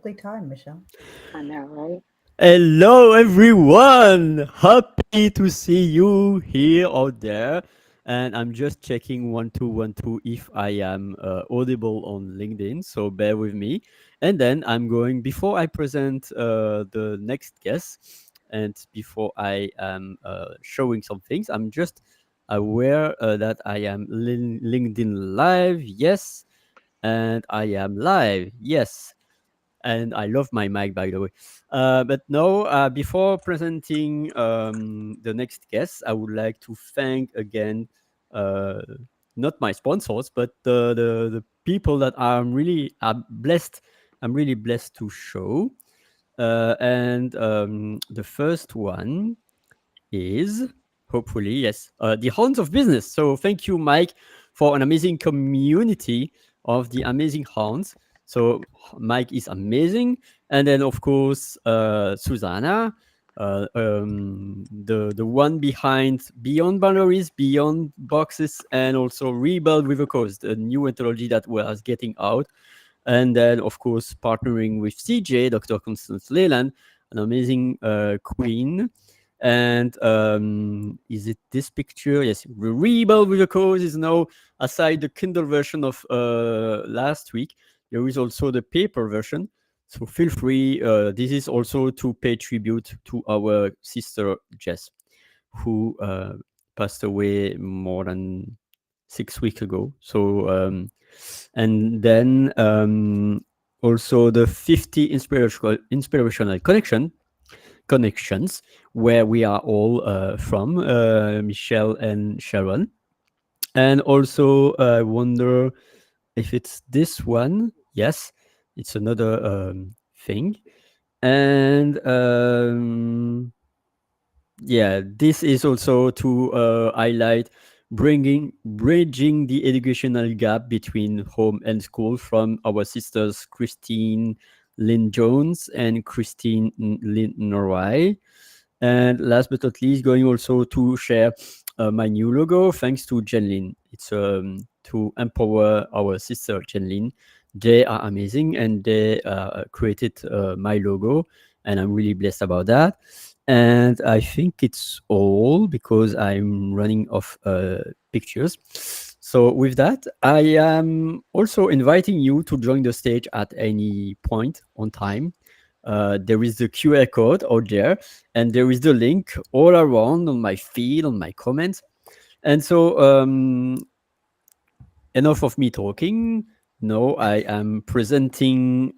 perfectly timed, Michelle. I know, right? Hello, everyone. Happy to see you here or there. And I'm just checking 1212 if I am audible on LinkedIn. So bear with me. And then I'm going, before I present the next guest and before I am showing some things, I'm just aware that I am LinkedIn live. Yes. And I am live. Yes, and I love my mic, by the way. But no, before presenting the next guest, I would like to thank again, uh, not my sponsors, but the people that I'm really blessed. I'm really blessed to show. And the first one is hopefully yes, the Hounds of Business. So thank you, Mike, for an amazing community of the amazing hounds. So Mike is amazing, and then of course Susanna, the one behind Beyond Boundaries, Beyond Boxes, and also Rebuild with a Cause, the new anthology that was getting out. And then, of course, partnering with CJ, Dr. Constance Leland, an amazing queen. And is it this picture? Yes, Rebel with a Cause is now, aside the Kindle version of last week, there is also the paper version. So feel free. This is also to pay tribute to our sister Jess, who passed away more than 6 weeks ago. So, and then also the 50 inspirational connections, where we are all from, Michelle and Sharon. And also, I wonder if it's this one. Yes, it's another thing. And yeah, this is also to highlight bridging the educational gap between home and school from our sisters Christine Lynn Jones and Christine Lynn Norway. And last but not least, going also to share my new logo, thanks to Jenlin. It's to empower our sister Jenlin. They are amazing, and they created my logo, and I'm really blessed about that. And I think it's all because I'm running off pictures. So with that, I am also inviting you to join the stage at any point on time. There is the QR code out there, and there is the link all around on my feed, on my comments. And so, enough of me talking. No, I am presenting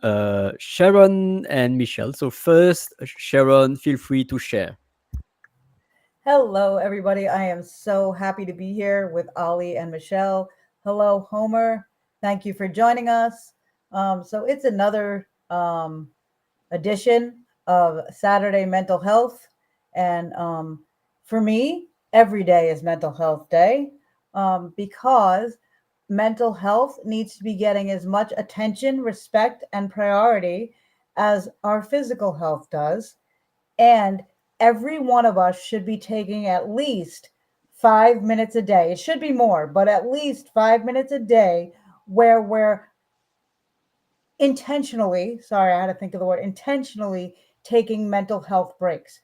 Sharon and Michelle. So first, Sharon, feel free to share. Hello, everybody. I am so happy to be here with Ollie and Michelle. Hello, Homer. Thank you for joining us. So it's another edition of Saturday Mental Health. And for me, every day is Mental Health Day because mental health needs to be getting as much attention, respect, and priority as our physical health does. And every one of us should be taking at least 5 minutes a day. It should be more, but at least 5 minutes a day where we're intentionally, sorry, I had to think of the word, intentionally taking mental health breaks.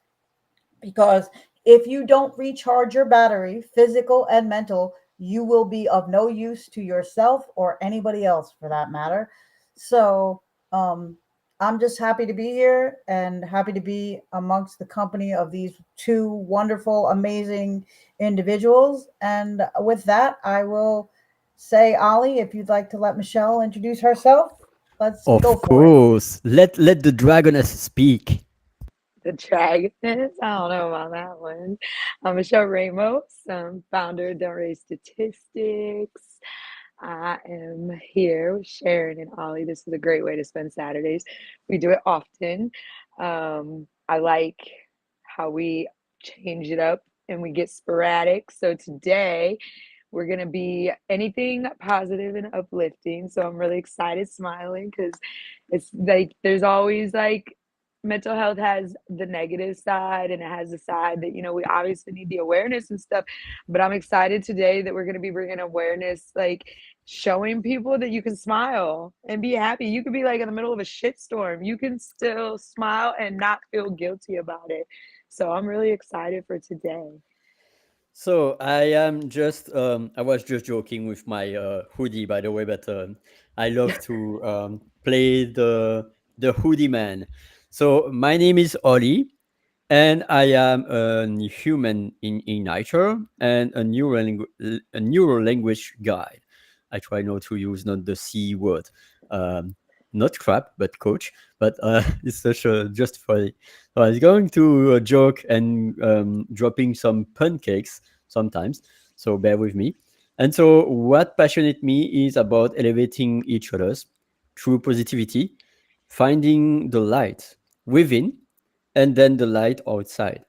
Because if you don't recharge your battery, physical and mental, you will be of no use to yourself or anybody else for that matter. So, I'm just happy to be here and happy to be amongst the company of these two wonderful, amazing individuals. And with that, I will say, Ollie, if you'd like to let Michelle introduce herself, let's go Of for it. course, let the dragoness speak. The dragoness. I don't know about that one. I'm Michelle Ramos, founder of Don't Raise Statistics. I am here with Sharon and Ollie. This is a great way to spend Saturdays. We do it often. I like how we change it up and we get sporadic. So today we're going to be anything positive and uplifting. So I'm really excited, smiling, because it's like there's always like mental health has the negative side and it has the side that, we obviously need the awareness and stuff. But I'm excited today that we're going to be bringing awareness, like showing people that you can smile and be happy. You could be like in the middle of a shitstorm. You can still smile and not feel guilty about it. So I'm really excited for today. So I was just joking with my hoodie, by the way, but I love to play the hoodie man. So my name is Ollie, and I am a human in nature and a neuro language guide. I try not to use not the C word, um, not crap, but coach. But it's such a just funny. So I was going to joke and dropping some pancakes sometimes. So bear with me. And so what passionate me is about elevating each other's through positivity, finding the light within and then the light outside.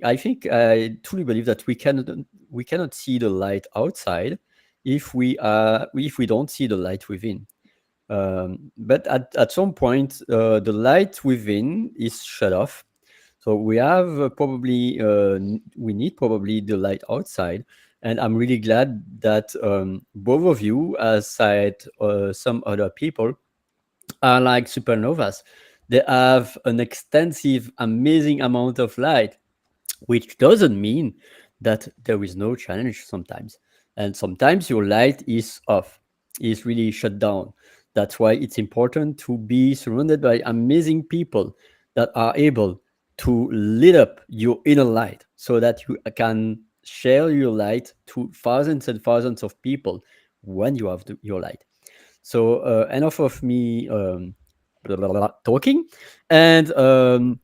I think I truly believe that we cannot see the light outside if we don't see the light within. But at some point, the light within is shut off. So we have we need probably the light outside, and I'm really glad that both of you, aside some other people, are like supernovas. They have an extensive, amazing amount of light, which doesn't mean that there is no challenge sometimes. And sometimes your light is off, is really shut down. That's why it's important to be surrounded by amazing people that are able to lit up your inner light so that you can share your light to thousands and thousands of people when you have your light. So enough of me blah, blah, blah, talking, and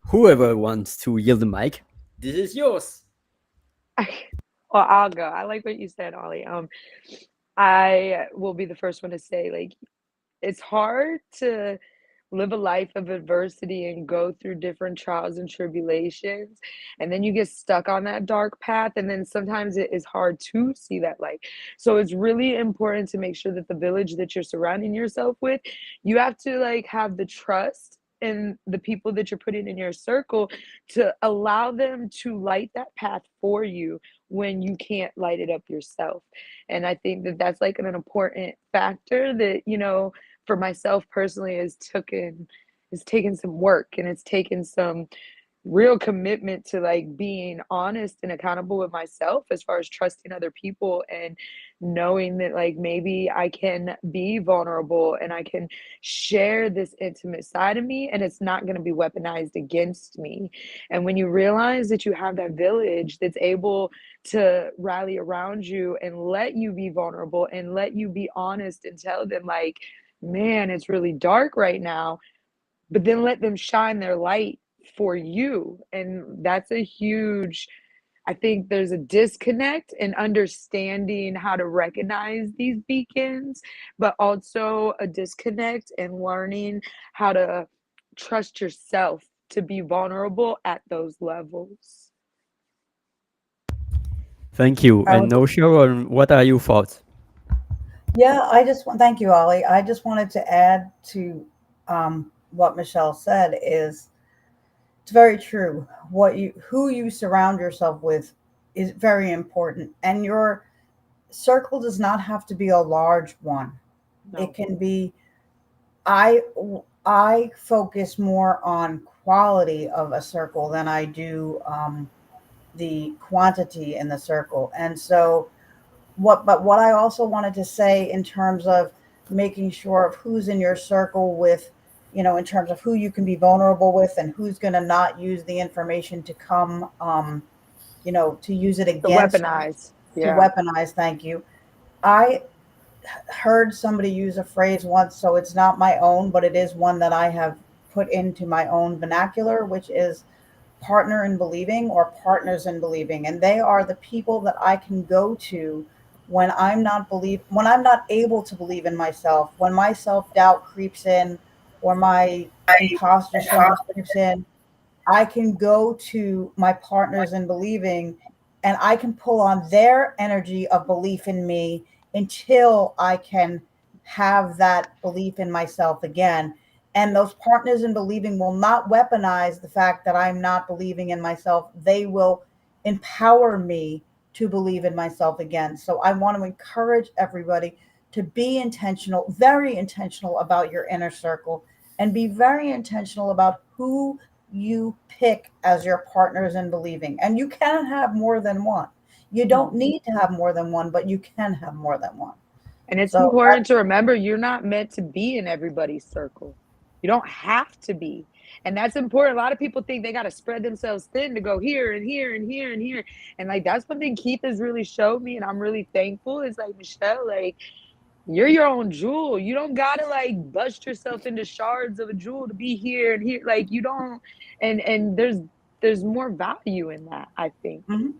whoever wants to yield the mic, this is yours. Well, I'll go. I like what you said, Ollie. I will be the first one to say, like, it's hard to live a life of adversity and go through different trials and tribulations, and then you get stuck on that dark path, and then sometimes it is hard to see that light. So it's really important to make sure that the village that you're surrounding yourself with, you have to like have the trust in the people that you're putting in your circle to allow them to light that path for you when you can't light it up yourself. And I think that that's like an important factor that, for myself personally is taken some work, and it's taken some real commitment to like being honest and accountable with myself as far as trusting other people and knowing that like maybe I can be vulnerable and I can share this intimate side of me and it's not going to be weaponized against me. And when you realize that you have that village that's able to rally around you and let you be vulnerable and let you be honest and tell them like, man, it's really dark right now, but then let them shine their light for you. And that's a huge, I think there's a disconnect in understanding how to recognize these beacons, but also a disconnect in learning how to trust yourself to be vulnerable at those levels. Thank you. I And would, now, Sharon, what are your thoughts? yeah, I just want, thank you, Ollie. I just wanted to add to what Michelle said is it's very true. Who you surround yourself with is very important. And your circle does not have to be a large one. It No. can be, I, I focus more on quality of a circle than I do the quantity in the circle. And so but what I also wanted to say in terms of making sure of who's in your circle with, in terms of who you can be vulnerable with and who's going to not use the information to come, to use it The against, weaponize. to Yeah. weaponize. Thank you. I heard somebody use a phrase once, so it's not my own, but it is one that I have put into my own vernacular, which is partner in believing or partners in believing, and they are the people that I can go to when I'm not able to believe in myself, when my self-doubt creeps in or my imposter syndrome creeps in. I can go to my partners in believing and I can pull on their energy of belief in me until I can have that belief in myself again. And those partners in believing will not weaponize the fact that I'm not believing in myself. They will empower me to believe in myself again. So I want to encourage everybody to be intentional, very intentional about your inner circle, and be very intentional about who you pick as your partners in believing. And you can have more than one. You don't Mhm. need to have more than one, but you can have more than one. And it's So important to remember you're not meant to be in everybody's circle. You don't have to be. And that's important. A lot of people think they got to spread themselves thin to go here and here and here and here. And like that's one thing Keith has really showed me, and I'm really thankful. Is like, Michelle, like you're your own jewel. You don't gotta like bust yourself into shards of a jewel to be here and here. Like you don't, and there's more value in that, I think. mhm.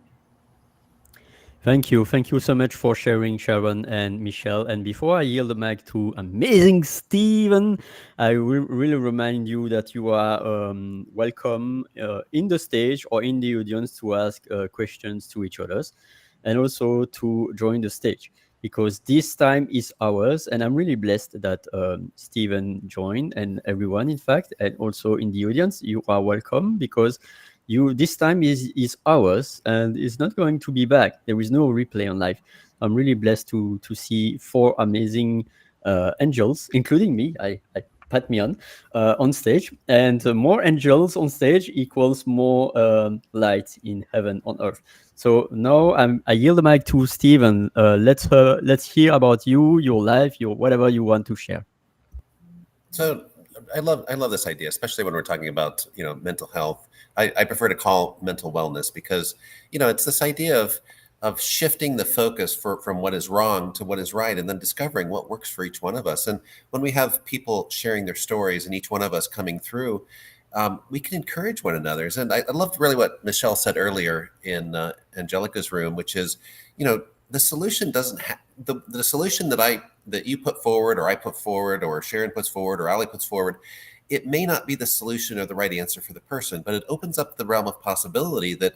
Thank you. Thank you so much for sharing, Sharon and Michelle. And before I yield the mic to amazing Stephen, I will really remind you that you are welcome in the stage or in the audience to ask questions to each others and also to join the stage because this time is ours. And I'm really blessed that Stephen joined and everyone, in fact, and also in the audience, you are welcome because you this time is ours and it's not going to be back. There is no replay on life. I'm really blessed to see four amazing angels, including me. I pat me on stage, and more angels on stage equals more light in heaven on earth. So now I yield the mic to Stephen. Let's hear about you, your life, your whatever you want to share. So I love this idea, especially when we're talking about mental health. I prefer to call mental wellness because it's this idea of shifting the focus from what is wrong to what is right, and then discovering what works for each one of us. And when we have people sharing their stories and each one of us coming through, we can encourage one another. And I loved really what Michelle said earlier in Angelica's room, which is, the solution doesn't have the solution that you put forward, or I put forward, or Sharon puts forward, or Ali puts forward. It may not be the solution or the right answer for the person, but it opens up the realm of possibility that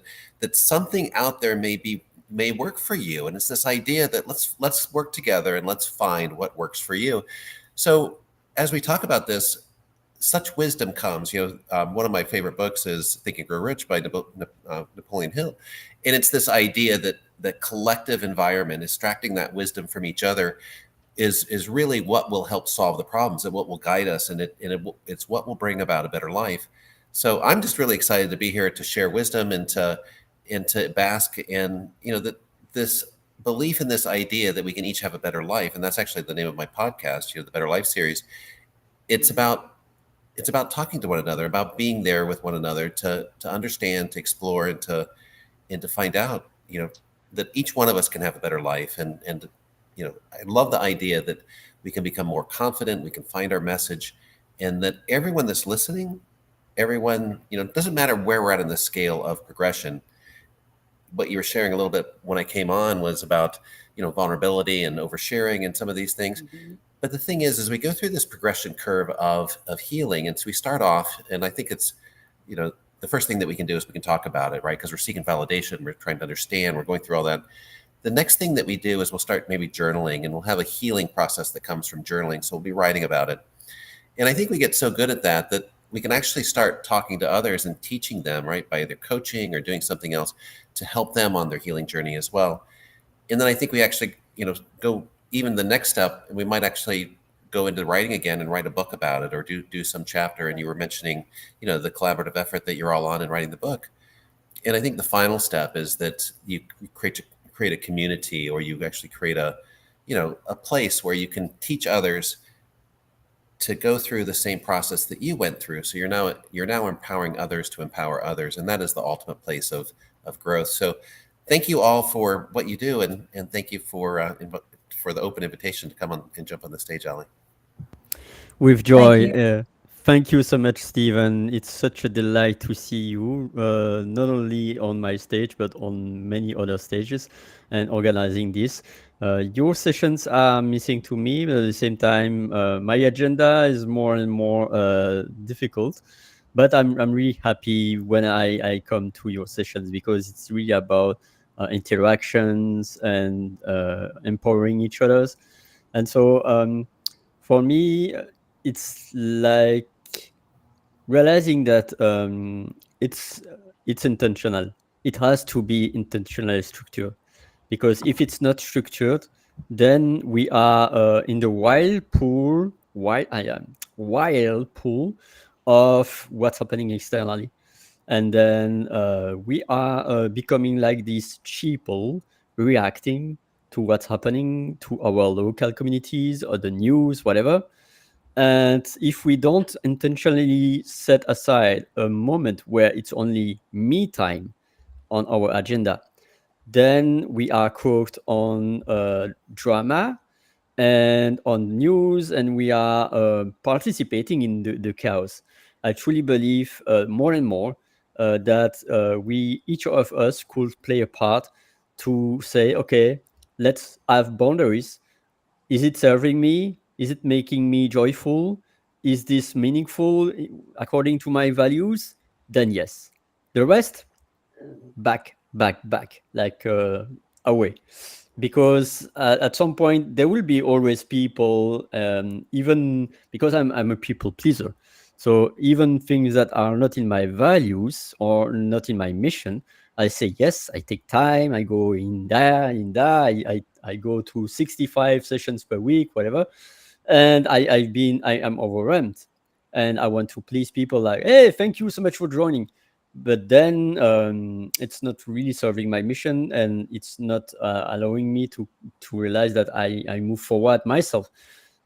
something out there may work for you. And it's this idea that let's work together and let's find what works for you. So as we talk about this, such wisdom comes. One of my favorite books is Think and Grow Rich by Napoleon Hill, and it's this idea that the collective environment, extracting that wisdom from each other, is really what will help solve the problems and what will guide us, and it's what will bring about a better life. So I'm just really excited to be here to share wisdom and to bask in that this belief in this idea that we can each have a better life, and that's actually the name of my podcast, the Better Life series. It's about talking to one another, about being there with one another to understand, to explore, and to find out, that each one of us can have a better life. And I love the idea that we can become more confident, we can find our message, and that everyone that's listening, everyone, it doesn't matter where we're at in the scale of progression. What you were sharing a little bit when I came on was about, vulnerability and oversharing and some of these things. Mhm. But the thing is, as we go through this progression curve of healing, and so we start off, and I think it's, the first thing that we can do is we can talk about it, right? Because we're seeking validation, we're trying to understand, we're going through all that. The next thing that we do is we'll start maybe journaling, and we'll have a healing process that comes from journaling. So we'll be writing about it. And I think we get so good at that we can actually start talking to others and teaching them, right, by either coaching or doing something else to help them on their healing journey as well. And then I think we actually, go even the next step, and we might actually go into writing again and write a book about it, or do some chapter. And you were mentioning, the collaborative effort that you're all on in writing the book. And I think the final step is that you create a community, or you actually create a place where you can teach others to go through the same process that you went through. So you're now empowering others to empower others, and that is the ultimate place of growth. So thank you all for what you do, and thank you for the open invitation to come on and jump on the stage, Ali. With Thank joy. you. Thank you so much, Stephen. It's such a delight to see you, not only on my stage, but on many other stages and organizing this. Your sessions are missing to me, but at the same time, my agenda is more and more difficult. But I'm really happy when I come to your sessions because it's really about interactions and empowering each others. And so for me, it's like realizing that it's intentional. It has to be intentionally structured, because if it's not structured, then we are in the wild pool of what's happening externally, and then we are becoming like these sheeple reacting to what's happening to our local communities or the news, whatever. And if we don't intentionally set aside a moment where it's only me time on our agenda, then we are caught on drama and on news, and we are participating in the chaos. I truly believe more and more that we, each of us, could play a part to say, okay, let's have boundaries. Is it serving me? Is it making me joyful? Is this meaningful according to my values? Then yes. The rest, back, like away. Because at some point there will be always people, even because I'm a people pleaser. So even things that are not in my values or not in my mission, I say yes. I take time. I go I go to 65 sessions per week, whatever. And I am overwhelmed, and I want to please people, like, hey, thank you so much for joining. But then it's not really serving my mission, and it's not allowing me to realize that I move forward myself,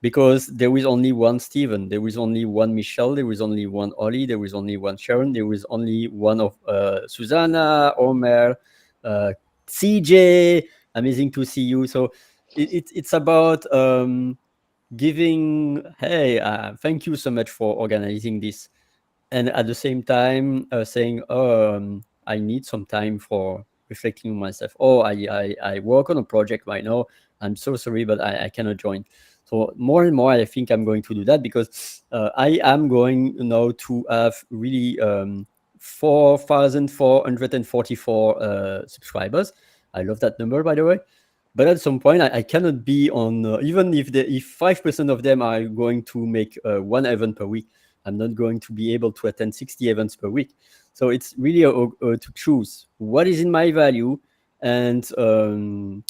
because there is only one Steven, there is only one Michelle, there is only one Ollie, there is only one Sharon, there is only one of Susanna, Omer, CJ. Amazing to see you. So it's about giving, hey, thank you so much for organizing this, and at the same time saying, oh, I need some time for reflecting on myself. Oh, I work on a project right now, I'm so sorry, but I cannot join. So more and more I think I'm going to do that, because I am going now to have really 4,444 subscribers. I love that number, by the way. But at some point I cannot be on even if 5% of them are going to make one event per week, I'm not going to be able to attend 60 events per week. So it's really to choose what is in my value, and to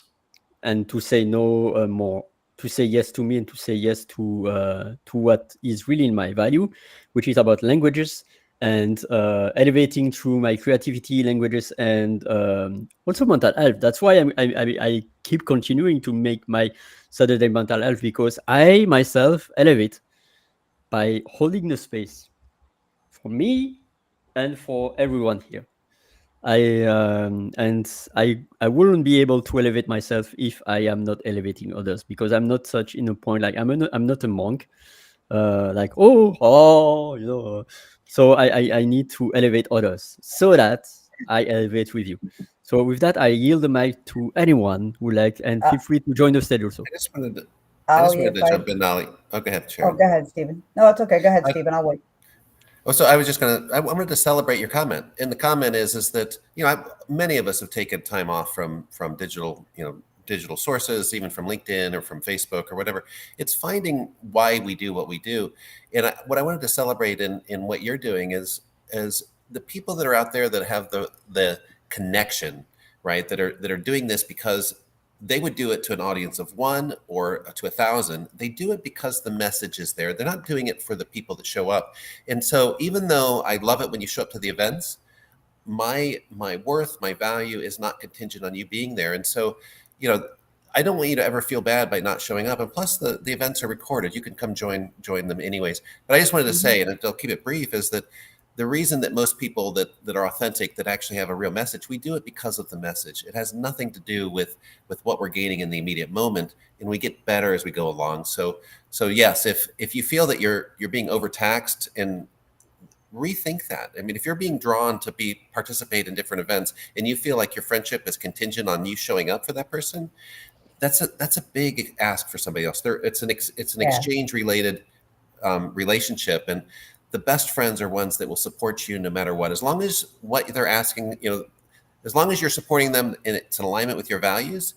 say no more, to say yes to me, and to say yes to what is really in my value, which is about languages, and elevating through my creativity, languages, and also mental health. That's why I keep continuing to make my Saturday mental health, because I myself elevate by holding the space for me and for everyone here. I wouldn't be able to elevate myself if I am not elevating others, because I'm not such in a point, like I'm not a monk, like so I need to elevate others so that I elevate with you. So with that, I yield the mic to anyone who like, and Uh, feel free to join the stage also. I just wanted to, I I'll just wanted to invite. jump in, Nolly. Oh, go ahead, Oh, Sharon. go ahead, Stephen. No, it's okay. Go ahead, I, Stephen. I'll wait. Oh, so I was just I wanted to celebrate your comment. And the comment is that, many of us have taken time off from digital, digital sources, even from LinkedIn or from Facebook or whatever. It's finding why we do what we do. And what I wanted to celebrate in what you're doing is the people that are out there that have the connection, right? That are doing this because they would do it to an audience of one or to 1,000. They do it because the message is there. They're not doing it for the people that show up. And so even though I love it when you show up to the events, my worth, my value is not contingent on you being there. And so, I don't want you to ever feel bad by not showing up. And plus the events are recorded. You can come join them anyways. But I just wanted to say, and I'll keep it brief, is that the reason that most people that are authentic, that actually have a real message, we do it because of the message. It has nothing to do with what we're gaining in the immediate moment, and we get better as we go along. So yes, if you feel that you're being overtaxed, and rethink that. I mean, if you're being drawn to participate in different events and you feel like your friendship is contingent on you showing up for that person, that's a big ask for somebody else. It's an Yeah. exchange related relationship, and the best friends are ones that will support you no matter what. As long as what they're asking, as long as you're supporting them and it's in alignment with your values,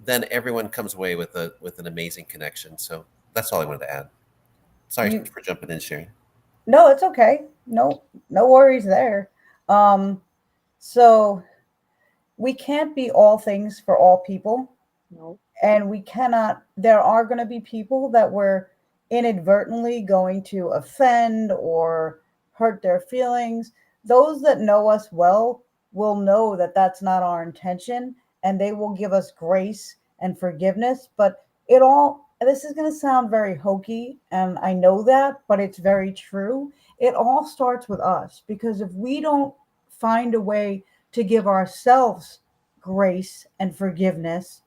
then everyone comes away with an amazing connection. So that's all I wanted to add. Sorry You for jumping in, Sharon. No, it's okay. No worries there. Um, so we can't be all things for all people. No. And we cannot, there are going to be people that we're inadvertently going to offend or hurt their feelings. Those that know us well will know that that's not our intention, and they will give us grace and forgiveness. But this is going to sound very hokey, and I know that, but it's very true. It all starts with us, because if we don't find a way to give ourselves grace and forgiveness,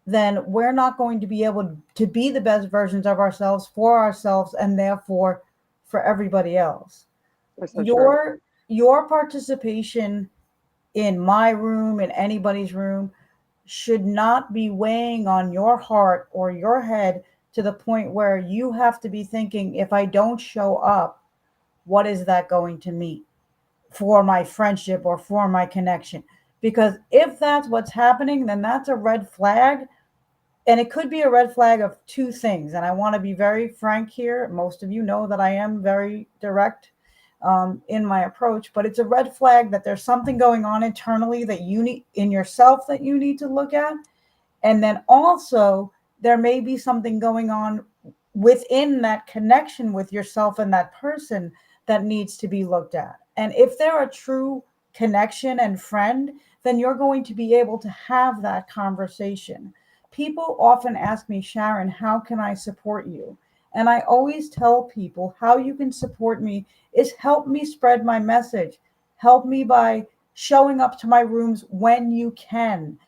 then we're not going to be able to be the best versions of ourselves for ourselves, and therefore for everybody else. That's so true. Your participation in my room, in anybody's room, should not be weighing on your heart or your head to the point where you have to be thinking, if I don't show up, what is that going to mean for my friendship or for my connection? Because if that's what's happening, then that's a red flag. And it could be a red flag of two things. And I want to be very frank here. Most of you know that I am very direct in my approach, but it's a red flag that there's something going on internally that you need in yourself that you need to look at. And then also, there may be something going on within that connection with yourself and that person that needs to be looked at. And if they're a true connection and friend, then you're going to be able to have that conversation. People often ask me, Sharon, how can I support you? And I always tell people how you can support me is help me spread my message. Help me by showing up to my rooms when you can.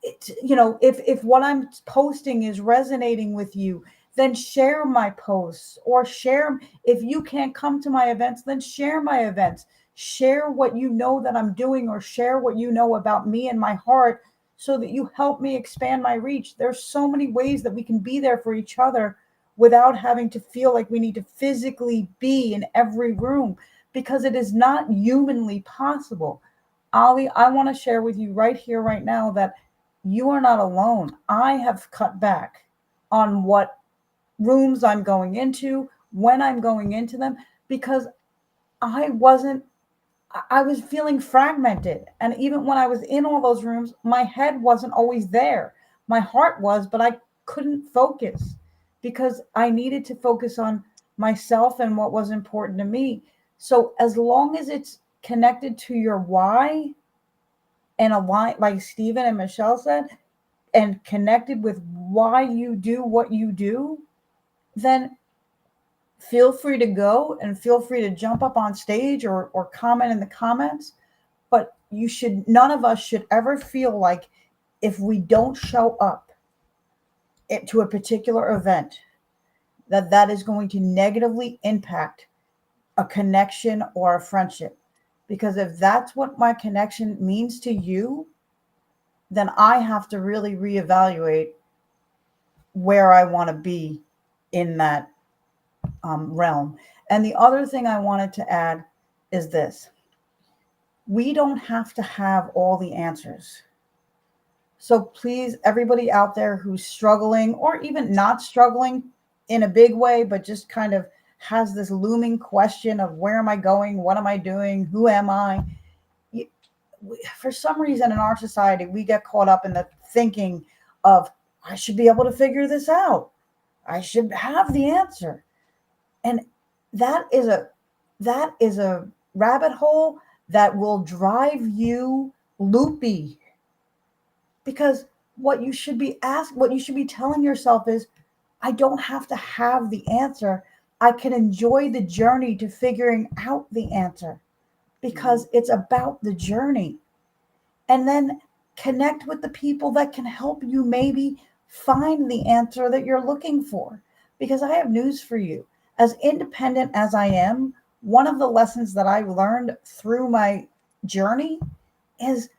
If what I'm posting is resonating with you, then share my posts, or share. If you can't come to my events, then share my events. Share what you know that I'm doing, or share what you know about me and my heart, so that you help me expand my reach. There's so many ways that we can be there for each other without having to feel like we need to physically be in every room, because it is not humanly possible. Ali, I want to share with you right here, right now, that you are not alone. I have cut back on what rooms I'm going into, when I'm going into them, because I was feeling fragmented. And even when I was in all those rooms, my head wasn't always there. My heart was, but I couldn't focus because I needed to focus on myself and what was important to me. So as long as it's connected to your why and aligned, like Stephen and Michelle said, and connected with why you do what you do, then feel free to go and feel free to jump up on stage or comment in the comments. But none of us should ever feel like if we don't show up to a particular event, that is going to negatively impact a connection or a friendship. Because if that's what my connection means to you, then I have to really reevaluate where I want to be in that realm. And the other thing I wanted to add is this: we don't have to have all the answers. So please, everybody out there who's struggling, or even not struggling in a big way, but just kind of has this looming question of where am I going? What am I doing? Who am I? For some reason in our society, we get caught up in the thinking of, I should be able to figure this out. I should have the answer. And that is a rabbit hole that will drive you loopy, because what you should be telling yourself is, I don't have to have the answer. I can enjoy the journey to figuring out the answer, because it's about the journey. And then connect with the people that can help you maybe find the answer that you're looking for. Because I have news for you. As independent as I am, one of the lessons that I learned through my journey is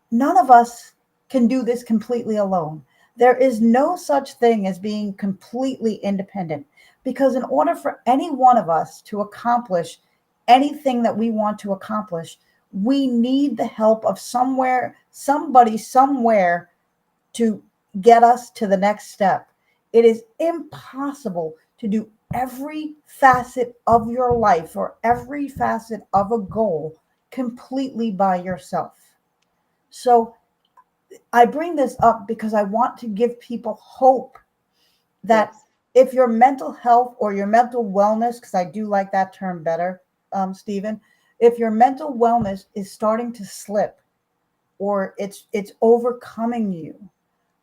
none of us can do this completely alone. There is no such thing as being completely independent, because in order for any one of us to accomplish anything that we want to accomplish, we need the help of somebody somewhere to get us to the next step. It is impossible to do every facet of your life or every facet of a goal completely by yourself. So I bring this up because I want to give people hope that Yes. if your mental health or your mental wellness, because I do like that term better, Stephen, if your mental wellness is starting to slip or it's overcoming you,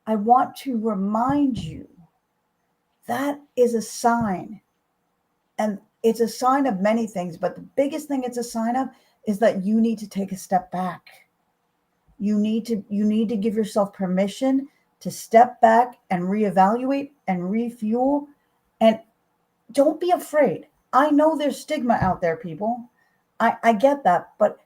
I want to remind you that is a sign. And it's a sign of many things, but the biggest thing it's a sign of is that you need to take a step back. You need to give yourself permission to step back and reevaluate and refuel, and don't be afraid. I know there's stigma out there, people. I get that, but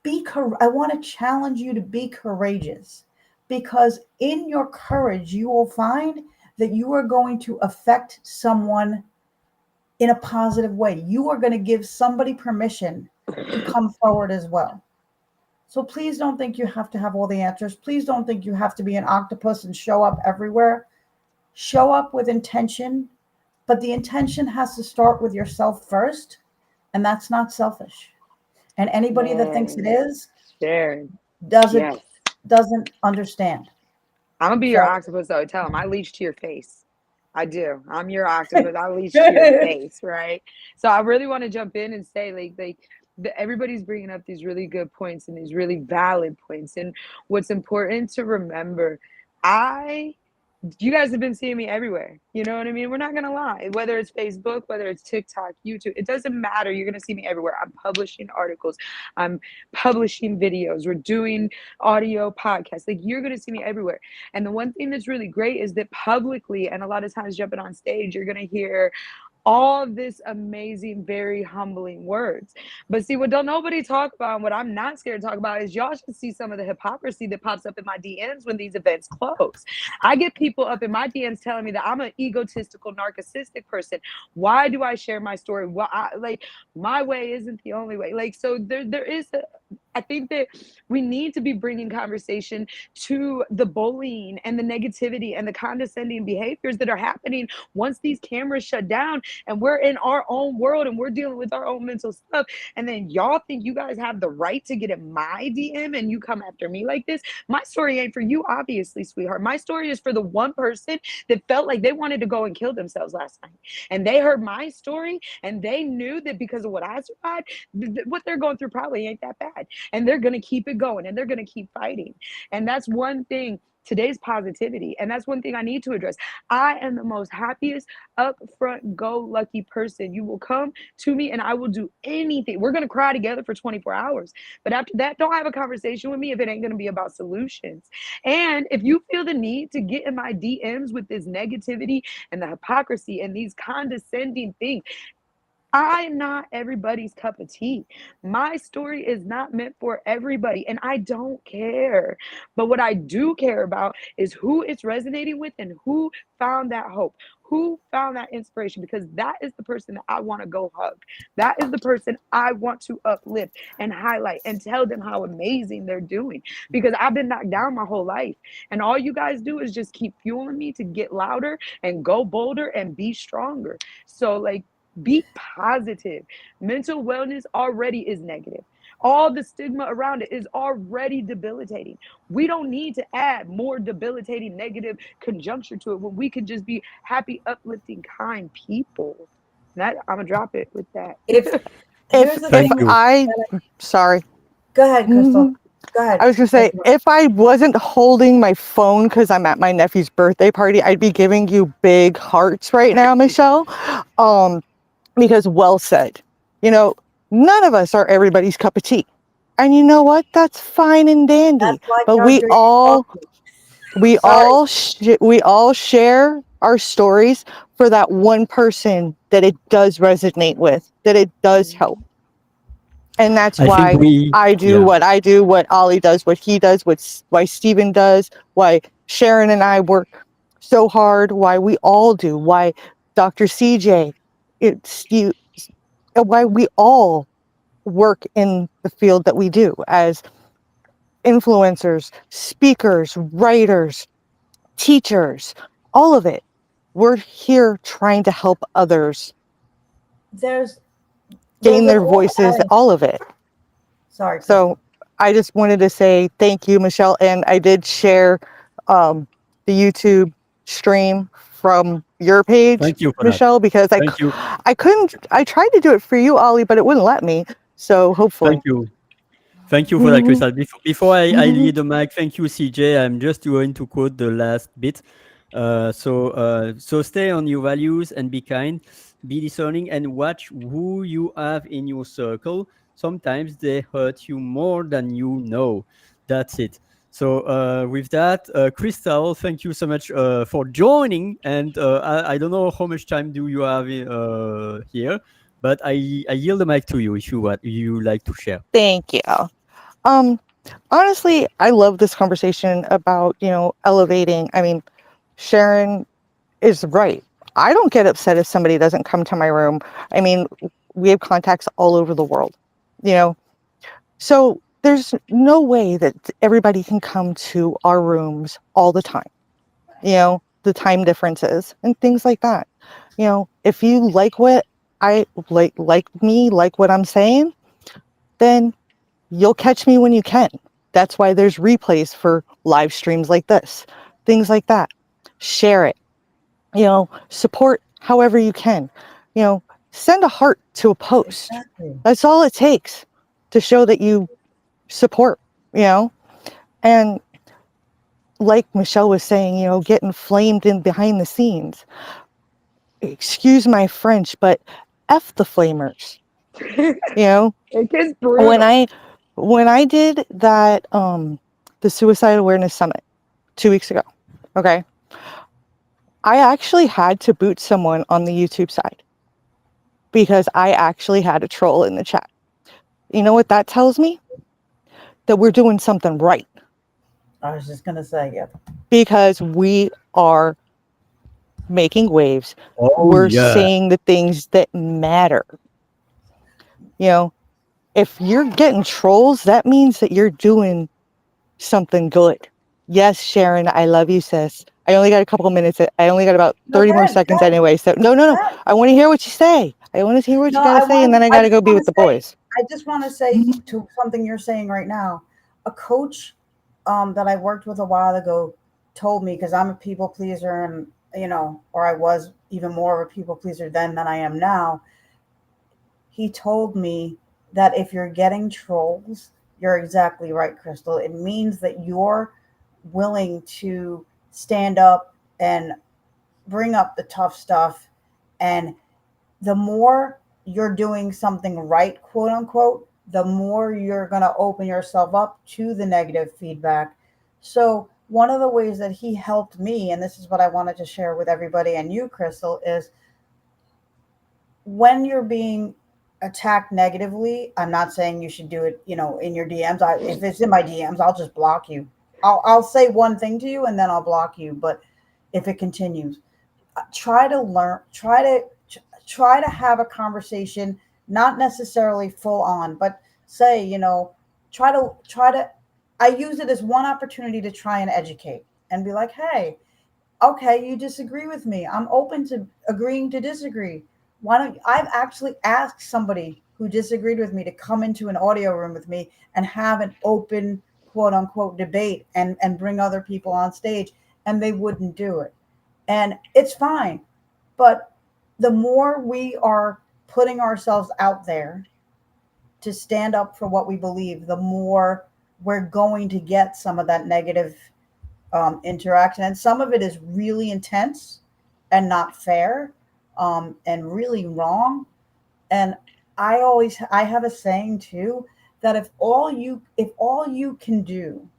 I want to challenge you to be courageous, because in your courage you will find that you are going to affect someone in a positive way. You are going to give somebody permission to come forward as well. So please don't think you have to have all the answers. Please don't think you have to be an octopus and show up everywhere. Show up with intention, but the intention has to start with yourself first, and that's not selfish. And anybody that thinks it Yes. is Sharon. doesn't Yes. doesn't understand. I'm gonna be your So octopus though. Tell them I leech to your face. I do. I'm your octopus. I leech to your face, right? So I really want to jump in and say, everybody's bringing up these really good points and these really valid points. And what's important to remember, I you guys have been seeing me everywhere. You know what I mean? We're not gonna lie. Whether it's Facebook, whether it's TikTok, YouTube, it doesn't matter. You're gonna see me everywhere. I'm publishing articles. I'm publishing videos. We're doing audio podcasts. Like, you're gonna see me everywhere. And the one thing that's really great is that publicly, and a lot of times jumping on stage, you're gonna hear all this amazing, very humbling words. But see, what don't nobody talk about, and what I'm not scared to talk about, is y'all should see some of the hypocrisy that pops up in my DMs when these events close. I get people up in my DMs telling me that I'm an egotistical, narcissistic person. Why do I share my story? My way isn't the only way. So there is I think that we need to be bringing conversation to the bullying and the negativity and the condescending behaviors that are happening once these cameras shut down and we're in our own world and we're dealing with our own mental stuff. And then y'all think you guys have the right to get in my DM and you come after me like this. My story ain't for you, obviously, sweetheart. My story is for the one person that felt like they wanted to go and kill themselves last night. And they heard my story and they knew that because of what I survived, what they're going through probably ain't that bad. And they're going to keep it going and they're going to keep fighting. And that's one thing. Today's positivity. And that's one thing I need to address. I am the most happiest, upfront, go lucky person. You will come to me and I will do anything. We're going to cry together for 24 hours. But after that, don't have a conversation with me if it ain't going to be about solutions. And if you feel the need to get in my DMs with this negativity and the hypocrisy and these condescending things, I'm not everybody's cup of tea. My story is not meant for everybody, and I don't care. But what I do care about is who it's resonating with and who found that hope, who found that inspiration, because that is the person that I want to go hug. That is the person I want to uplift and highlight and tell them how amazing they're doing, because I've been knocked down my whole life. And all you guys do is just keep fueling me to get louder and go bolder and be stronger. So, be positive. Mental wellness already is negative. All the stigma around it is already debilitating. We don't need to add more debilitating negative conjuncture to it when we can just be happy, uplifting, kind people. That I'm gonna drop it with that. if If here's the if Thank thing, you. I sorry. go ahead, Crystal. Go ahead. I was gonna say, if I wasn't holding my phone because I'm at my nephew's birthday party, I'd be giving you big hearts right now, Michelle. Because well said. You know, none of us are everybody's cup of tea. And you know what? That's fine and dandy. That's why But Charger ain't talking. Sorry. we all share our stories for that one person that it does resonate with, that it does help. And that's I think why I do yeah. what I do, what Ollie does, what he does, why Stephen does, why Sharon and I work so hard, why we all do, why Dr. CJ, why we all work in the field that we do as influencers, speakers, writers, teachers, all of it. we're here trying to help others There's gain an their old voices, adage. all of it. Sorry, Crystal. So I just wanted to say thank you, Michelle. And I did share the YouTube stream from your page, Thank you for that. Michelle, because Thank you. I couldn't, I tried to do it for you, Ollie, but it wouldn't let me. So hopefully. Thank you. Thank you for that, Crystal. Before I leave the mic, thank you, CJ. I'm just going to quote the last bit. So stay on your values and be kind, be discerning, and watch who you have in your circle. Sometimes they hurt you more than you know. That's it. So with that, Crystal, thank you so much for joining. And I don't know how much time do you have here, but I yield the mic to you if you like to share. Thank you. Honestly, I love this conversation about, elevating. I mean, Sharon is right. I don't get upset if somebody doesn't come to my room. I mean, we have contacts all over the world, so there's no way that everybody can come to our rooms all the time, the time differences and things like that. If you like what I like what I'm saying, then you'll catch me when you can. That's why there's replays for live streams like this, things like that. Share it, support however you can, send a heart to a post. Exactly. That's all it takes to show that you support, and like Michelle was saying, get inflamed in behind the scenes. Excuse my French, but F the flamers, It gets brutal. when I did that, the Suicide Awareness Summit 2 weeks ago, okay, I actually had to boot someone on the YouTube side because I actually had a troll in the chat. You know what that tells me? That we're doing something right. I was just gonna say, yeah. Because we are making waves. Oh, We're yeah. saying the things that matter. If you're getting trolls, that means that you're doing something good. Yes, Sharon, I love you, sis. I only got a couple of minutes. I only got about 30 more seconds anyway. So no. I want to hear what you say. I want to hear what you got to say, and then I got to go be with the boys. I just want to say to something you're saying right now. A coach that I worked with a while ago told me, because I'm a people pleaser, and or I was even more of a people pleaser then than I am now. He told me that if you're getting trolls, you're exactly right, Crystal. It means that you're willing to stand up and bring up the tough stuff. And the more you're doing something right, quote unquote, the more you're going to open yourself up to the negative feedback. So, one of the ways that he helped me, and this is what I wanted to share with everybody and you, Crystal, is when you're being attacked negatively, I'm not saying you should do it, in your DMs. If it's in my DMs, I'll just block you. I'll say one thing to you and then I'll block you. But if it continues, try to learn, try to have a conversation, not necessarily full on, but say, try to. I use it as one opportunity to try and educate and be like, hey, okay, you disagree with me. I'm open to agreeing to disagree. Why don't I've actually asked somebody who disagreed with me to come into an audio room with me and have an open quote unquote debate and bring other people on stage, and they wouldn't do it. And it's fine. But the more we are putting ourselves out there to stand up for what we believe, the more we're going to get some of that negative interaction. And some of it is really intense and not fair, and really wrong. And I have a saying too, that if all you can do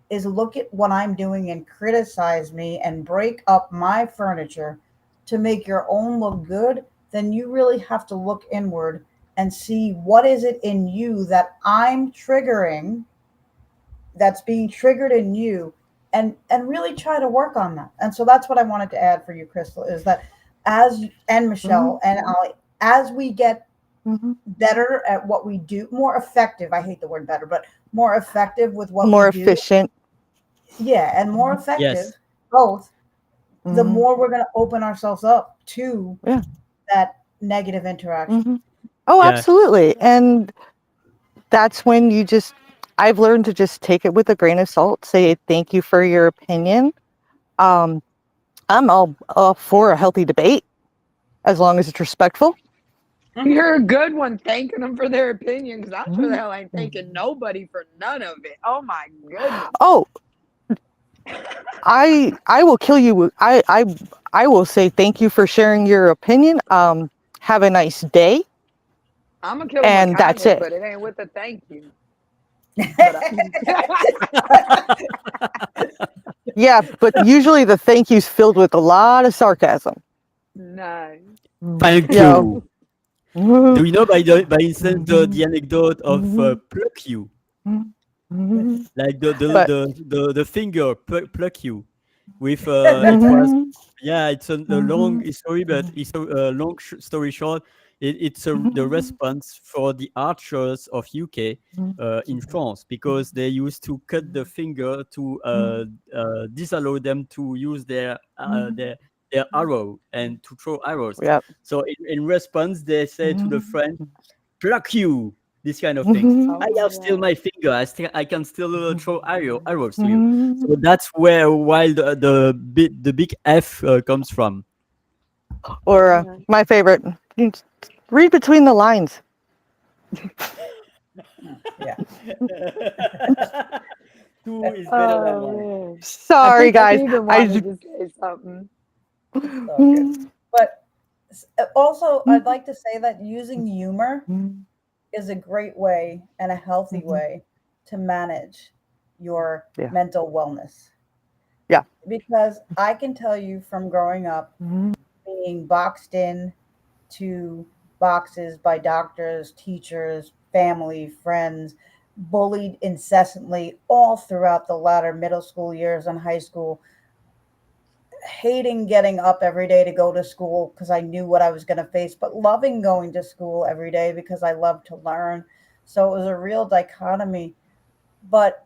is look at what I'm doing and criticize me and break up my furniture to make your own look good, then you really have to look inward and see what is it in you that I'm triggering, that's being triggered in you, and really try to work on that. And so that's what I wanted to add for you, Crystal, is that and Michelle and Ali, as we get better at what we do, more effective, I hate the word better, but more effective with what More we do. efficient. Yeah, and more Yes. effective, both. the more we're going to open ourselves up to Yeah. that negative interaction. Oh, Yeah. absolutely. And that's when I've learned to just take it with a grain of salt, say thank you for your opinion. I'm all for a healthy debate as long as it's respectful. You're a good one, thanking them for their opinion, because I sure the hell ain't thanking nobody for none of it. Oh my goodness. Oh, I will kill you. I will say thank you for sharing your opinion. Have a nice day. I'm gonna kill them with And that's kindness, it. but it ain't with a thank you. But Yeah, but usually the thank you's filled with a lot of sarcasm. nice. Thank You know. you. Do you know by instance the anecdote of pluck you, like But the finger pluck you with it was, yeah, it's a long story, but it's a long story short. It's the response for the archers of UK in France, because they used to cut the finger to disallow them to use their arrow and to throw arrows. yep. So in response, they say to the French, "Pluck you." This kind of things. Oh I my have still god. my finger. I can still throw arrows to you. So that's where while the big F comes from. Or Yeah. my favorite, read between the lines. Yeah. Two is better than Oh one. man. I Sorry, think guys. Stephen wanted to say something. So good. But also, I'd like to say that using humor is a great way and a healthy way to manage your Yeah. mental wellness. Yeah. Because I can tell you from growing up, being boxed in to boxes by doctors, teachers, family, friends, bullied incessantly all throughout the latter middle school years and high school, hating getting up every day to go to school because I knew what I was going to face, but loving going to school every day because I love to learn. So it was a real dichotomy. But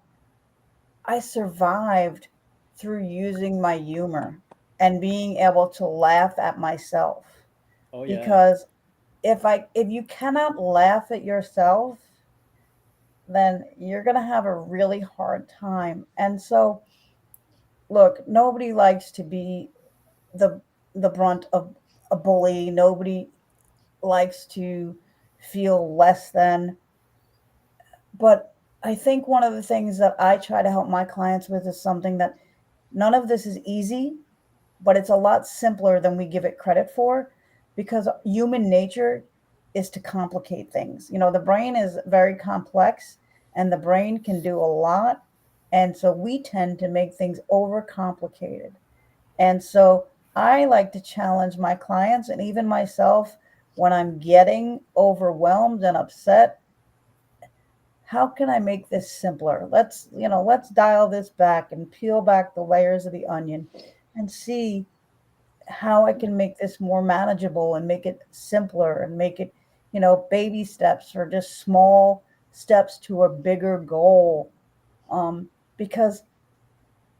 I survived through using my humor and being able to laugh at myself. Oh yeah. Because if you cannot laugh at yourself, then you're going to have a really hard time. And so, look, nobody likes to be the the brunt of a bully. Nobody likes to feel less than. But I think one of the things that I try to help my clients with is something that none of this is easy, but it's a lot simpler than we give it credit for, because human nature is to complicate things. You know, the brain is very complex and the brain can do a lot. And so we tend to make things overcomplicated. And so I like to challenge my clients and even myself when I'm getting overwhelmed and upset. How can I make this simpler? Let's dial this back and peel back the layers of the onion and see how I can make this more manageable and make it simpler and make it, baby steps or just small steps to a bigger goal. Because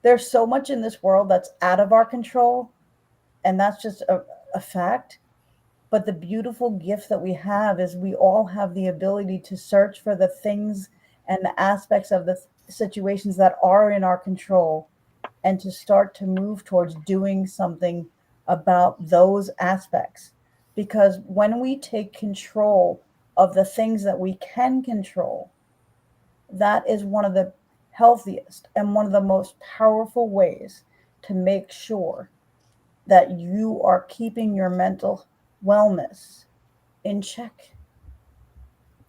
there's so much in this world that's out of our control, and that's just a fact. But the beautiful gift that we have is we all have the ability to search for the things and the aspects of the situations that are in our control and to start to move towards doing something about those aspects. Because when we take control of the things that we can control, that is one of the healthiest and one of the most powerful ways to make sure that you are keeping your mental wellness in check.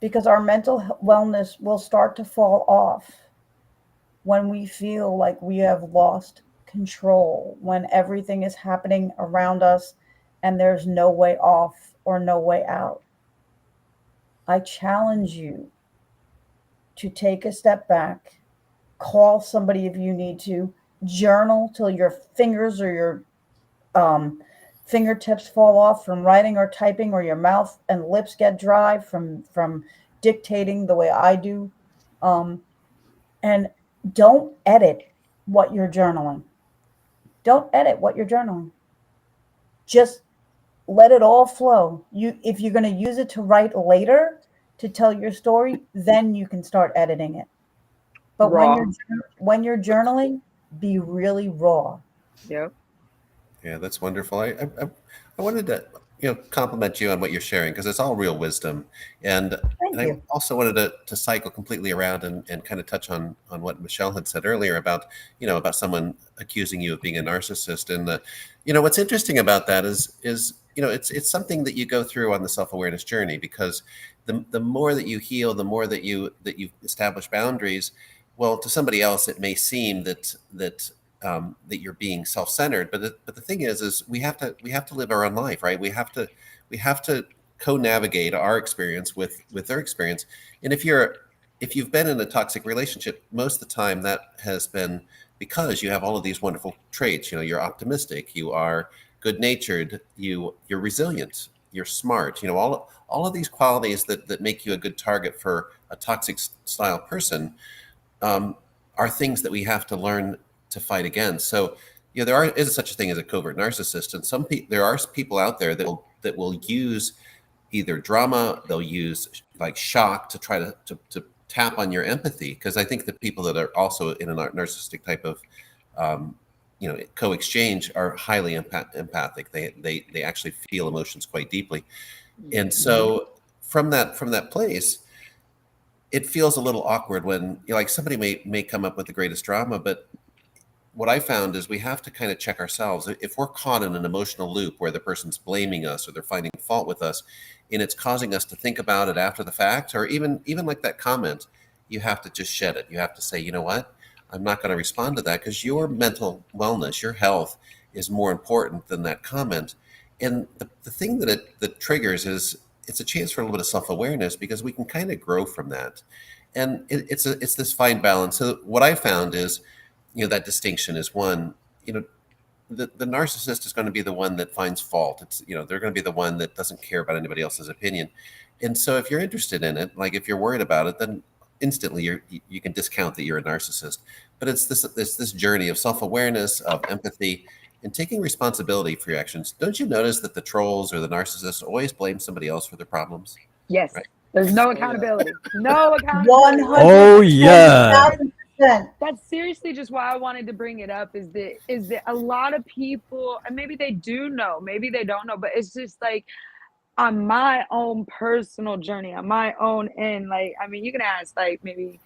Because our mental wellness will start to fall off when we feel like we have lost control, when everything is happening around us and there's no way off or no way out. I challenge you to take a step back, call somebody if you need to, journal till your fingers or your um, fingertips fall off from writing or typing, or your mouth and lips get dry from dictating the way I do. Um, and don't edit what you're journaling. Don't edit what you're journaling. Just let it all flow. You if you're going to use it to write later to tell your story, then you can start editing it. But Raw. when you're journaling, be really raw. Yep. Yeah, that's wonderful. I wanted to, compliment you on what you're sharing because it's all real wisdom. And Thank I you. also wanted to cycle completely around and kind of touch on what Michelle had said earlier about, about someone accusing you of being a narcissist. And what's interesting about that is it's something that you go through on the self-awareness journey because the more that you heal, the more that you establish boundaries. Well, to somebody else, it may seem that you're being self-centered, but the thing is we have to live our own life, right? We have to co-navigate our experience with their experience. And if you've been in a toxic relationship, most of the time that has been because you have all of these wonderful traits. You're optimistic, you are good-natured, you're resilient, you're smart. All of these qualities that make you a good target for a toxic style person, um, are things that we have to learn to fight against. So, there is such a thing as a covert narcissist, and there are people out there that will use either drama, they'll use like shock to try to tap on your empathy. Because I think the people that are also in a narcissistic type of co-exchange are highly empathic. They actually feel emotions quite deeply, and Mhm. so from that place it feels a little awkward when like somebody may come up with the greatest drama, but what I found is we have to kind of check ourselves. If we're caught in an emotional loop where the person's blaming us or they're finding fault with us, and it's causing us to think about it after the fact, or even like that comment, you have to just shed it. You have to say, you know what, I'm not going to respond to that because your mental wellness, your health, is more important than that comment. And the thing that triggers is it's a chance for a little bit of self awareness because we can kind of grow from that. And it's this fine balance. So what I found is, that distinction is one, you know the narcissist is going to be the one that finds fault. They're going to be the one that doesn't care about anybody else's opinion. And so if you're interested in it, like if you're worried about it, then instantly you can discount that you're a narcissist. But it's this journey of self-awareness, of empathy, and taking responsibility for your actions. Don't you notice that the trolls or the narcissists always blame somebody else for their problems, Yes. right? There's no Oh yeah. accountability. No accountability. Like Oh 110, yeah. 1,000%. that's seriously just why I wanted to bring it up is that a lot of people, and maybe they do know, maybe they don't know, but it's just like on my own personal journey, on my own end, like, I mean, you can ask like maybe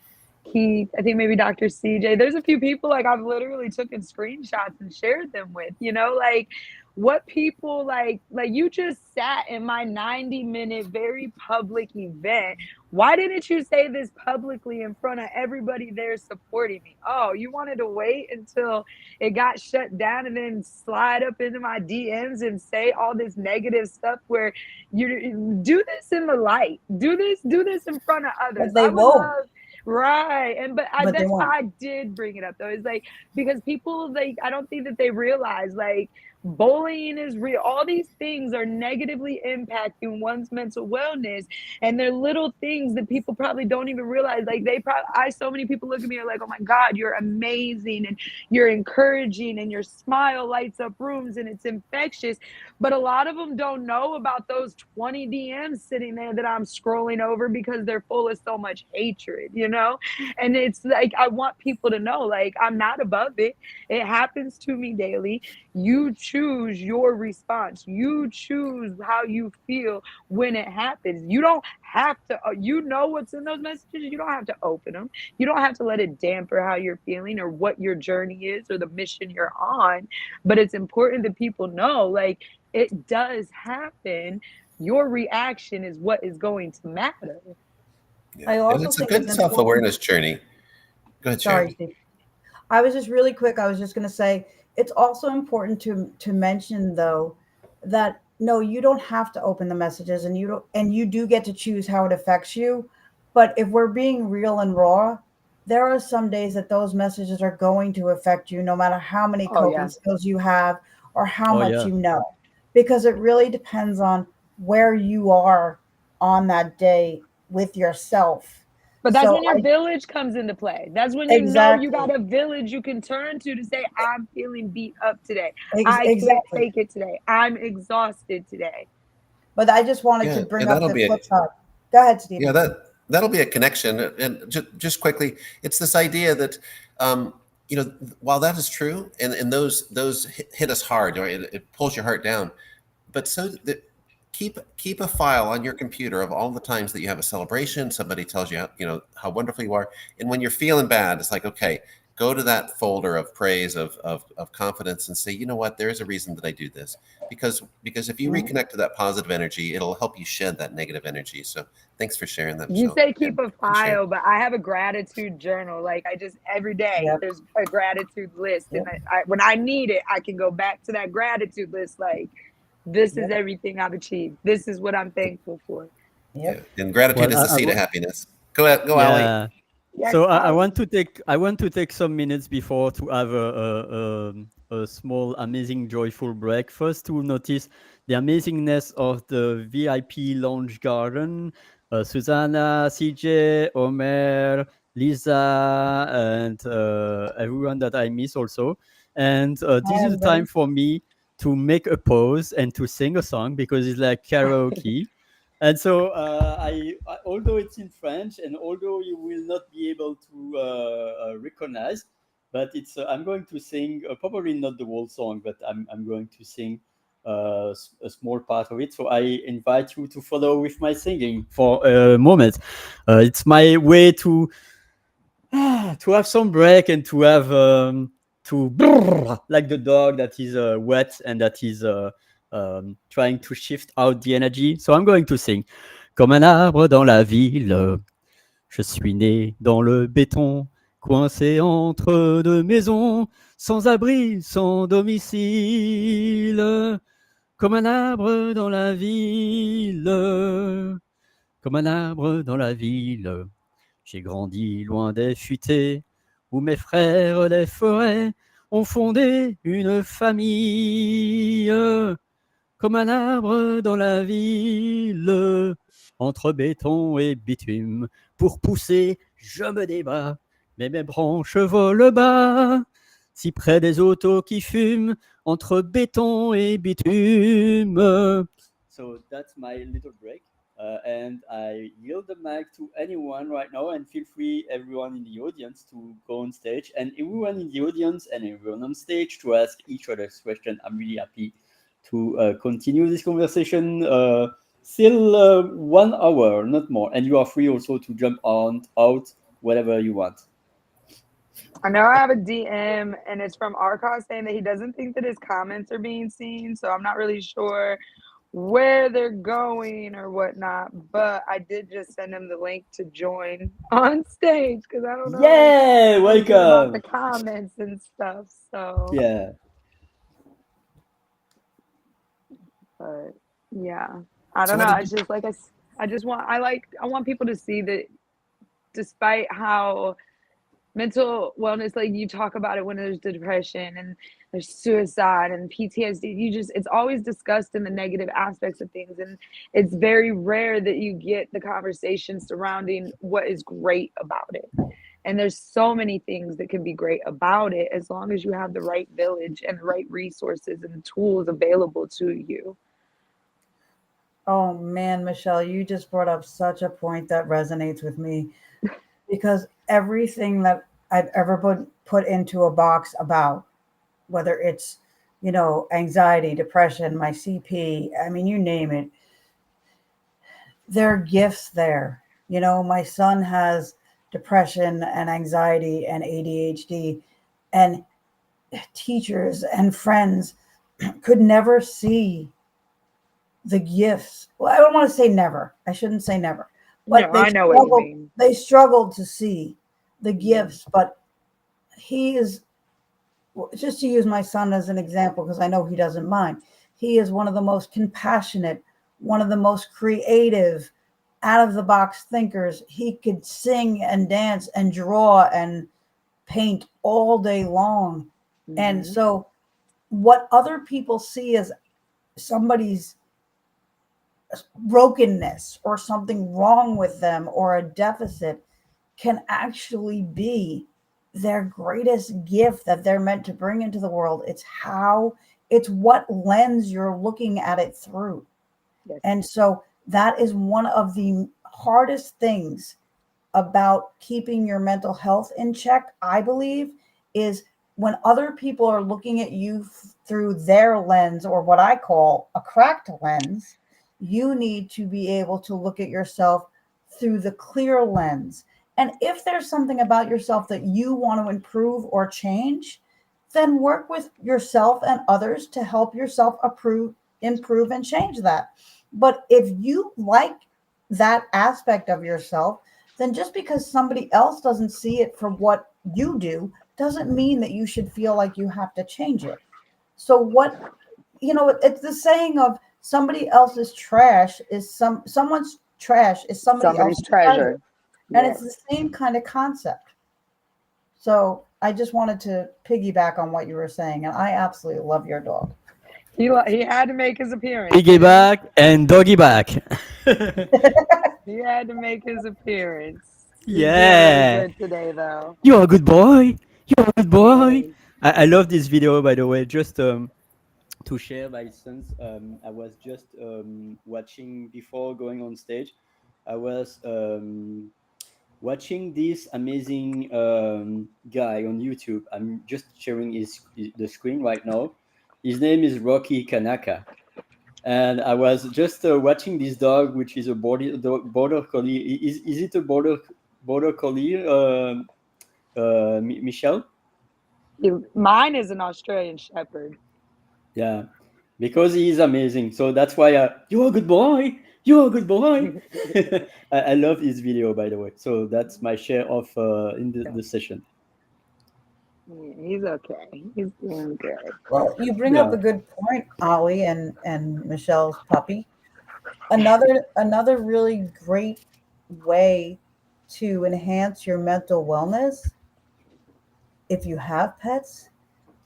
Keith, I think maybe Dr. CJ. There's a few people like I've literally taken screenshots and shared them with, like what people like you just sat in my 90-minute very public event. Why didn't you say this publicly in front of everybody there supporting me? Oh, you wanted to wait until it got shut down and then slide up into my DMs and say all this negative stuff where you do this in the light. Do this in front of others. But they I would won't. love. Right. And but But they that's why won't. I did bring it up though. Is like because people like I don't think that they realize like bullying is real. All these things are negatively impacting one's mental wellness, and they're little things that people probably don't even realize. Like they probably I so many people look at me and are like, "Oh my God, you're amazing and you're encouraging and your smile lights up rooms and it's infectious." But a lot of them don't know about those 20 DMs sitting there that I'm scrolling over because they're full of so much hatred. And it's like, I want people to know, like, I'm not above it. It happens to me daily. You choose your response, you choose how you feel when it happens. You don't have to, what's in those messages. You don't have to open them. You don't have to let it damper how you're feeling or what your journey is or the mission you're on. But it's important that people know, like, it does happen. Your reaction is what is going to matter. Yeah, I and also it's a think it's good important. self-awareness journey. Go ahead, Sorry, Sharon. Steve. I was just really quick. I was just going to say it's also important to mention though that no, you don't have to open the messages, and you do get to choose how it affects you. But if we're being real and raw, there are some days that those messages are going to affect you, no matter how many Oh coping yeah. skills you have or how Oh much yeah. you know, because it really depends on where you are on that day with yourself. But that's So when your village comes into play. That's when you know you got exactly, a village you can turn to say, I'm feeling beat up today. I can't exactly. take it today. I'm exhausted today. But I just wanted to Yeah, bring and up that'll the be flip a side. Go ahead, yeah, Stephen. that'll be a connection. And just quickly, it's this idea that you know, while that is true, and those hit us hard, right? It pulls your heart down. But so that keep a file on your computer of all the times that you have a celebration. Somebody tells you, you know, how wonderful you are, and when you're feeling bad, it's like, okay, go to that folder of praise, of confidence, and say, you know what, there is a reason that I do this, because if you Mhm. reconnect to that positive energy, it'll help you shed that negative energy. So thanks for sharing that, You Michelle, say keep and a Sharon. file, but I have a gratitude journal. Like I just every day Yep. there's a gratitude list, and Yep. when I need it, I can go back to that gratitude list. Like this is Yep. everything I've achieved. This is what I'm thankful for. Yeah, Yep. and gratitude Well, is the seed of happiness. Go ahead, go, Ali. yeah. Yes, So I I want to take some minutes before to have a small, amazing, joyful break. First, to notice the amazingness of the VIP lounge garden. Susanna, CJ, Omer, Lisa, and everyone that I miss also. And this Hi, is a time everybody. for me to make a pause and to sing a song because it's like karaoke. And so, although it's in French, and although you will not be able to recognize, but it's I'm going to sing probably not the whole song, but I'm going to sing a small part of it. So I invite you to follow with my singing for a moment. It's my way to to have some break and to have to brrr, like the dog that is wet and that is trying to shift out the energy. So I'm going to sing. Comme un arbre dans la ville, je suis né dans le béton, coincé entre deux maisons, sans abri, sans domicile. Comme un arbre dans la ville, comme un arbre dans la ville. J'ai grandi loin des futaies, où mes frères des forêts ont fondé une famille. Comme un arbre dans la ville, entre béton et bitume. Pour pousser, je me débat, mais mes branches volent bas. Si près des autos qui fument, entre béton et bitume. So that's my little break. And I yield the mic to anyone right now, and feel free, everyone in the audience, to go on stage, and everyone in the audience and everyone on stage to ask each other's question. I'm really happy to continue this conversation still 1 hour, not more. And you are free also to jump on out whenever you want. know I have a DM, and it's from Arcos saying that he doesn't think that his comments are being seen. So I'm not really sure where they're going or whatnot. But I did just send him the link to join on stage because I don't know Yeah, anything about the welcome. comments and stuff. So, Yeah. but yeah, I So don't what know. did It's you just like I want people to see that despite how mental wellness, like you talk about it when there's depression and there's suicide and PTSD, it's always discussed in the negative aspects of things, and it's very rare that you get the conversation surrounding what is great about it. And there's so many things that can be great about it as long as you have the right village and the right resources and tools available to you. Oh man, Michelle, you just brought up such a point that resonates with me because everything that I've ever put into a box about, whether it's, anxiety, depression, my CP, I mean, you name it, there are gifts there. My son has depression and anxiety and ADHD, and teachers and friends could never see the gifts. Well, I don't want to say never. I shouldn't say never. No, But I know what you mean. they struggled to see the Yeah. gifts, but he is, just to use my son as an example because I know he doesn't mind. He is one of the most compassionate, one of the most creative, out of the box thinkers. He could sing and dance and draw and paint all day long. And Mm-hmm. so what other people see as somebody's brokenness or something wrong with them or a deficit, can actually be their greatest gift that they're meant to bring into the world. It's what lens you're looking at it through. Yes. And so that is one of the hardest things about keeping your mental health in check, I believe, is when other people are looking at you through their lens, or what I call a cracked lens, you need to be able to look at yourself through the clear lens. And if there's something about yourself that you want to improve or change, then work with yourself and others to help yourself improve and change that. But if you like that aspect of yourself, then just because somebody else doesn't see it for what you do doesn't mean that you should feel like you have to change it. So what, it's the saying of somebody else's trash is someone's trash is somebody Somebody's else's treasure. treasure. And Yes. it's the same kind of concept. So I just wanted to piggyback on what you were saying, and I absolutely love your dog. He had to make his appearance. Piggyback and doggy back. He had to make his appearance. He's doing Yeah. really good today, though. You're a good boy. You're a good boy. Yes. I love this video, by the way. Just to share my sense, I was just watching before going on stage. I was watching this amazing guy on YouTube. I'm just sharing the screen right now. His name is Rocky Kanaka, and I was just watching this dog, which is a border collie. Is it a border collie, Michelle? Mine is an Australian Shepherd. Yeah, because he is amazing. So that's why you're a good boy. You're a good boy. I love his video, by the way. So that's my share of in the session. Yeah, he's okay. He's doing good. Well, you bring Yeah. up a good point, Ollie and Michelle's puppy. Another really great way to enhance your mental wellness, if you have pets,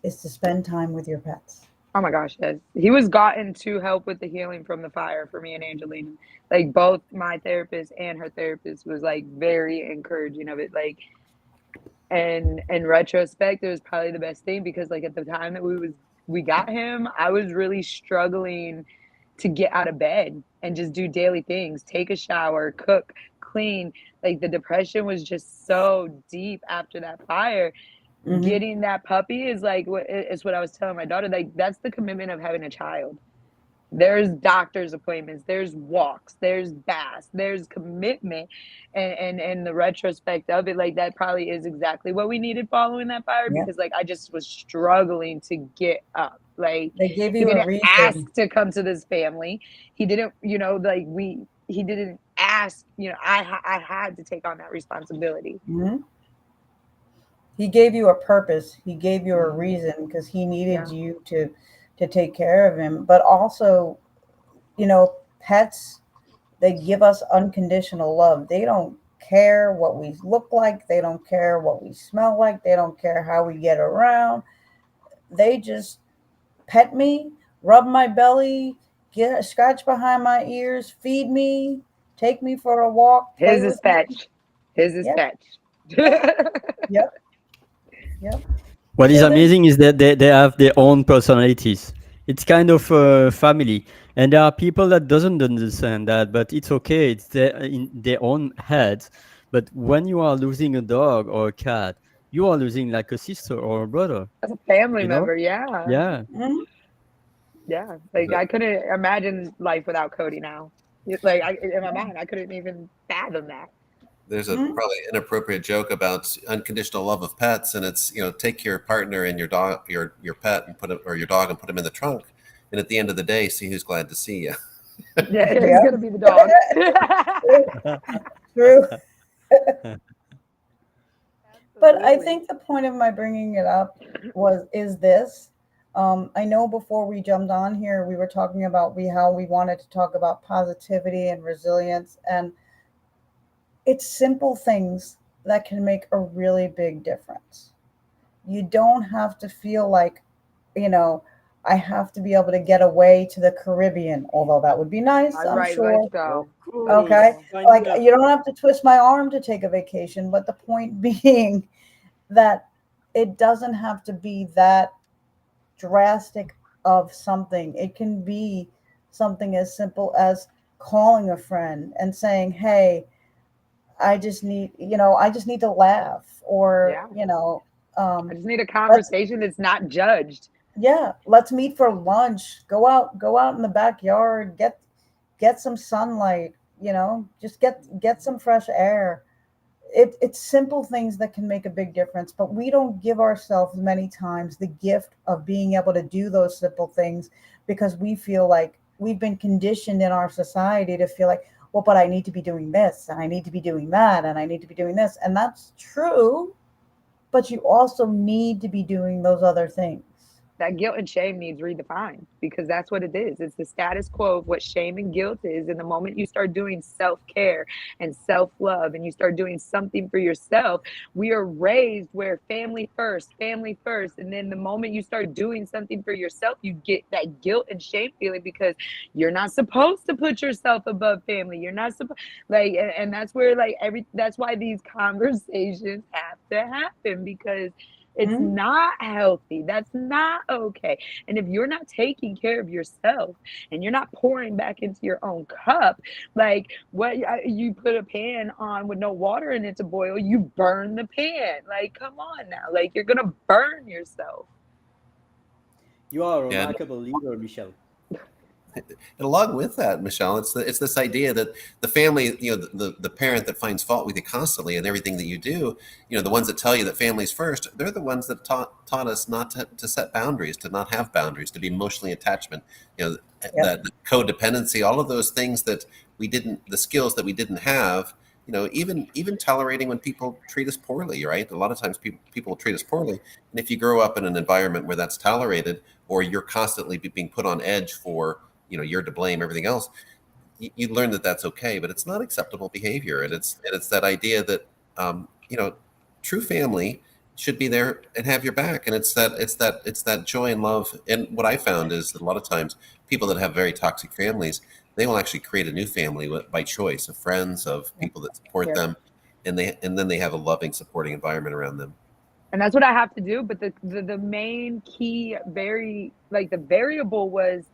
is to spend time with your pets. Oh my gosh, yes. He was gotten to help with the healing from the fire for me and Angelina. Like both my therapist and her therapist was like very encouraging of it. Like, and in retrospect, it was probably the best thing because like at the time that we got him, I was really struggling to get out of bed and just do daily things, take a shower, cook, clean. Like the depression was just so deep after that fire. Mhm. Getting that puppy is like it's what I was telling my daughter. Like that's the commitment of having a child. There's doctor's appointments, there's walks, there's baths, there's commitment, and the retrospect of it, like that probably is exactly what we needed following that fire Yeah. because like I just was struggling to get up. Like They gave he you a didn't ask reason. to come to this family. He didn't, like he didn't ask. I had to take on that responsibility. Mhm. He gave you a purpose. He gave you a Mhm. reason because he needed Yeah. you to take care of him. But also, pets, they give us unconditional love. They don't care what we look like. They don't care what we smell like. They don't care how we get around. They just pet me, rub my belly, get scratch behind my ears, feed me, take me for a walk, play His is with me. fetch. His is Yep. fetch. Yep. Yep. What is So there's amazing is that they have their own personalities. It's kind of a family, and there are people that doesn't understand that, but it's okay. It's in their own heads. But when you are losing a dog or a cat, you are losing like a sister or a brother. As a family You know? member, yeah. Yeah. Mhm. Yeah, like I couldn't imagine life without Cody now. Like in my mind, I couldn't even fathom that. There's a Mhm. probably inappropriate joke about unconditional love of pets, and it's take your partner and your dog, your pet, and put it, or your dog, and put them in the trunk, and at the end of the day, see who's glad to see you. Yeah, it's Yeah. gonna be the dog. True. But I Absolutely. think the point of my bringing it up is this. I know before we jumped on here, we were talking about how we wanted to talk about positivity and resilience, and it's simple things that can make a really big difference. You don't have to feel like, you know, I have to be able to get away to the Caribbean, although that would be nice, All I'm right, let's sure. Of go. Let's course, Okay. go. sign Like me up. you don't have to twist my arm to take a vacation, but the point being that it doesn't have to be that drastic of something. It can be something as simple as calling a friend and saying, "Hey, I just need to laugh," or, Yeah. I um, just need a let's conversation that's not judged. yeah, let's meet for lunch. Go out in the backyard, get some sunlight, just get some fresh air. It's simple things that can make a big difference, but we don't give ourselves many times the gift of being able to do those simple things because we feel like we've been conditioned in our society to feel like, well, but I need to be doing this and I need to be doing that and I need to be doing this. And that's true, but you also need to be doing those other things. That guilt and shame needs redefined because that's what it is. It's the status quo of what shame and guilt is. And the moment you start doing self care and self love and you start doing something for yourself, we are raised where family first, family first. And then the moment you start doing something for yourself, you get that guilt and shame feeling because you're not supposed to put yourself above family. You're not supposed, like, and that's where, like, that's why these conversations have to happen because it's Mhm. not healthy. That's not okay. And if you're not taking care of yourself and you're not pouring back into your own cup, like what you put a pan on with no water in it to boil, you burn the pan. Like, come on now. Like, you're going to burn yourself. You are a Yeah, remarkable leader, Michelle. and along with that, Michelle, it's this idea that the family, the parent that finds fault with you constantly and everything that you do, the ones that tell you that family's first, they're the ones that taught us not to set boundaries, to not have boundaries, to be emotionally attachment, Yep. the codependency, all of those things that the skills that we didn't have. Even tolerating when people treat us poorly, right? A lot of times people treat us poorly, and if you grow up in an environment where that's tolerated, or you're constantly being put on edge for you're to blame, everything else, you learn that that's okay, but it's not acceptable behavior. And it's that idea that true family should be there and have your back. And it's that joy and love. And what I found is that a lot of times people that have very toxic families, they will actually create a new family by choice of friends, of people that support Yep. them, and then they have a loving, supporting environment around them. And that's what I have to do. But the main key, the variable was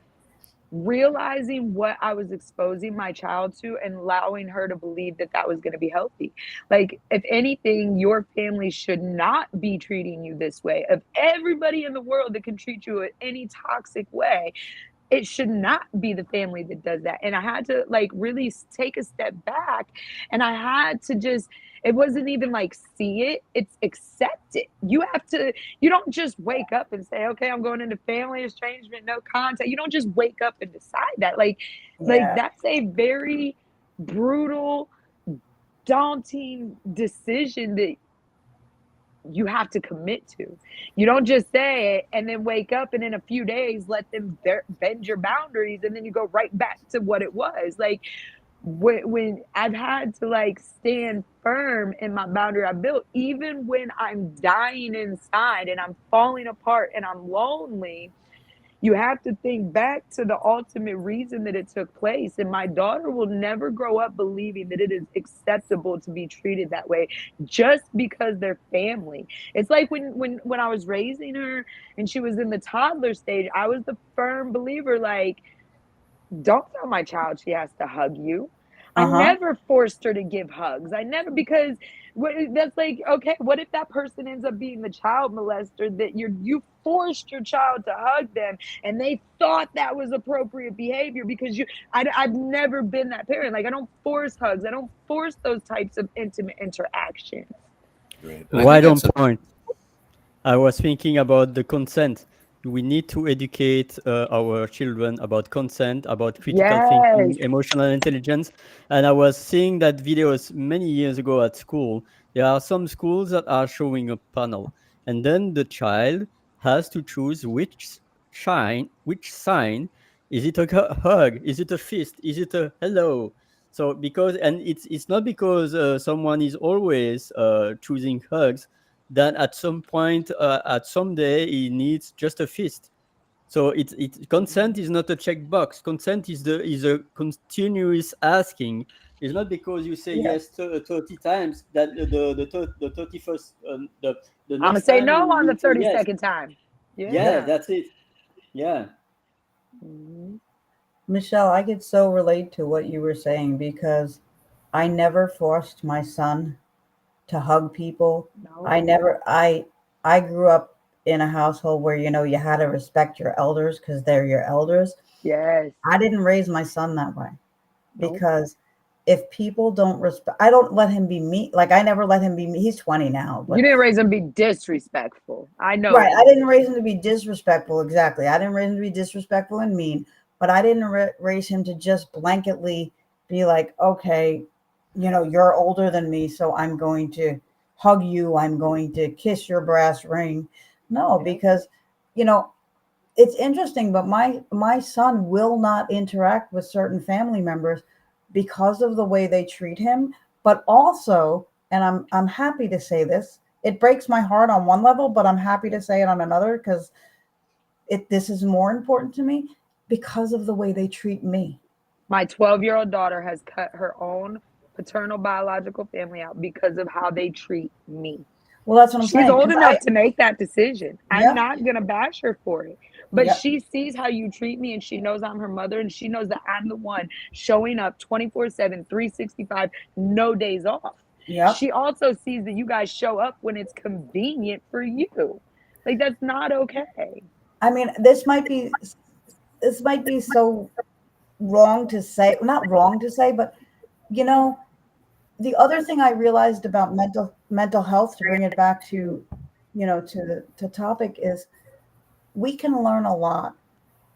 realizing what I was exposing my child to and allowing her to believe that that was going to be healthy. Like, if anything, your family should not be treating you this way. Of everybody in the world that can treat you in any toxic way, it should not be the family that does that. And I had to, like, really take a step back, and I had to just, it wasn't even like see it, it's accept it. You don't just wake up and say, okay, I'm going into family estrangement, no contact. You don't just wake up and decide that. Like Yeah. that's a very brutal, daunting decision that you have to commit to. You don't just say it and then wake up and in a few days let them bend your boundaries and then you go right back to what it was. Like, when I've had to, like, stand firm in my boundary I built, even when I'm dying inside and I'm falling apart and I'm lonely, you have to think back to the ultimate reason that it took place. And my daughter will never grow up believing that it is acceptable to be treated that way just because they're family. It's like when I was raising her and she was in the toddler stage, I was the firm believer, like, don't tell my child she has to hug you. I Uh-huh. never forced her to give hugs. I never, because that's like, okay, what if that person ends up being the child molester that you forced your child to hug them and they thought that was appropriate behavior because I've never been that parent. Like, I don't force hugs. I don't force those types of intimate interactions. Right. And I think Right on that's point. I was thinking about the consent. We need to educate our children about consent, about critical Yes. thinking, emotional intelligence. And I was seeing that videos many years ago at school. There are some schools that are showing a panel, and then the child has to choose which sign. Is it a hug? Is it a fist? Is it a hello? So because and it's not because someone is always choosing hugs, that at some point, at some day, he needs just a fist. So consent is not a checkbox. Consent is a continuous asking. It's not because you say Yeah. yes 30 times that the 31st the I'm gonna next say time no on you the will say yes. 32nd time. Yeah, Yeah. that's it. Yeah. Mhm. Michelle, I could so relate to what you were saying because I never forced my son to hug people. No. I grew up in a household where you had to respect your elders because they're your elders. Yes. I didn't raise my son that way No. because if people don't respect, I don't let him be me. Like I never let him be me. He's 20 now, You but didn't raise him to be disrespectful. I know right. what I you didn't mean. raise him to be disrespectful. Exactly. I didn't raise him to be disrespectful and mean, but I didn't raise him to just blanketly be like, okay, you're older than me, so I'm going to hug you. I'm going to kiss your brass ring. No, Yeah. because, you know, it's interesting, but my son will not interact with certain family members because of the way they treat him, but also, and I'm happy to say this, it breaks my heart on one level, but I'm happy to say it on another because this is more important to me because of the way they treat me. My 12-year-old daughter has cut her own paternal biological family out because of how they treat me. Well, that's what I'm She's saying old because enough to make that decision. I'm yeah, not going to bash her for it. But yeah, she sees how you treat me and she knows I'm her mother and she knows that I'm the one showing up 24/7, 365, no days off. yeah. She also sees that you guys show up when it's convenient for you. Like that's not okay. I mean, this might be so wrong to say, not wrong to say, but you know, the other thing I realized about mental health, to bring it back to, to the topic, is we can learn a lot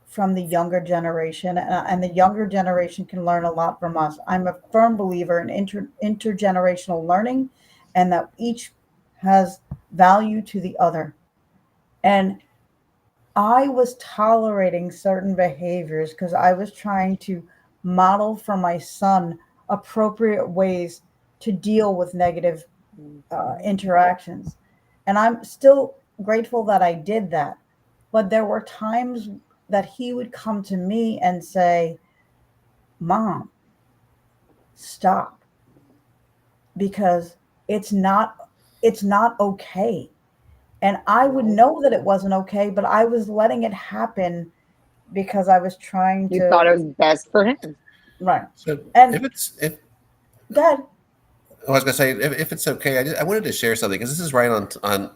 from the younger generation, and the younger generation can learn a lot from us. I'm a firm believer in intergenerational learning, and that each has value to the other. And I was tolerating certain behaviors because I was trying to model for my son appropriate ways to deal with negative Mhm. interactions. And I'm still grateful that I did that. But there were times that he would come to me and say, Mom, stop, because it's not it's not okay. And I would No. know that it wasn't okay, but I was letting it happen because I was trying You thought to. it was best for him. Right. So And if God, I was going to say, if it's okay, I wanted to share something because this is right on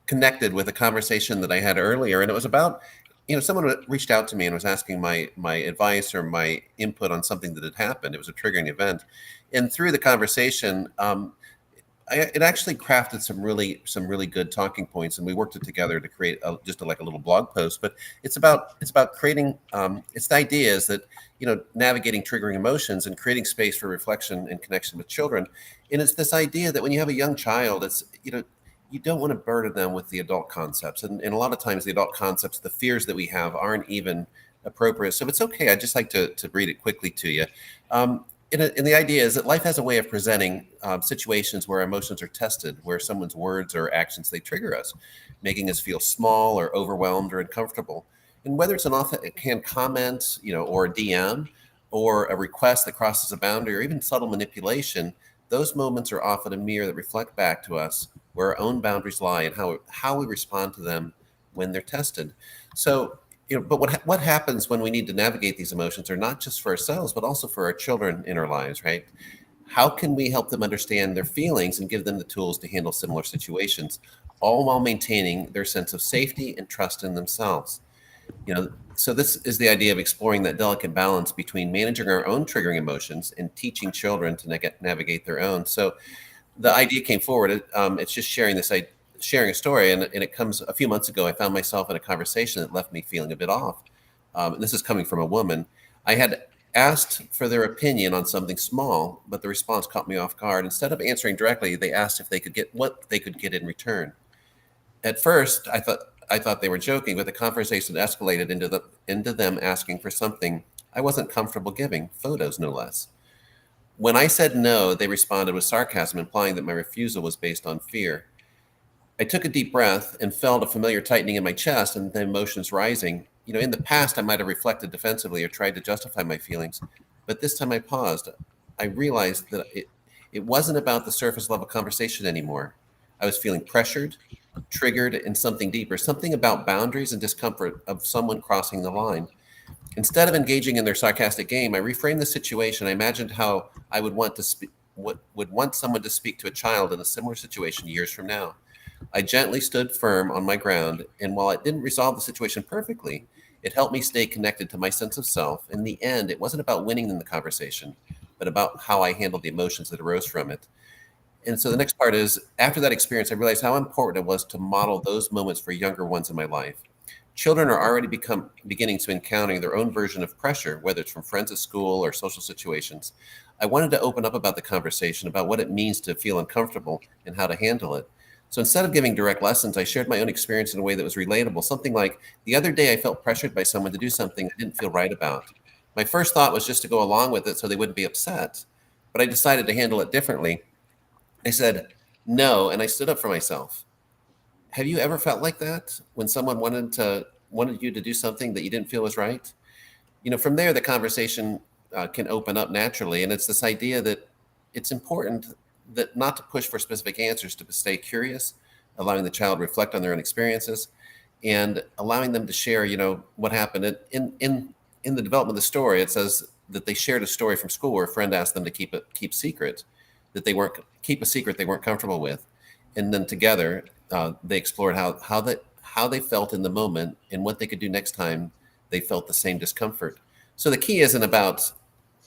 connected with a conversation that I had earlier, and it was about, someone reached out to me and was asking my advice or my input on something that had happened. It was a triggering event, and through the conversation, it actually crafted some really good talking points, and we worked it together to create like a little blog post. But it's about creating. It's the idea is that navigating triggering emotions and creating space for reflection and connection with children, and it's this idea that when you have a young child, it's you don't want to burden them with the adult concepts, and a lot of times the adult concepts, the fears that we have, aren't even appropriate. So it's okay. I'd just like to read it quickly to you. And the idea is that life has a way of presenting situations where emotions are tested, where someone's words or actions, they trigger us, making us feel small or overwhelmed or uncomfortable. And whether it's an offhand comment, or a DM, or a request that crosses a boundary, or even subtle manipulation, those moments are often a mirror that reflect back to us where our own boundaries lie and how we respond to them when they're tested. So, but what happens when we need to navigate these emotions are not just for ourselves, but also for our children in our lives, right? How can we help them understand their feelings and give them the tools to handle similar situations, all while maintaining their sense of safety and trust in themselves? So this is the idea of exploring that delicate balance between managing our own triggering emotions and teaching children to navigate their own. So the idea came forward. It's just sharing a story, and it comes a few months ago. I found myself in a conversation that left me feeling a bit off. And this is coming from a woman. I had asked for their opinion on something small, but the response caught me off guard. Instead of answering directly, they asked if they could get what they could get in return. At first, I thought they were joking, but the conversation escalated into them asking for something I wasn't comfortable giving, photos no less. When I said no, they responded with sarcasm, implying that my refusal was based on fear. I took a deep breath and felt a familiar tightening in my chest and the emotions rising. in the past, I might have reflected defensively or tried to justify my feelings, but this time I paused. I realized that it wasn't about the surface level conversation anymore. I was feeling pressured, triggered in something deeper, something about boundaries and discomfort of someone crossing the line. Instead of engaging in their sarcastic game, I reframed the situation. I imagined how I would want to would want someone to speak to a child in a similar situation years from now. I gently stood firm on my ground, and while it didn't resolve the situation perfectly, it helped me stay connected to my sense of self. In the end, it wasn't about winning in the conversation, but about how I handled the emotions that arose from it. And so the next part is, after that experience, I realized how important it was to model those moments for younger ones in my life. Children are already beginning to encounter their own version of pressure, whether it's from friends at school or social situations. I wanted to open up about the conversation, about what it means to feel uncomfortable and how to handle it. So instead of giving direct lessons, I shared my own experience in a way that was relatable. Something like, the other day I felt pressured by someone to do something I didn't feel right about. My first thought was just to go along with it so they wouldn't be upset, but I decided to handle it differently. I said no, and I stood up for myself. Have you ever felt like that when someone wanted you to do something that you didn't feel was right? From there, the conversation can open up naturally, and it's this idea that it's important that not to push for specific answers, to stay curious, allowing the child to reflect on their own experiences, and allowing them to share, what happened. In the development of the story, it says that they shared a story from school where a friend asked them to keep secret, that they weren't keep a secret they weren't comfortable with, and then together they explored how they felt in the moment and what they could do next time they felt the same discomfort. So the key isn't about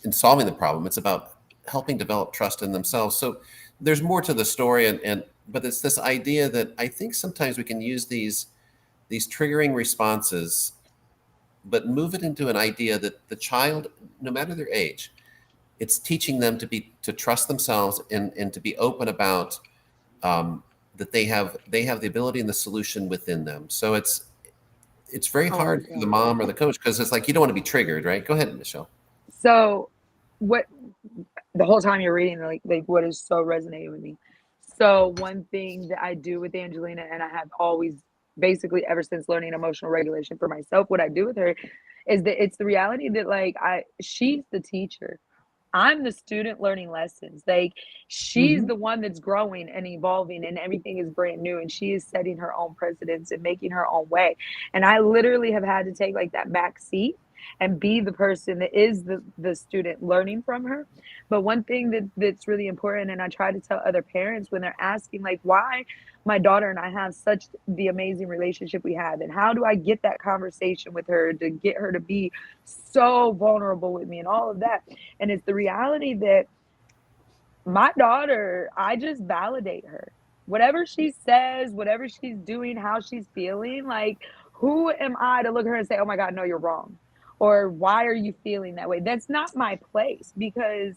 in solving the problem; it's about helping develop trust in themselves. So there's more to the story, but it's this idea that I think sometimes we can use these triggering responses, but move it into an idea that the child, no matter their age, it's teaching them to trust themselves and to be open about that they have the ability and the solution within them. So it's very I like hard for the that. mom or the coach, because it's like you don't want to be triggered, right? Go ahead, Michelle. So, what the whole time you're reading, like what is so resonating with me. So one thing that I do with Angelina, and I have always basically ever since learning emotional regulation for myself, what I do with her is that it's the reality that like she's the teacher. I'm the student learning lessons. Like she's Mhm. the one that's growing and evolving and everything is brand new and she is setting her own precedents and making her own way. And I literally have had to take like that back seat and be the person that is the student learning from her. But one thing that's really important, and I try to tell other parents when they're asking like why my daughter and I have such the amazing relationship we have, and how do I get that conversation with her to get her to be so vulnerable with me and all of that. And it's the reality that my daughter, I just validate her. Whatever she says, whatever she's doing, how she's feeling, like, who am I to look at her and say, oh my God, no, you're wrong? Or why are you feeling that way? That's not my place, because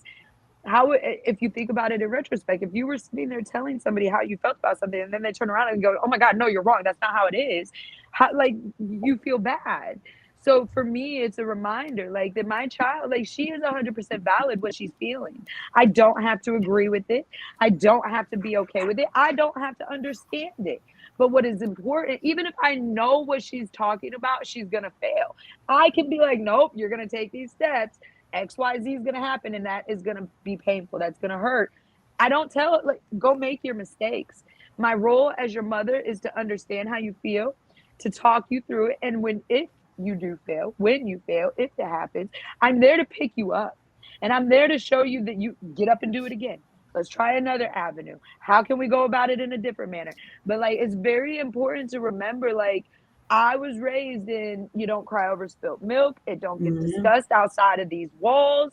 how, if you think about it in retrospect, if you were sitting there telling somebody how you felt about something and then they turn around and go, oh my God, no, you're wrong, that's not how it is, how, like, you feel bad. So for me, it's a reminder like that my child, like, she is 100% valid what she's feeling. I don't have to agree with it. I don't have to be okay with it. I don't have to understand it. But what is important, even if I know what she's talking about, she's gonna fail. I can be like, nope, you're gonna take these steps, XYZ is going to happen, and that is going to be painful. That's going to hurt. I don't tell it, like, go make your mistakes. My role as your mother is to understand how you feel, to talk you through it. And if you do fail, when you fail, if it happens, I'm there to pick you up. And I'm there to show you that you get up and do it again. Let's try another avenue. How can we go about it in a different manner? But like, it's very important to remember, like, I was raised in you don't cry over spilt milk. It don't get Mhm. discussed outside of these walls.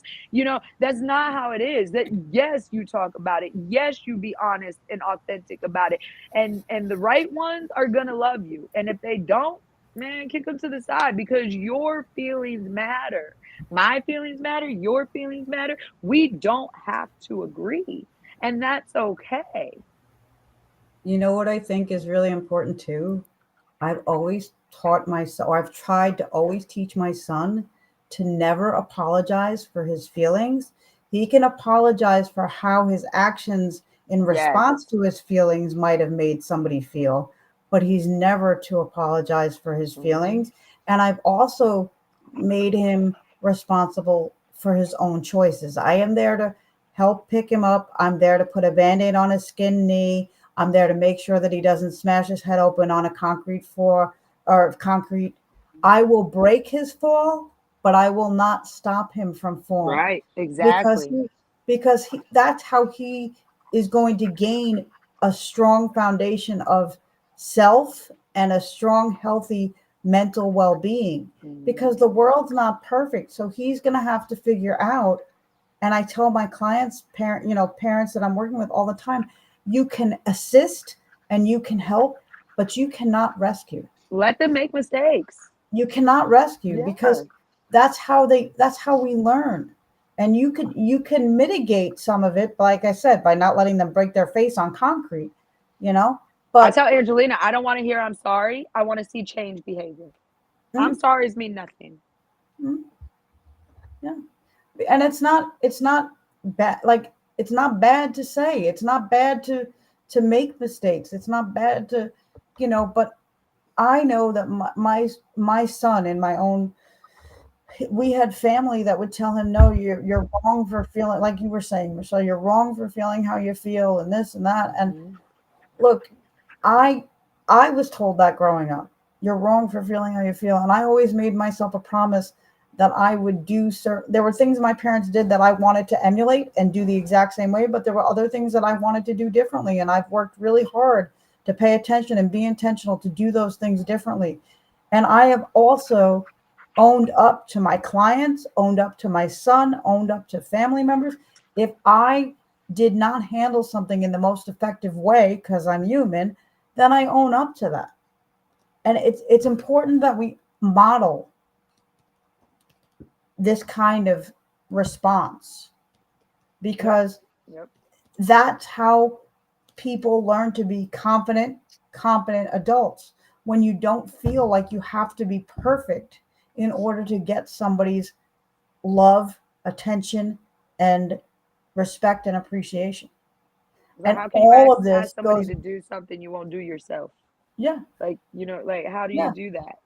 That's not how it is. That yes, you talk about it. Yes, you be honest and authentic about it. And the right ones are gonna love you. And if they don't, man, kick them to the side, because your feelings matter. My feelings matter. Your feelings matter. We don't have to agree. And that's okay. You know what I think is really important too? I've always taught myself, or I've tried to always teach my son to never apologize for his feelings. He can apologize for how his actions in Yes. response to his feelings might have made somebody feel, but he's never to apologize for his Mhm. feelings. And I've also made him responsible for his own choices. I am there to help pick him up. I'm there to put a band-aid on his skinned knee. I'm there to make sure that he doesn't smash his head open on a concrete floor or concrete. I will break his fall, but I will not stop him from falling Right, because exactly. that's how he is going to gain a strong foundation of self and a strong healthy mental well-being, because the Mhm. world's not perfect, so he's going to have to figure out. And I tell my clients, parents that I'm working with all the time, you can assist and you can help, but you cannot rescue. Let them make mistakes. You cannot rescue, Yeah. because that's how we learn. And you can mitigate some of it, like I said, by not letting them break their face on concrete, you know I but tell Angelina, I don't want to hear I'm sorry. I want to see change behavior. I'm mm, sorry's mean nothing. mm, yeah. And it's not bad. Like, it's not bad to say, it's not bad to make mistakes, it's not bad to, but I know that my son, in my own, we had family that would tell him, no, you're wrong for feeling like you were saying, Michelle, you're wrong for feeling how you feel, and this and that. And Mhm. look, I I was told that growing up. You're wrong for feeling how you feel. And I always made myself a promise that I would do certain, there were things my parents did that I wanted to emulate and do the exact same way, but there were other things that I wanted to do differently. And I've worked really hard to pay attention and be intentional to do those things differently. And I have also owned up to my clients, owned up to my son, owned up to family members. If I did not handle something in the most effective way, because I'm human, then I own up to that. And it's important that we model this kind of response, Yep. because Yep. that's how people learn to be competent adults. When you don't feel like you have to be perfect in order to get somebody's love, attention, and respect and appreciation. But And how can you all ask of ask this somebody goes, to do something you won't do yourself? yeah, Like, like how do you yeah. do that?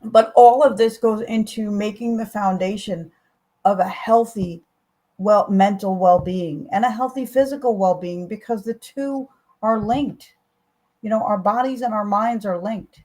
But all of this goes into making the foundation of a healthy, mental well-being and a healthy physical well-being, because the two are linked. Our bodies and our minds are linked.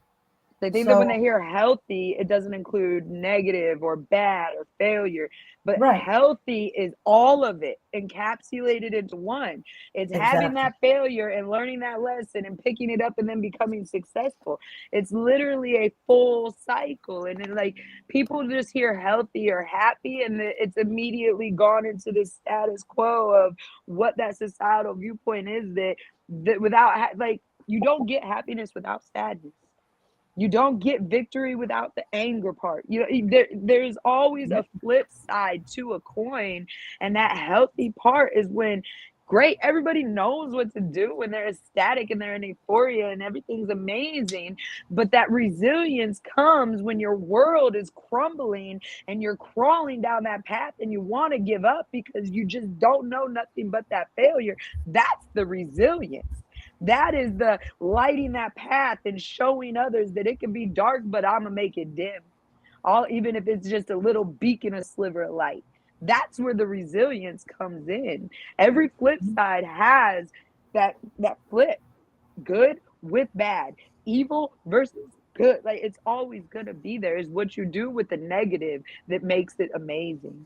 They think that when So, they hear healthy, it doesn't include negative or bad or failure. But right, healthy is all of it encapsulated into one. It's having exactly. that failure and learning that lesson and picking it up and then becoming successful. It's literally a full cycle. And then, like, people just hear healthy or happy, and it's immediately gone into the status quo of what that societal viewpoint is, that without, like, you don't get happiness without sadness. You don't get victory without the anger part. There's always a Yep. flip side to a coin, and that healthy part is when great everybody knows what to do when they're ecstatic and they're in euphoria and everything's amazing. But that resilience comes when your world is crumbling and you're crawling down that path and you want to give up because you just don't know nothing but that failure. That's the resilience. That is the lighting that path and showing others that it can be dark, but I'm gonna make it dim. All even if it's just a little beacon, a sliver of light. That's where the resilience comes in. Every flip side has that flip, good with bad, evil versus good. Like, it's always gonna be there. Is what you do with the negative that makes it amazing.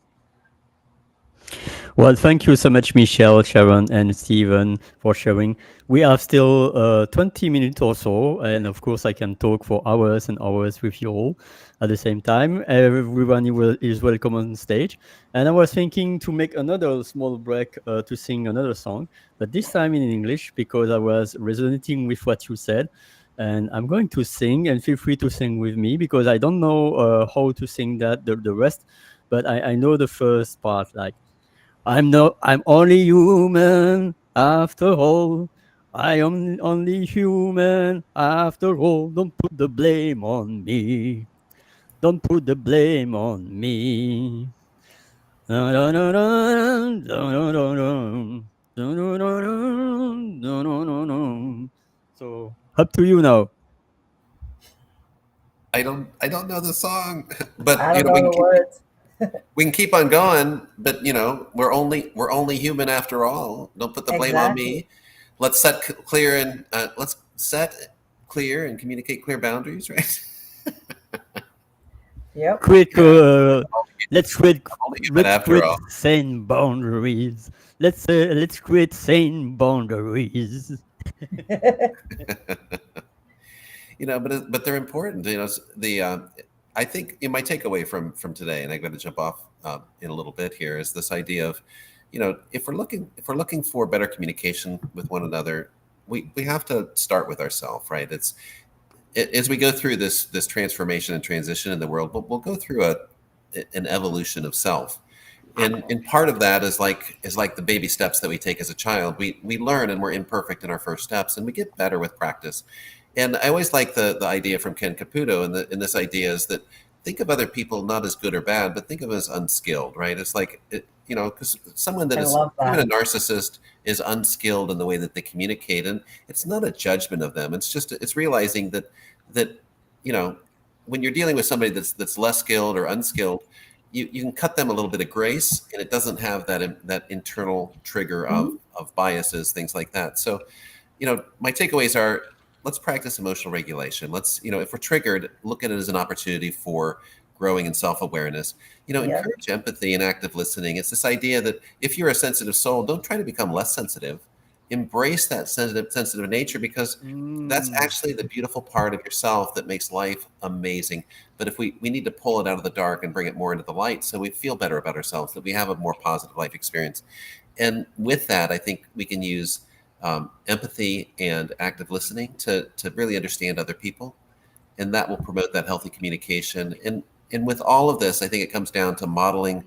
Well, thank you so much, Michelle, Sharon, and Stephen, for sharing. We have still 20 minutes or so, and of course, I can talk for hours and hours with you all at the same time. Everyone is welcome on stage. And I was thinking to make another small break to sing another song, but this time in English because I was resonating with what you said. And I'm going to sing, and feel free to sing with me because I don't know how to sing the rest, but I know the first part, like, I'm only human after all. I am only human after all. Don't put the blame on me. Don't put the blame on me. Dun, dun, dun, dun, dun, dun, dun, dun. Dun, dun, dun, dun, dun, dun, dun, dun. So, up to you now. I don't know the song, but I don't know the words. we can keep on going. But we're only human after all. Don't put the blame on Exactly. me. Let's set clear and let's set clear and communicate clear boundaries, right? Yep. Quick, Yeah, let's create only human let's after create all. sane boundaries. Let's create sane boundaries. But they're important. The I think my takeaway from today, and I'm going to jump off in a little bit here, is this idea of, if we're looking for better communication with one another, we have to start with ourselves, right? As we go through this transformation and transition in the world, we'll go through an evolution of self. And part of that is like the baby steps that we take as a child. We learn, and we're imperfect in our first steps, and we get better with practice. And I always like the idea from Ken Caputo, and this idea is that think of other people not as good or bad, but think of them as unskilled, right? It's like because someone that I is, love even that. a narcissist, is unskilled in the way that they communicate, and it's not a judgment of them. It's realizing that when you're dealing with somebody that's less skilled or unskilled, you can cut them a little bit of grace, and it doesn't have that internal trigger Mhm. of biases, things like that. So, my takeaways are, let's practice emotional regulation. Let's, if we're triggered, look at it as an opportunity for growing in self-awareness. Yep. Encourage empathy and active listening. It's this idea that if you're a sensitive soul, don't try to become less sensitive. Embrace that sensitive nature, because that's Mm. actually the beautiful part of yourself that makes life amazing. But if we need to pull it out of the dark and bring it more into the light, so we feel better about ourselves, that we have a more positive life experience. And with that, I think we can use empathy and active listening to really understand other people, and that will promote that healthy communication. And with all of this, I think it comes down to modeling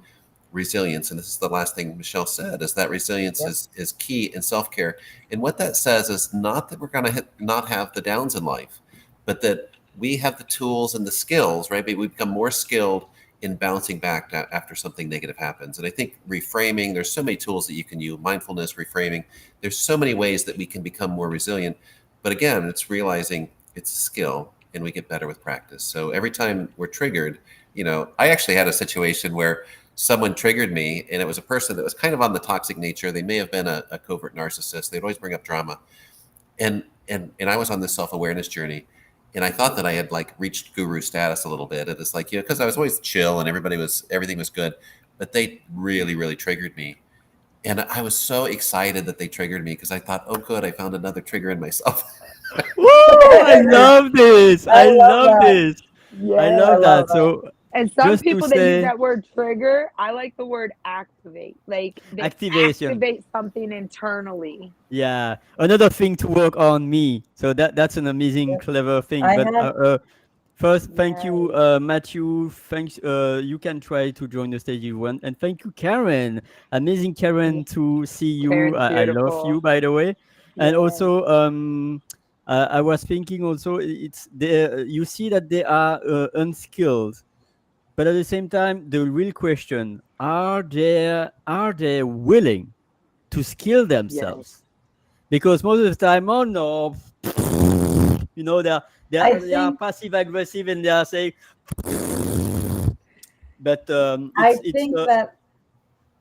resilience. And this is the last thing Michelle said, is that resilience Yep. is key in self-care. And what that says is not that we're going to not have the downs in life, but that we have the tools and the skills, right? But we become more skilled in bouncing back after something negative happens. And I think reframing, there's so many tools that you can use, mindfulness, reframing. There's so many ways that we can become more resilient. But again, it's realizing it's a skill, and we get better with practice. So every time we're triggered, I actually had a situation where someone triggered me, and it was a person that was kind of on the toxic nature. They may have been a covert narcissist. They'd always bring up drama. And I was on this self-awareness journey, and I thought that I had like reached guru status a little bit. And it's like, because I was always chill and everything was good, but they really, really triggered me. And I was so excited that they triggered me, because I thought, oh, good, I found another trigger in myself. Woo! I love this. I I love love that. this. I I love Yes. love that. that. So And some just to people that use say, that word trigger, I like the word activate. Like they activation. activate something internally. Yeah, another thing to work on me. So that's an amazing, Yep. clever thing. I But had first, thank you, Yes. Matthew. Thanks. You can try to join the stage if you want. And thank you, Karen. Amazing, Karen, to see you. Karen's I love you, beautiful. by the way. And Yes. also, I was thinking also, it's the you see that they are unskilled, but at the same time, the real question: are they willing to skill Yes. themselves? Because most of the time, oh no, they're I they are think passive aggressive, and they are saying, but I it's think that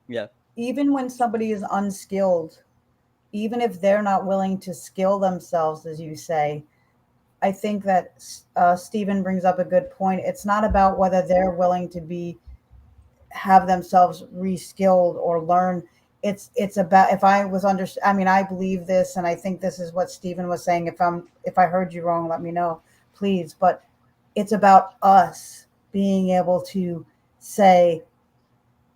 yeah. even when somebody is unskilled, even if they're not willing to skill themselves, as you say, I think that Stephen brings up a good point. It's not about whether they're willing to be have themselves reskilled or learn. It's about, if I was under, I mean, I believe this, and I think this is what Stephen was saying. If I heard you wrong, let me know, please. But it's about us being able to say,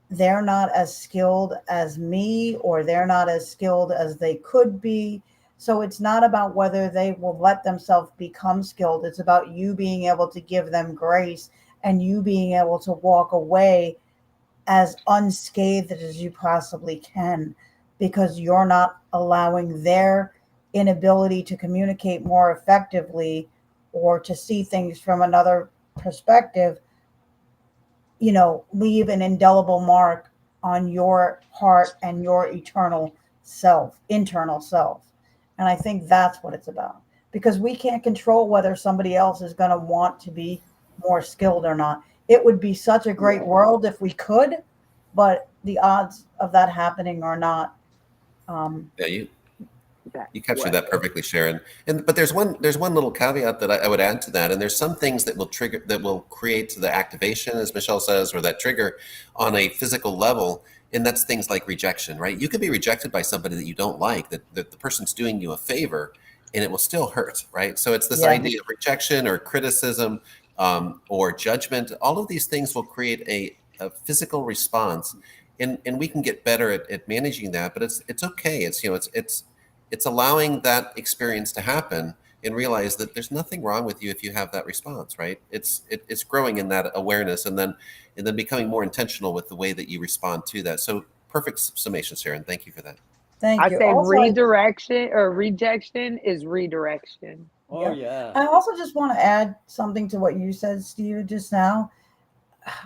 they're not as skilled as me, or they're not as skilled as they could be. So it's not about whether they will let themselves become skilled. It's about you being able to give them grace, and you being able to walk away as unscathed as you possibly can, because you're not allowing their inability to communicate more effectively or to see things from another perspective, leave an indelible mark on your heart and your internal self. And I think that's what it's about, because we can't control whether somebody else is going to want to be more skilled or not. It would be such a great world if we could, but the odds of that happening are not. Yeah, you That you captured what? that perfectly, Sharon. But there's one little caveat that I would add to that, and there's some things that will create the activation, as Michelle says, or that trigger on a physical level, and that's things like rejection, right? You could be rejected by somebody that you don't like, that the person's doing you a favor, and it will still hurt, right? So it's this Yeah. idea of rejection or criticism, or judgment. All of these things will create a physical response, and we can get better at managing that. But it's okay. It's allowing that experience to happen and realize that there's nothing wrong with you if you have that response, right? It's growing in that awareness, and then becoming more intentional with the way that you respond to that. So perfect summation, Sharon. Thank you for that. Thank I you. say Also, redirection or rejection is redirection. Oh yeah. yeah. I also just want to add something to what you said, Steve, just now.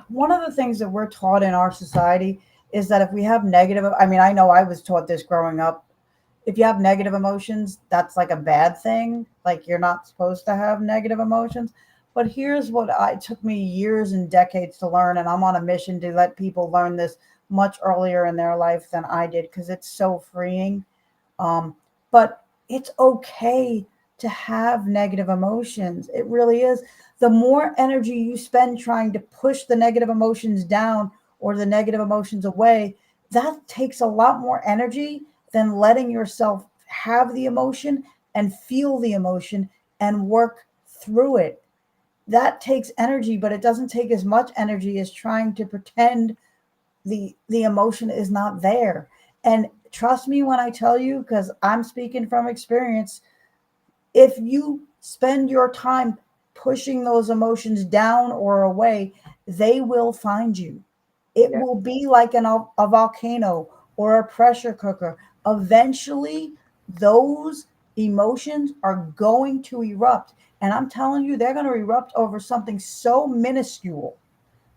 One of the things that we're taught in our society is that if we have negative, I mean, I know I was taught this growing up. If you have negative emotions, that's like a bad thing. Like you're not supposed to have negative emotions. But here's what it took me years and decades to learn, and I'm on a mission to let people learn this much earlier in their life than I did because it's so freeing. But it's okay to have negative emotions. It really is. The more energy you spend trying to push the negative emotions down or the negative emotions away, that takes a lot more energy than letting yourself have the emotion and feel the emotion and work through it. That takes energy, but it doesn't take as much energy as trying to pretend the emotion is not there. And trust me when I tell you, because I'm speaking from experience, if you spend your time pushing those emotions down or away, they will find you. It Yep. will be like a volcano or a pressure cooker. Eventually, those emotions are going to erupt. And I'm telling you, they're going to erupt over something so minuscule.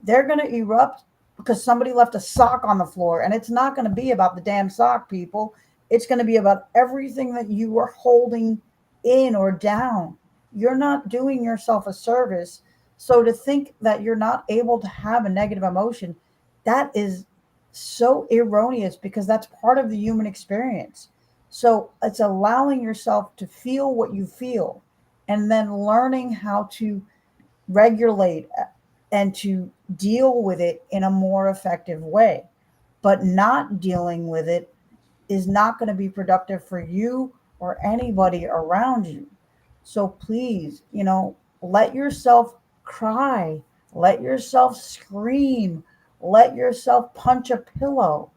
They're going to erupt because somebody left a sock on the floor. And it's not going to be about the damn sock, people. It's going to be about everything that you were holding in or down. You're not doing yourself a service. So to think that you're not able to have a negative emotion, that is so erroneous because that's part of the human experience. So it's allowing yourself to feel what you feel and then learning how to regulate and to deal with it in a more effective way. But not dealing with it is not going to be productive for you or anybody around you. So please, let yourself cry, let yourself scream, let yourself punch a pillow.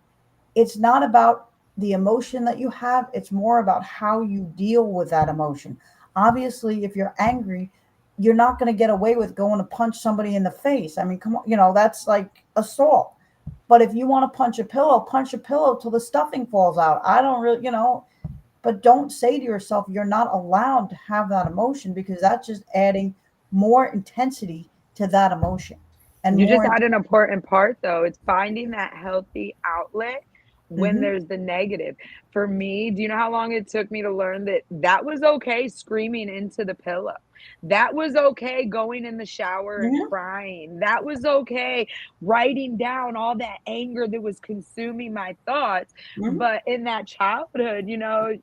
It's not about the emotion that you have, it's more about how you deal with that emotion. Obviously, if you're angry, you're not going to get away with going to punch somebody in the face. I mean, come on, that's like assault. But if you want to punch a pillow till the stuffing falls out. I don't really, but don't say to yourself you're not allowed to have that emotion because that's just adding more intensity to that emotion and You just more. had an important part though. It's finding that healthy outlet when Mm-hmm, there's the negative. For me, do you know how long it took me to learn that that was okay screaming into the pillow? That was okay going in the shower and mm-hmm, crying. That was okay writing down all that anger that was consuming my thoughts. mm-hmm. But in that childhood,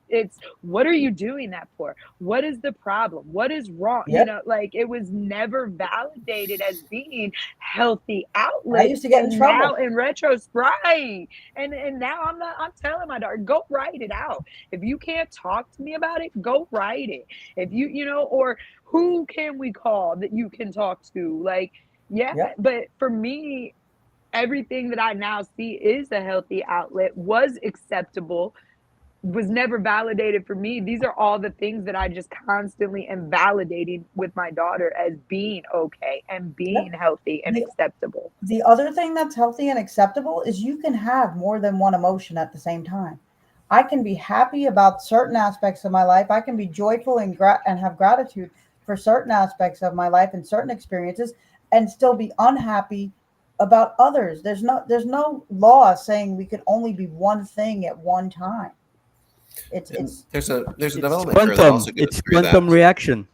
it's what are you doing that for? What is the problem? What is wrong? Yep. Like it was never validated as being healthy I outlets. used to get in And now trouble. in retrospect, right. And now I'm telling my daughter, go write it out. If you can't talk to me about it, go write it. If or who can we call that you can talk to? Like, yeah, Yep. but for me, everything that I now see is a healthy outlet, was acceptable, was never validated for me. These are all the things that I just constantly am validating with my daughter as being okay and being Yep. healthy and The acceptable. the other thing that's healthy and acceptable is you can have more than one emotion at the same time. I can be happy about certain aspects of my life. I can be joyful and have gratitude for certain aspects of my life and certain experiences, and still be unhappy about others. There's no law saying we could only be one thing at one time. It's And it's there's a It's development curve that quantum. also goes It's through that. quantum reaction.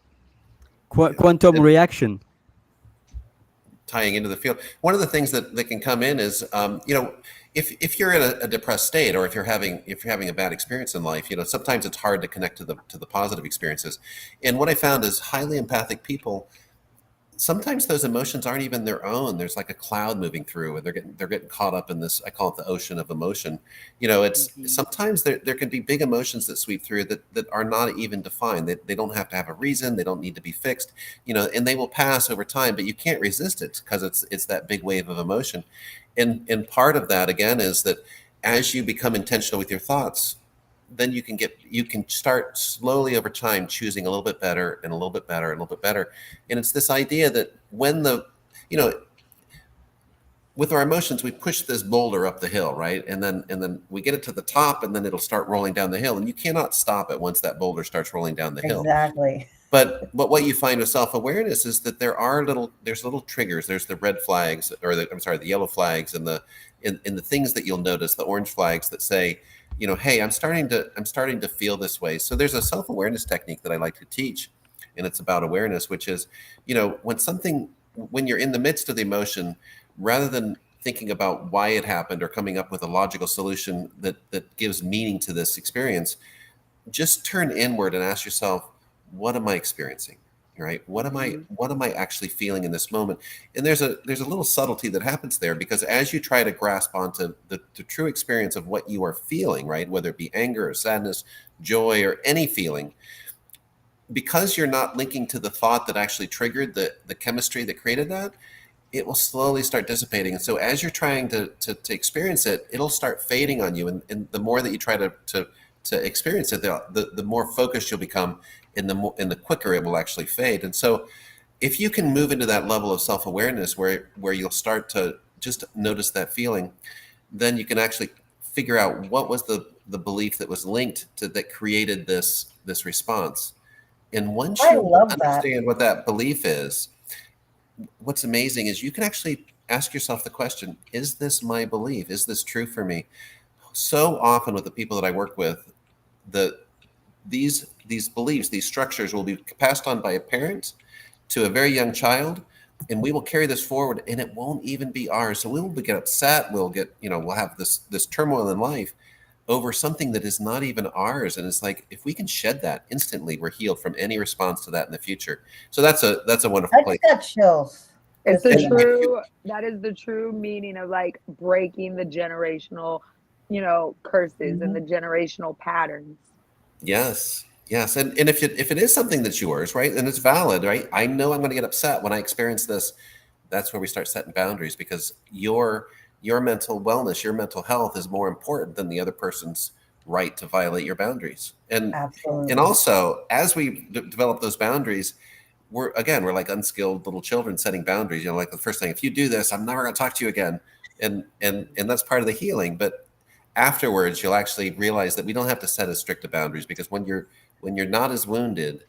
Yeah. Quantum reaction. tying into the field. One of the things that can come in is, if you're in a depressed state, or if you're having a bad experience in life, sometimes it's hard to connect to the positive experiences. And what I found is highly empathic people, sometimes those emotions aren't even their own. There's like a cloud moving through, and they're getting caught up in this. I call it the ocean of emotion. It's sometimes there can be big emotions that sweep through that are not even defined. They don't have to have a reason. They don't need to be fixed. And they will pass over time. But you can't resist it because it's that big wave of emotion. And part of that again is that as you become intentional with your thoughts, then you can start slowly over time choosing a little bit better and a little bit better and a little bit better. And it's this idea that when with our emotions, we push this boulder up the hill, right? And then we get it to the top, and then it'll start rolling down the hill. And you cannot stop it once that boulder starts rolling down the hill. Exactly. But what you find with self-awareness is that there's little triggers. There's the red flags, or the yellow flags, and the things that you'll notice, the orange flags that say, hey, I'm starting to feel this way. So there's a self-awareness technique that I like to teach, and it's about awareness, which is, when you're in the midst of the emotion, rather than thinking about why it happened or coming up with a logical solution that gives meaning to this experience, just turn inward and ask yourself, what am I experiencing? Right? What am I actually feeling in this moment? And there's a little subtlety that happens there, because as you try to grasp onto the true experience of what you are feeling, right? Whether it be anger or sadness, joy, or any feeling, because you're not linking to the thought that actually triggered the chemistry that created that, it will slowly start dissipating. And so as you're trying to experience it, it'll start fading on you. And the more that you try to experience it, the more focused you'll become, and the quicker it will actually fade. And so if you can move into that level of self-awareness where you'll start to just notice that feeling, then you can actually figure out what was the belief that was linked to that created this response. And once I you love that. understand what that belief is, what's amazing is you can actually ask yourself the question, is this my belief? Is this true for me? So often with the people that I work with, these beliefs, these structures will be passed on by a parent to a very young child, and we will carry this forward, and it won't even be ours. So we will get upset. We'll have this turmoil in life over something that is not even ours. And it's like, if we can shed that instantly, we're healed from any response to that in the future. So that's a wonderful I place. just got chills. It's Just the saying that. that is the true meaning of like breaking the generational, curses and the generational patterns. Yes. Yes. And if it is something that's yours, right, and it's valid, right? I know I'm going to get upset when I experience this. That's where we start setting boundaries, because your mental wellness, your mental health is more important than the other person's right to violate your boundaries. And Absolutely. also, as we develop those boundaries, we're like unskilled little children setting boundaries. Like the first thing, if you do this, I'm never going to talk to you again. And that's part of the healing. But afterwards, you'll actually realize that we don't have to set as strict boundaries, because when you're not as wounded,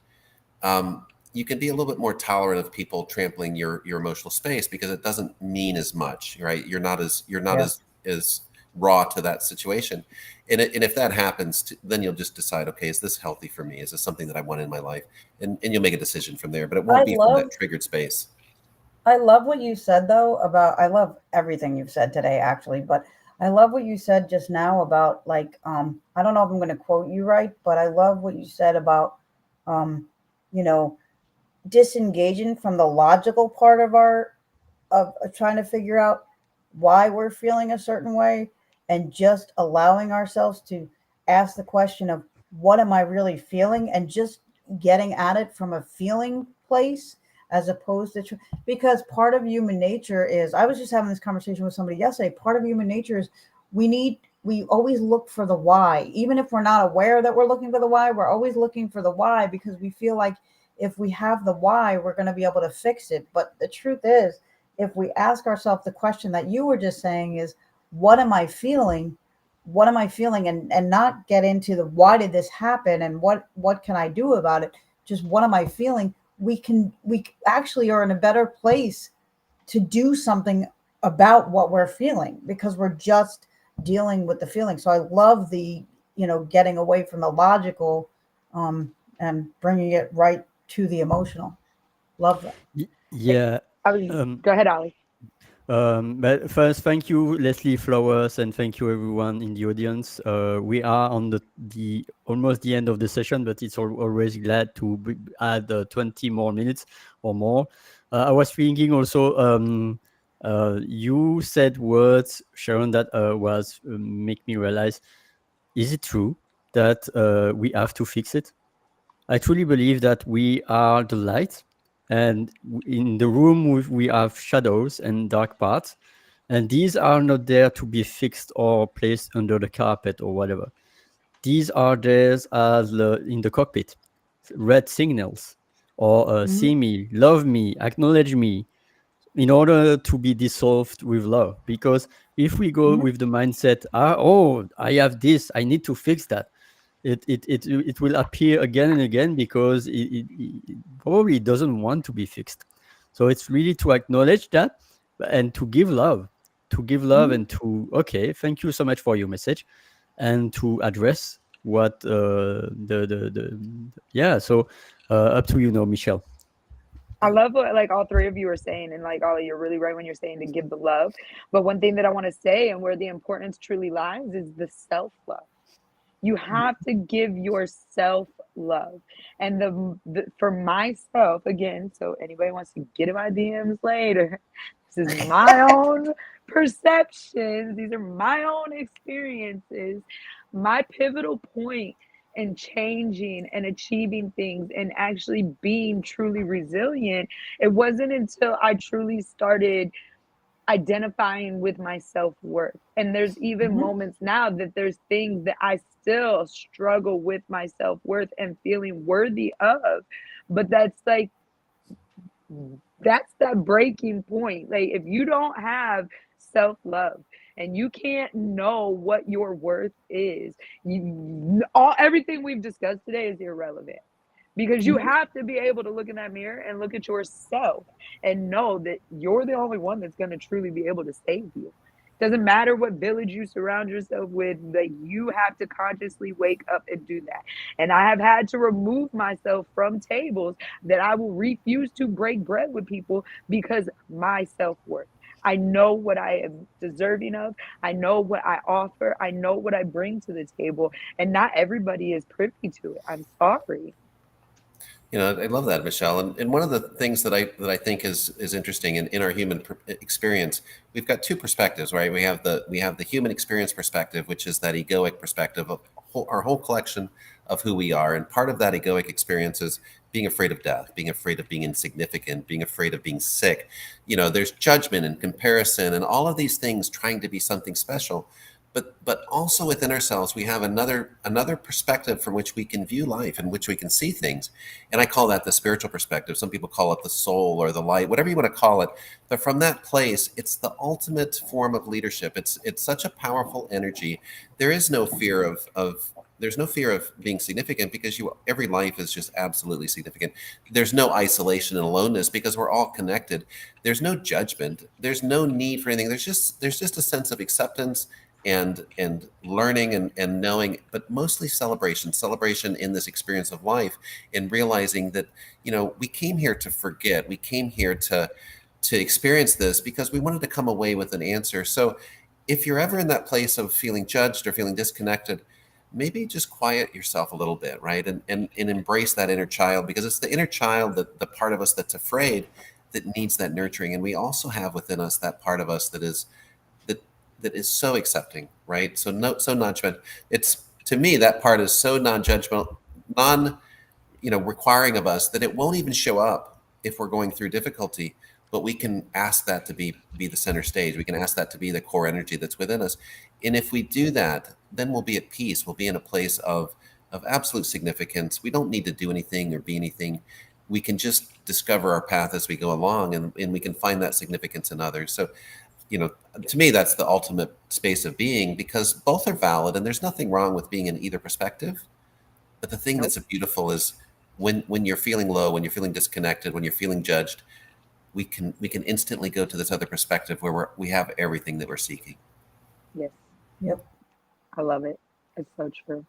you can be a little bit more tolerant of people trampling your emotional space, because it doesn't mean as much, right? You're not as raw to that situation. And if that happens, then you'll just decide, okay, is this healthy for me? Is this something that I want in my life? And you'll make a decision from there, but it won't be from that triggered space. I love what you said though I love everything you've said today actually, but I love what you said just now about like I don't know if I'm going to quote you right, but I love what you said about um you know disengaging from the logical part of trying to figure out why we're feeling a certain way, and just allowing ourselves to ask the question of what am I really feeling, and just getting at it from a feeling place as opposed to because part of human nature is, I was just having this conversation with somebody yesterday, part of human nature is we always look for the why. Even if we're not aware that we're looking for the why, we're always looking for the why, because we feel like if we have the why, we're going to be able to fix it. But the truth is, if we ask ourselves the question that you were just saying is, what am I feeling? What am I feeling? And not get into the why did this happen and what can I do about it? Just what am I feeling? We actually are in a better place to do something about what we're feeling, because we're just dealing with the feeling. So I love the, getting away from the logical and bringing it right to the emotional. Love that. Yeah, Go ahead, Ollie. But first, thank you, Leslie Flowers, and thank you everyone in the audience. We are on the almost the end of the session, but it's always glad to add 20 more minutes or more. I was thinking also, you said words, Sharon, that was make me realize, is it true that we have to fix it? I truly believe that we are the light, and in the room we have shadows and dark parts, and these are not there to be fixed or placed under the carpet or whatever. These are there as in the cockpit, red signals, or see me, love me, acknowledge me, in order to be dissolved with love. Because if we go with the mindset, oh, I have this, I need to fix that, it will appear again and again, because it probably doesn't want to be fixed. So it's really to acknowledge that, and to give love, and to, okay, thank you so much for your message, and to address what yeah. So up to you now, Michelle. I love what like all three of you are saying, and like Ollie, you're really right when you're saying to give the love. But one thing that I want to say, and where the importance truly lies, is the self-love. You have to give yourself love. And for myself, again, so anybody wants to get in my DMs later, this is my own perceptions, these are my own experiences. My pivotal point in changing and achieving things and actually being truly resilient, it wasn't until I truly started identifying with my self-worth. And there's even moments now that there's things that I still struggle with my self-worth and feeling worthy of. But that's that breaking point. Like, if you don't have self-love and you can't know what your worth is, everything we've discussed today is irrelevant. Because you have to be able to look in that mirror and look at yourself and know that you're the only one that's going to truly be able to save you. Doesn't matter what village you surround yourself with, that you have to consciously wake up and do that. And I have had to remove myself from tables that I will refuse to break bread with people, because my self-worth. I know what I am deserving of. I know what I offer. I know what I bring to the table. And not everybody is privy to it. I'm sorry. I love that, Michelle. And one of the things that I think is interesting in our human experience, we've got two perspectives, right? We have the human experience perspective, which is that egoic perspective of our whole collection of who we are. And part of that egoic experience is being afraid of death, being afraid of being insignificant, being afraid of being sick. There's judgment and comparison and all of these things trying to be something special. But also within ourselves, we have another perspective from which we can view life and which we can see things. And I call that the spiritual perspective. Some people call it the soul or the light, whatever you want to call it. But from that place, it's the ultimate form of leadership. It's such a powerful energy. There is no fear of being significant, because every life is just absolutely significant. There's no isolation and aloneness, because we're all connected. There's no judgment. There's no need for anything. There's just a sense of acceptance and learning and knowing, but mostly celebration in this experience of life, and realizing that we came here to forget. We came here to experience this because we wanted to come away with an answer. So if you're ever in that place of feeling judged or feeling disconnected, maybe just quiet yourself a little bit, right? And embrace that inner child, because it's the inner child, the part of us that's afraid, that needs that nurturing. And we also have within us that part of us that is so accepting, right? So non-judgmental. It's, to me, that part is so non-judgmental, requiring of us, that it won't even show up if we're going through difficulty. But we can ask that to be the center stage. We can ask that to be the core energy that's within us. And if we do that, then we'll be at peace. We'll be in a place of absolute significance. We don't need to do anything or be anything. We can just discover our path as we go along, and we can find that significance in others. So, to me, that's the ultimate space of being, because both are valid and there's nothing wrong with being in either perspective. But the thing that's beautiful is when you're feeling low, when you're feeling disconnected, when you're feeling judged, we can instantly go to this other perspective where we have everything that we're seeking. Yes. Yep. I love it. It's so true.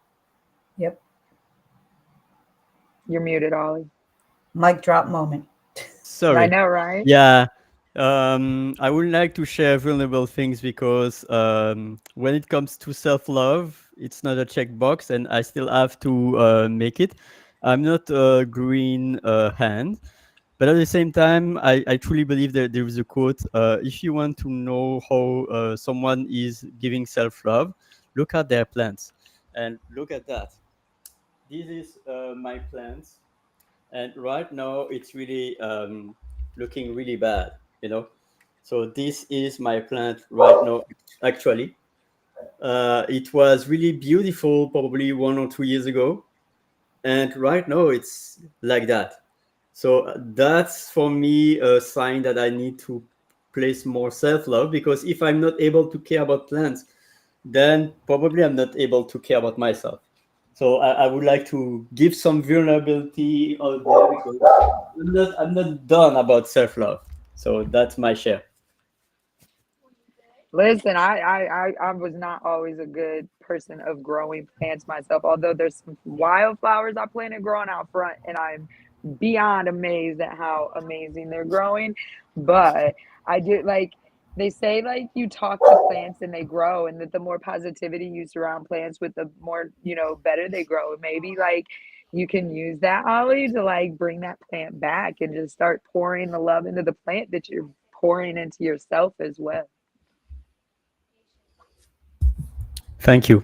Yep. You're muted, Ollie. Mic drop moment. Sorry. I know, right? Yeah. I would like to share vulnerable things because when it comes to self-love, it's not a checkbox, and I still have to make it. I'm not a green hand, but at the same time, I truly believe that there is a quote: "If you want to know how someone is giving self-love, look at their plants." And look at that. This is my plants, and right now it's really looking really bad, you know. So this is my plant right now. Actually, it was really beautiful probably 1 or 2 years ago, and right now it's like that. So that's for me a sign that I need to place more self-love, because if I'm not able to care about plants, then probably I'm not able to care about myself. So I would like to give some vulnerability out there, because I'm not done about self-love. So that's my share. Listen, I was not always a good person of growing plants myself, although there's some wildflowers I planted growing out front, and I'm beyond amazed at how amazing they're growing. But I do like they say like you talk to plants and they grow, and that the more positivity you surround plants with, the more, better they grow. Maybe like you can use that, Ollie, to like bring that plant back and just start pouring the love into the plant that you're pouring into yourself as well. Thank you.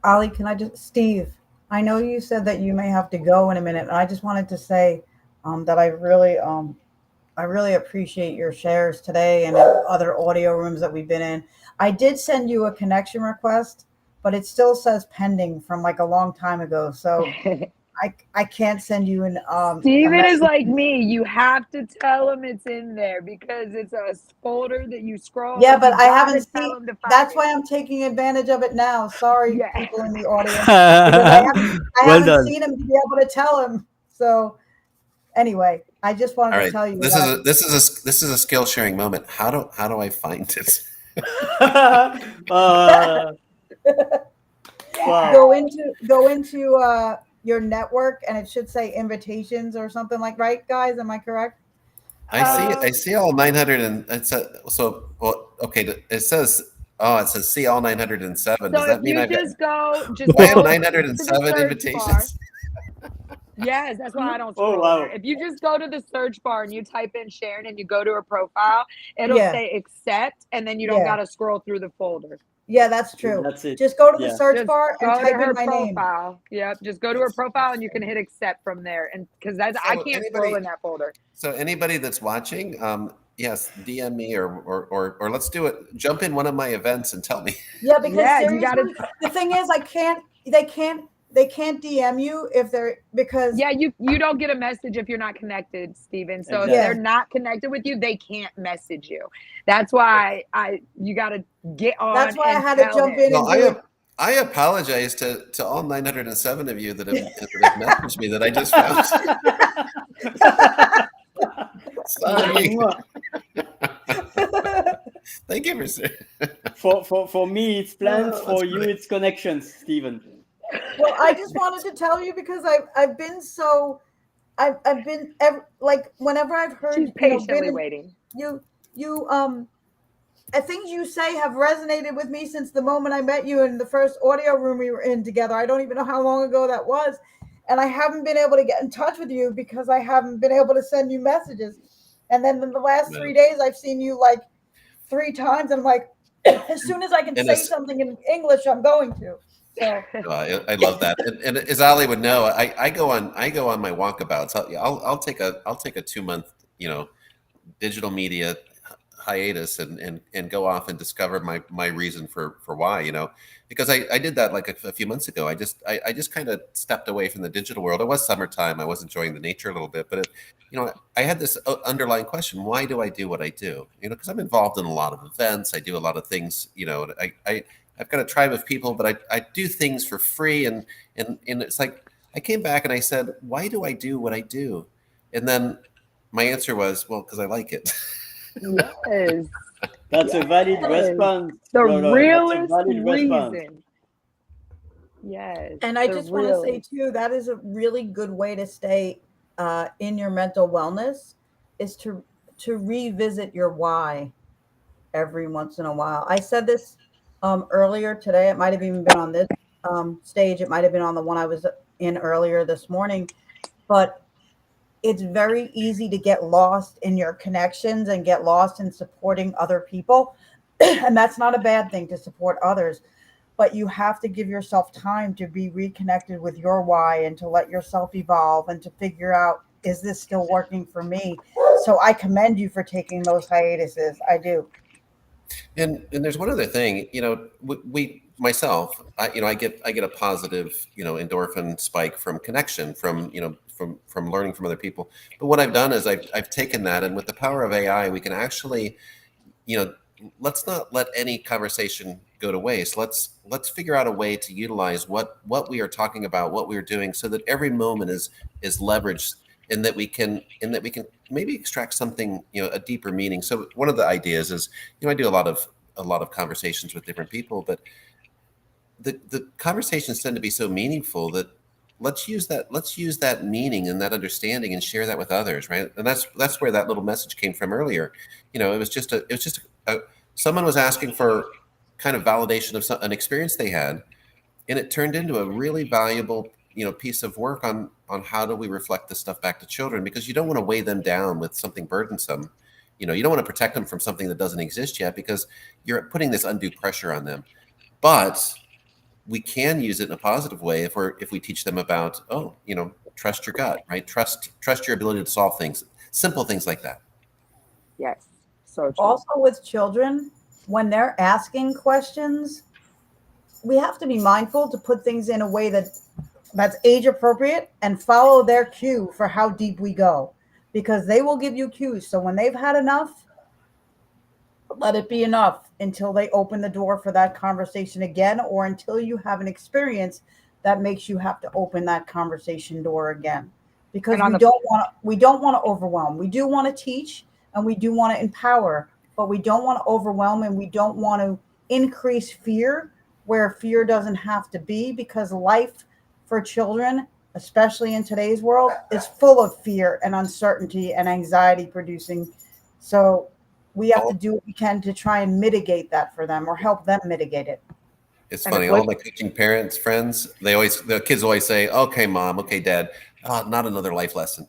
Ali, can I just, Steve, I know you said that you may have to go in a minute. And I just wanted to say that I really appreciate your shares today and in other audio rooms that we've been in. I did send you a connection request, but it still says pending from like a long time ago. So I can't send you a Steven is message. like me. You have to tell him it's in there because it's a folder that you scroll Yeah, and but you I haven't gotta seen. tell him to find That's it. why I'm taking advantage of it now. Sorry, Yeah. people in the audience, because I Well haven't done. seen him to be able to tell him. So anyway, I just wanted All to right, tell you this is that. a skill sharing moment. How do I find it? uh, wow. Go into your network, and it should say invitations or something like, right, guys? Am I correct? I see all 900, and it's so well. Okay, it says, it says see all 907. So Does if that mean you I've got? just Do I have go to the 907 search bar. invitations? Yes, that's why I don't Oh scroll in there. wow. If you just go to the search bar and you type in Sharon and you go to her profile, it'll Yeah, say accept, and then you don't yeah, gotta scroll through the folder. yeah. That's true. That's it. Just go to the Yeah. search Just bar and go to type in her my name. profile. Yep, just go to her profile and you can hit accept from there. And because I So can't scroll anybody, in that folder. so anybody that's watching, yes, DM me or let's do it. Jump in one of my events and tell me. Yeah, because Yeah, you gotta. seriously, the thing is, I can't. They can't DM you if they're because Yeah, you don't get a message if you're not connected, Steven. So if they're yeah. Exactly. not connected with you, they can't message you. That's why you gotta get That's on why I and had to tell jump in him. and Well, do it. I apologize to all 907 of you that have messaged me that I just found. Sorry. Mwah. Thank you For me, it's plants. that's For you, funny. it's connections, Stephen. Well, I just wanted to tell you because I've been so I've been like whenever I've She's heard been patiently in waiting. you things you say have resonated with me since the moment I met you in the first audio room we were in together. I don't even know how long ago that was. And I haven't been able to get in touch with you because I haven't been able to send you messages. And then in the last No. 3 days, I've seen you like 3 times. And I'm like, as soon as I can And say as something in English, I'm going to. So, I love that, and as Ali would know, I go on my walkabouts. I'll take a 2 month digital media hiatus and go off and discover my reason for why, because I did that like a few months ago. I just kind of stepped away from the digital world. It was summertime. I was enjoying the nature a little bit, but I had this underlying question: why do I do what I do? Because I'm involved in a lot of events. I do a lot of things. I've got a tribe of people, but I do things for free, and it's like I came back and I said, why do I do what I do? And then my answer was, well, because I like it. Yes. That's a valid Yes. response, The brother. That's a realest valid response. reason. Yes. and I The just want to say realest. too, that is a really good way to stay in your mental wellness is to revisit your why every once in a while. I said this earlier today. It might have even been on this stage. It might have been on the one I was in earlier this morning. But it's very easy to get lost in your connections and get lost in supporting other people. And that's not a bad thing to support others. But you have to give yourself time to be reconnected with your why and to let yourself evolve and to figure out, is this still working for me? So I commend you for taking those hiatuses. I do. And there's one other thing, we myself, I get a positive, endorphin spike from connection, from from learning from other people. But what I've done is I've taken that, and with the power of AI, we can actually, you know, let's not let any conversation go to waste. Let's figure out a way to utilize what we are talking about, what we're doing, so that every moment is leveraged, and that we can maybe extract something, a deeper meaning. So one of the ideas is, I do a lot of conversations with different people, but the conversations tend to be so meaningful that let's use that meaning and that understanding and share that with others, right? And that's where that little message came from earlier. Someone was asking for kind of validation of an experience they had, and it turned into a really valuable piece of work on how do we reflect this stuff back to children, because you don't want to weigh them down with something burdensome. You don't want to protect them from something that doesn't exist yet, because you're putting this undue pressure on them. But we can use it in a positive way if we teach them about, trust your gut, right? Trust your ability to solve things, simple things like that. Yes, so true. Also, with children, when they're asking questions, we have to be mindful to put things in a way that's age appropriate and follow their cue for how deep we go, because they will give you cues. So when they've had enough, let it be enough until they open the door for that conversation again, or until you have an experience that makes you have to open that conversation door again. Because we don't want to overwhelm. We do want to teach and we do want to empower, but we don't want to overwhelm, and we don't want to increase fear where fear doesn't have to be, because life for children, especially in today's world, is full of fear and uncertainty and anxiety producing. So we have to do what we can to try and mitigate that for them, or help them mitigate it. It's funny. All my coaching parents, friends, the kids always say, "Okay, mom. Okay, dad. Not another life lesson."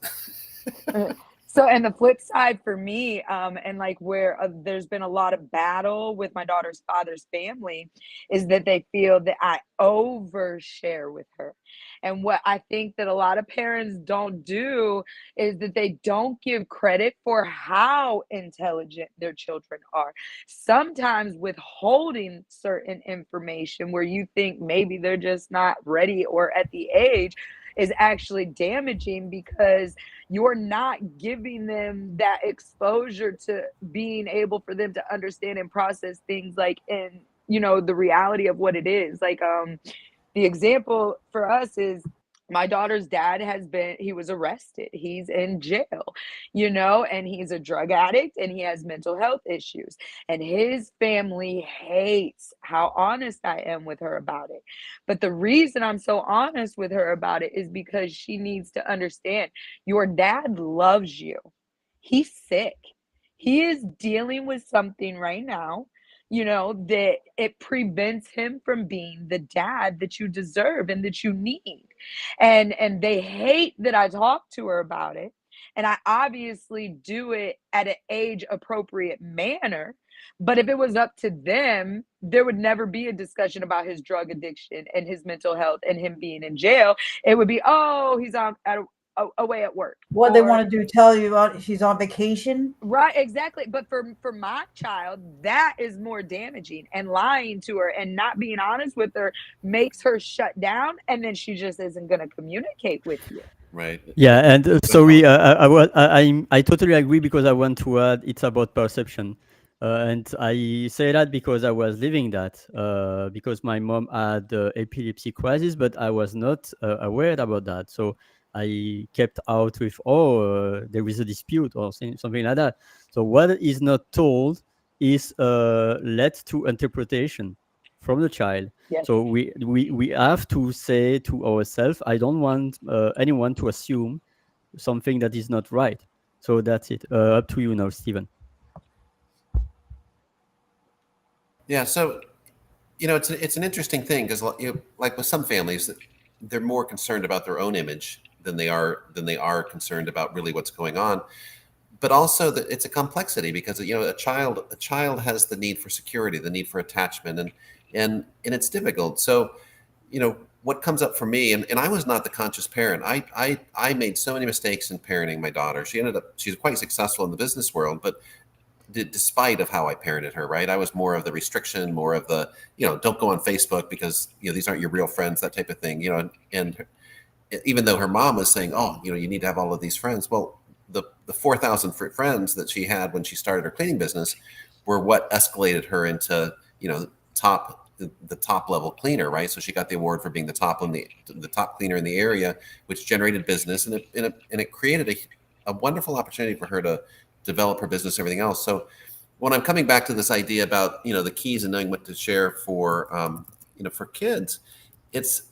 So, and the flip side for me, and like where there's been a lot of battle with my daughter's father's family, is that they feel that I overshare with her. And what I think that a lot of parents don't do is that they don't give credit for how intelligent their children are. Sometimes withholding certain information where you think maybe they're just not ready or at the age is actually damaging, because you're not giving them that exposure to being able for them to understand and process things like in the reality of what it is. Like the example for us is my daughter's dad he was arrested. He's in jail, and he's a drug addict and he has mental health issues. And his family hates how honest I am with her about it. But the reason I'm so honest with her about it is because she needs to understand your dad loves you. He's sick. He is dealing with something right now, that it prevents him from being the dad that you deserve and that you need. And they hate that I talk to her about it. And I obviously do it at an age appropriate manner. But if it was up to them, there would never be a discussion about his drug addiction and his mental health and him being in jail. It would be, oh, he's away at work. What they want to do, tell you she's on vacation. Right, exactly. But for my child, that is more damaging. And lying to her and not being honest with her makes her shut down, and then she just isn't going to communicate with you. Right. Yeah, and sorry, I totally agree, because I want to add it's about perception, and I say that because I was living that, because my mom had epilepsy crisis, but I was not aware about that, so I kept out with there is a dispute or something like that. So what is not told is led to interpretation from the child. Yes. So we have to say to ourselves, I don't want anyone to assume something that is not right. So that's it. Up to you now, Stephen. Yeah. So, it's an interesting thing because, like with some families, they're more concerned about their own image than they are concerned about really what's going on. But also that it's a complexity because, a child has the need for security, the need for attachment, and it's difficult. So, what comes up for me, and I was not the conscious parent. I made so many mistakes in parenting my daughter. She's quite successful in the business world, but despite of how I parented her, right? I was more of the restriction, more of the, don't go on Facebook because, these aren't your real friends, that type of thing, and even though her mom was saying, oh, you need to have all of these friends. Well, the 4,000 friends that she had when she started her cleaning business were what escalated her into, the top level cleaner, right? So she got the award for being the top cleaner in the area, which generated business, and it created a wonderful opportunity for her to develop her business, everything else. So when I'm coming back to this idea about, the keys and knowing what to share for kids, it's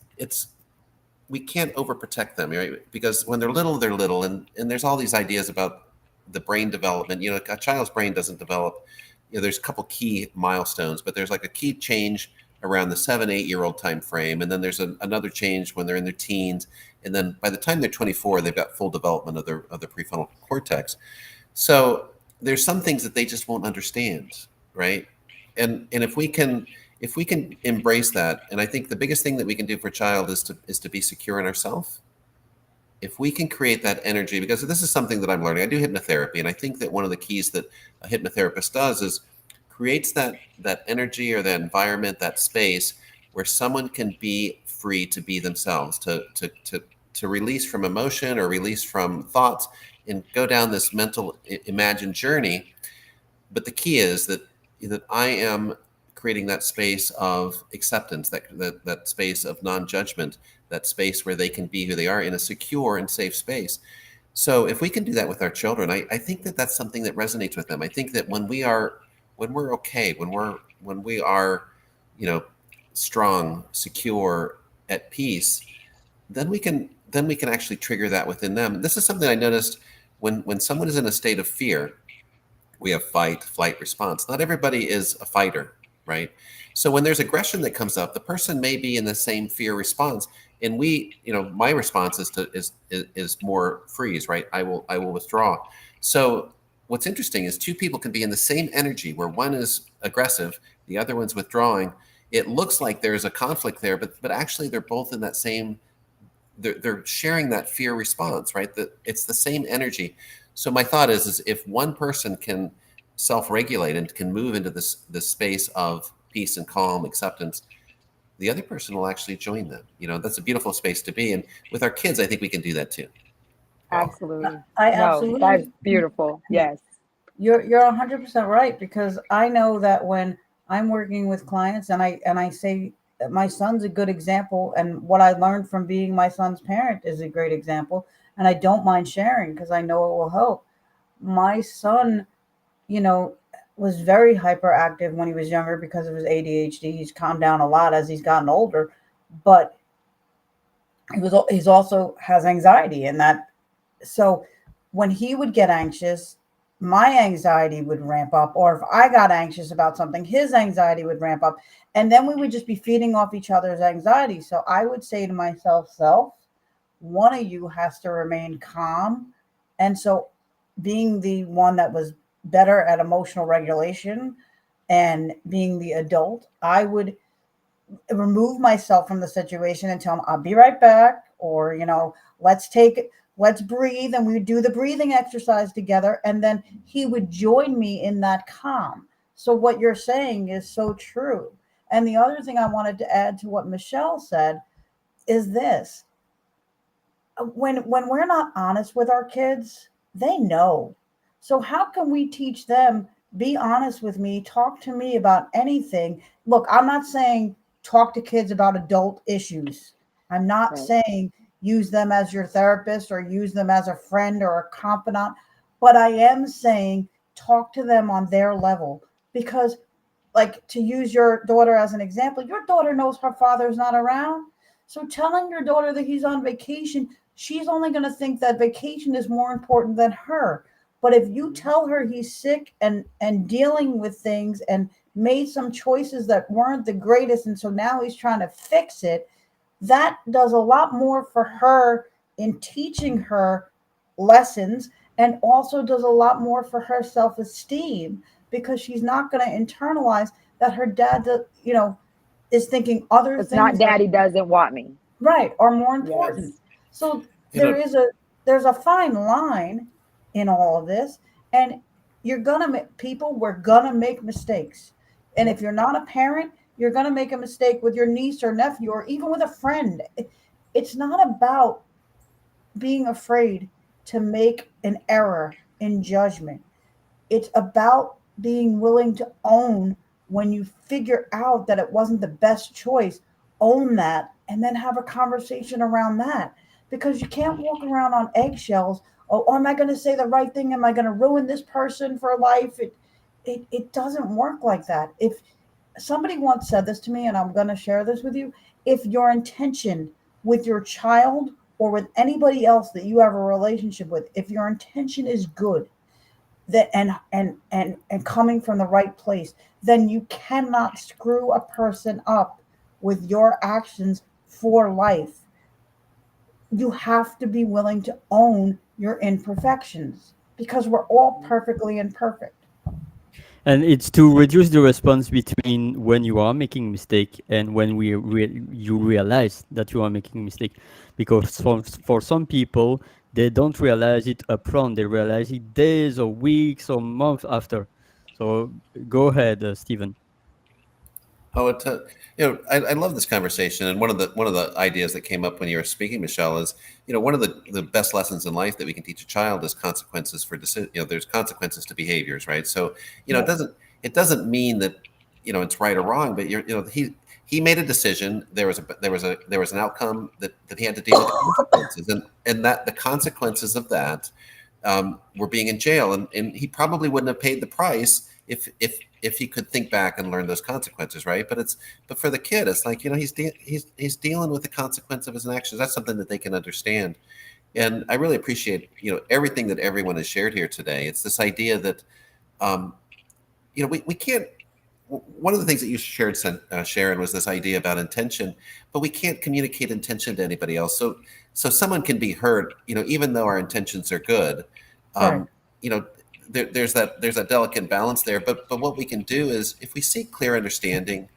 we can't overprotect them, right? Because when they're little, and there's all these ideas about the brain development. A child's brain doesn't develop. There's a couple key milestones, but there's like a key change around the 7-8 year old time frame, and then there's another change when they're in their teens, and then by the time they're 24, they've got full development of their prefrontal cortex. So there's some things that they just won't understand, right? And if we can embrace that, and I think the biggest thing that we can do for a child is to be secure in ourselves. If we can create that energy, because this is something that I'm learning. I do hypnotherapy, and I think that one of the keys that a hypnotherapist does is creates that energy or that environment, that space where someone can be free to be themselves, to release from emotion or release from thoughts and go down this mental imagined journey. But the key is that I am creating that space of acceptance, that space of non-judgment, that space where they can be who they are in a secure and safe space. So if we can do that with our children, I think that that's something that resonates with them. I think that when we're okay, when we are, strong, secure, at peace, then we can actually trigger that within them. This is something I noticed when someone is in a state of fear. We have fight, flight, response. Not everybody is a fighter, right? So when there's aggression that comes up, the person may be in the same fear response, and my response is more freeze, right? I will withdraw. So what's interesting is two people can be in the same energy where one is aggressive, the other one's withdrawing. It looks like there's a conflict there, but actually they're both in that same. They're sharing that fear response, right? That it's the same energy. So my thought is if one person can self-regulate and can move into this space of peace and calm, acceptance, the other person will actually join them. That's a beautiful space to be. And with our kids, I think we can do that too. Absolutely. I No, that's absolutely. beautiful. Yes. You're 100% right, because I know that when I'm working with clients and I say that my son's a good example, and what I learned from being my son's parent is a great example, and I don't mind sharing because I know it will help. My son, you know, was very hyperactive when he was younger because of his ADHD. He's calmed down a lot as he's gotten older, but he's also has anxiety, and that so when he would get anxious, my anxiety would ramp up, or if I got anxious about something, his anxiety would ramp up, and then we would just be feeding off each other's anxiety. So I would say to myself, self, one of you has to remain calm. And so being the one that was better at emotional regulation and being the adult, I would remove myself from the situation and tell him I'll be right back, or let's breathe, and we would do the breathing exercise together, and then he would join me in that calm. So what you're saying is so true. And the other thing I wanted to add to what Michelle said is this: when we're not honest with our kids, they know. So how can we teach them, be honest with me, talk to me about anything? Look, I'm not saying talk to kids about adult issues. I'm not Right. saying use them as your therapist or use them as a friend or a confidant, but I am saying talk to them on their level, because, like, to use your daughter as an example, your daughter knows her father's not around. So telling your daughter that he's on vacation, she's only going to think that vacation is more important than her. But if you tell her he's sick and dealing with things and made some choices that weren't the greatest, and so now he's trying to fix it, that does a lot more for her in teaching her lessons, and also does a lot more for her self-esteem, because she's not going to internalize that her dad is thinking other It's not things that daddy doesn't want me. right are more important. Yes. So You know, there's a fine line in all of this, and you're gonna make people we're gonna make mistakes. And if you're not a parent, you're gonna make a mistake with your niece or nephew or even with a friend. It's not about being afraid to make an error in judgment. It's about being willing to own when you figure out that it wasn't the best choice. Own that and then have a conversation around that, because you can't walk around on eggshells. Oh, am I going to say the right thing? Am I going to ruin this person for life? It doesn't work like that. If somebody once said this to me, and I'm going to share this with you, if your intention with your child or with anybody else that you have a relationship with, if your intention is good, that and coming from the right place, then you cannot screw a person up with your actions for life. You have to be willing to own your imperfections, because we're all perfectly imperfect. And it's to reduce the response between when you are making a mistake and when you realize that you are making a mistake, because for some people they don't realize it upfront, they realize it days or weeks or months after. So go ahead, Stephen. Oh, I love this conversation, and one of the ideas that came up when you were speaking, Michelle, is one of the best lessons in life that we can teach a child is consequences for decision. There's consequences to behaviors, right? So it Yes. doesn't mean that it's right or wrong, but he made a decision. There was an outcome that he had to deal with the consequences, and that the consequences of that were being in jail, and he probably wouldn't have paid the price if he could think back and learn those consequences, right? But for the kid, it's like he's dealing with the consequence of his actions. That's something that they can understand, and I really appreciate everything that everyone has shared here today. It's this idea that um, we can't. One of the things that you shared, Sharon, was this idea about intention, but we can't communicate intention to anybody else. So someone can be hurt, even though our intentions are good. Correct. Um, you know, there's that delicate balance there. But what we can do is, if we seek clear understanding,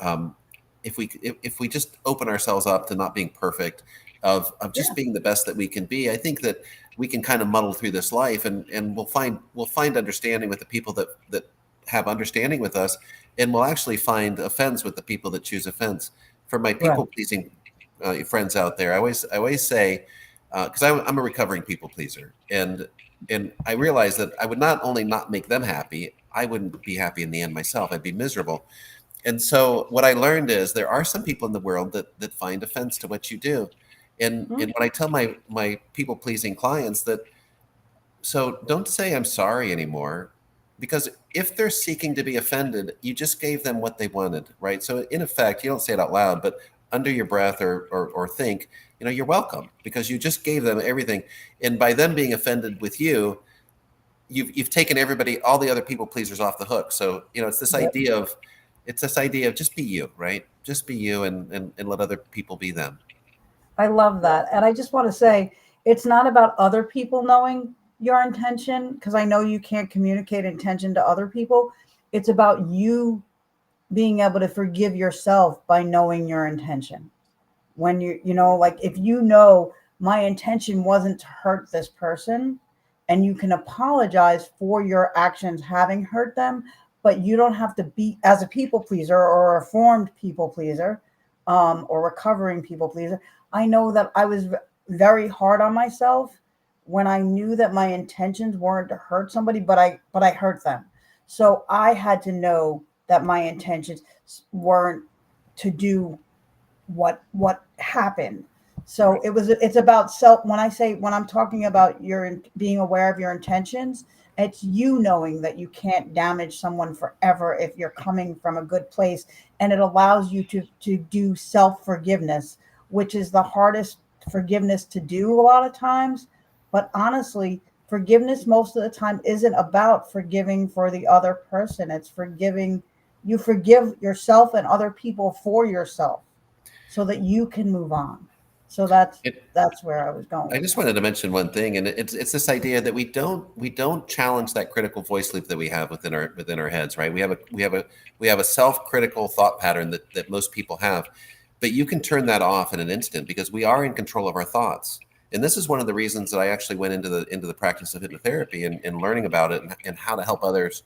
um, if we just open ourselves up to not being perfect, of just Yeah. being the best that we can be, I think that we can kind of muddle through this life, and we'll find understanding with the people that have understanding with us, and we'll actually find offense with the people that choose offense. For my Right. people pleasing friends out there, I always say, because I'm a recovering people pleaser, and I realize that I would not only not make them happy, I wouldn't be happy in the end myself. I'd be miserable. And so what I learned is there are some people in the world that find offense to what you do. And Mm. when I tell my people pleasing clients that, so don't say I'm sorry anymore, because if they're seeking to be offended, you just gave them what they wanted, right? So in effect, you don't say it out loud, but under your breath, or think, you're welcome, because you just gave them everything. And by them being offended with you, you've taken everybody, all the other people pleasers, off the hook. So Yep. it's this idea of just be you, right? Just be you, and let other people be them. I love that. And I just want to say, it's not about other people knowing your intention, because I know you can't communicate intention to other people. It's about you being able to forgive yourself by knowing your intention. When like, if my intention wasn't to hurt this person, and you can apologize for your actions having hurt them, but you don't have to be, as a people pleaser or a formed people pleaser, or recovering people pleaser. I know that I was very hard on myself when I knew that my intentions weren't to hurt somebody, but I hurt them. So I had to know that my intentions weren't to do what happened. So it's about self. When I'm talking about being aware of your intentions, it's you knowing that you can't damage someone forever if you're coming from a good place, and it allows you to do self forgiveness, which is the hardest forgiveness to do a lot of times. But honestly, Forgiveness most of the time isn't about forgiving for the other person. It's forgiving, you forgive yourself and other people for yourself so that you can move on. So It, that's where I was going I with just that. wanted to mention one thing, and it's this idea that we don't challenge that critical voice loop that we have within our heads, right? We have a self-critical thought pattern that most people have, but you can turn that off in an instant because we are in control of our thoughts. And this is one of the reasons that I actually went into the practice of hypnotherapy and learning about it and how to help others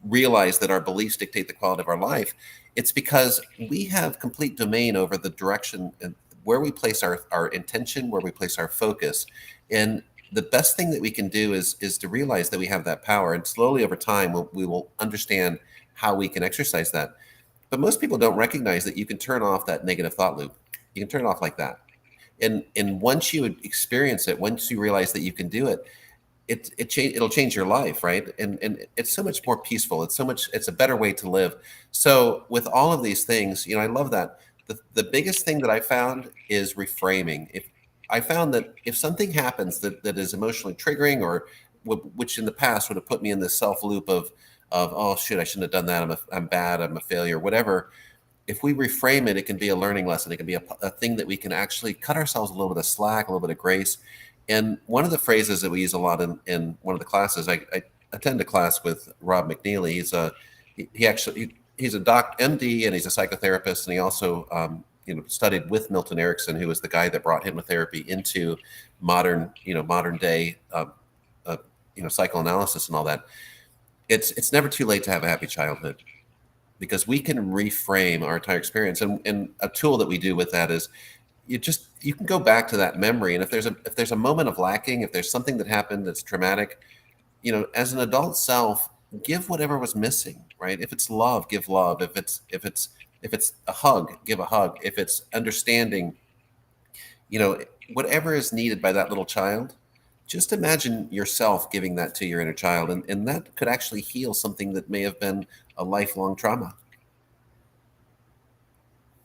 realize that our beliefs dictate the quality of our life. It's because we have complete domain over the direction and where we place our intention, where we place our focus. And the best thing that we can do is to realize that we have that power. And slowly over time, we will understand how we can exercise that. But most people don't recognize that you can turn off that negative thought loop. You can turn it off like that. And once you experience it, once you realize that you can do it, it'll change your life, right? And it's so much more peaceful. It's a better way to live. So with all of these things, I love that. The biggest thing that I found is reframing. If I found that if something happens that is emotionally triggering or which in the past would have put me in this self loop of oh shit, I shouldn't have done that. I'm bad. I'm a failure. Whatever. If we reframe it, it can be a learning lesson. It can be a thing that we can actually cut ourselves a little bit of slack, a little bit of grace. And one of the phrases that we use a lot in one of the classes, I attend a class with Rob McNeely. He's a MD, and he's a psychotherapist, and he also studied with Milton Erickson, who was the guy that brought hypnotherapy into modern day psychoanalysis and all that. It's never too late to have a happy childhood, because we can reframe our entire experience. And a tool that we do with that is you can go back to that memory. And if there's a moment of lacking, if there's something that happened that's traumatic, as an adult self, give whatever was missing, right? If it's love, give love. If it's a hug, give a hug. If it's understanding, whatever is needed by that little child, just imagine yourself giving that to your inner child. And that could actually heal something that may have been a lifelong trauma.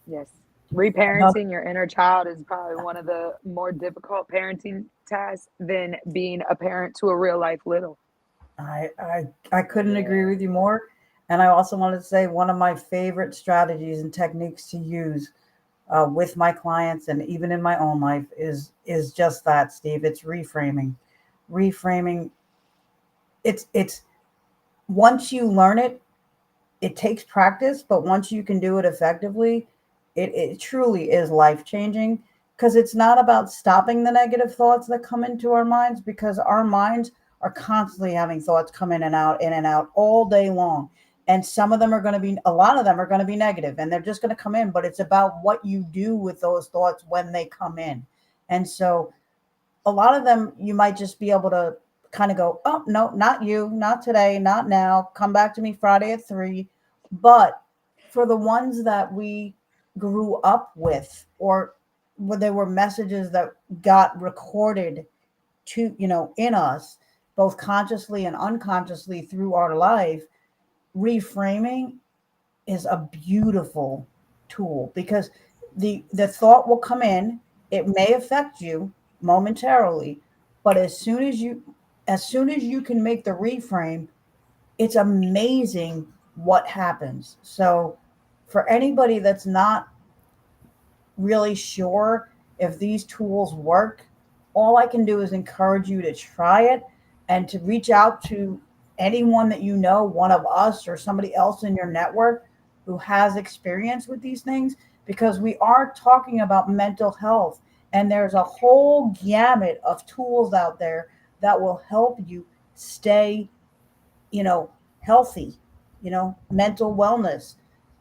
Yes. Another, Reparenting your inner child is probably one of the more difficult parenting tasks than being a parent to a real life little. I couldn't agree Yeah. with you more. And I also wanted to say one of my favorite strategies and techniques to use with my clients and even in my own life is just that, Steve. It's reframing. Reframing. It's once you learn it, it takes practice, but once you can do it effectively, it truly is life changing, because it's not about stopping the negative thoughts that come into our minds, because our minds are constantly having thoughts come in and out all day long. And some of them are going to be, a lot of them are going to be negative and they're just going to come in, but it's about what you do with those thoughts when they come in. And so a lot of them you might just be able to kind of go, oh no, not you, not today, not now, come back to me Friday at 3. But for the ones that we grew up with, or where there were messages that got recorded to, in us, both consciously and unconsciously through our life, reframing is a beautiful tool, because the thought will come in, it may affect you momentarily, but as soon as you can make the reframe, it's amazing what happens. So for anybody that's not really sure if these tools work, all I can do is encourage you to try it and to reach out to anyone that you know, one of us or somebody else in your network who has experience with these things, because we are talking about mental health, and there's a whole gamut of tools out there that will help you stay, healthy, mental wellness.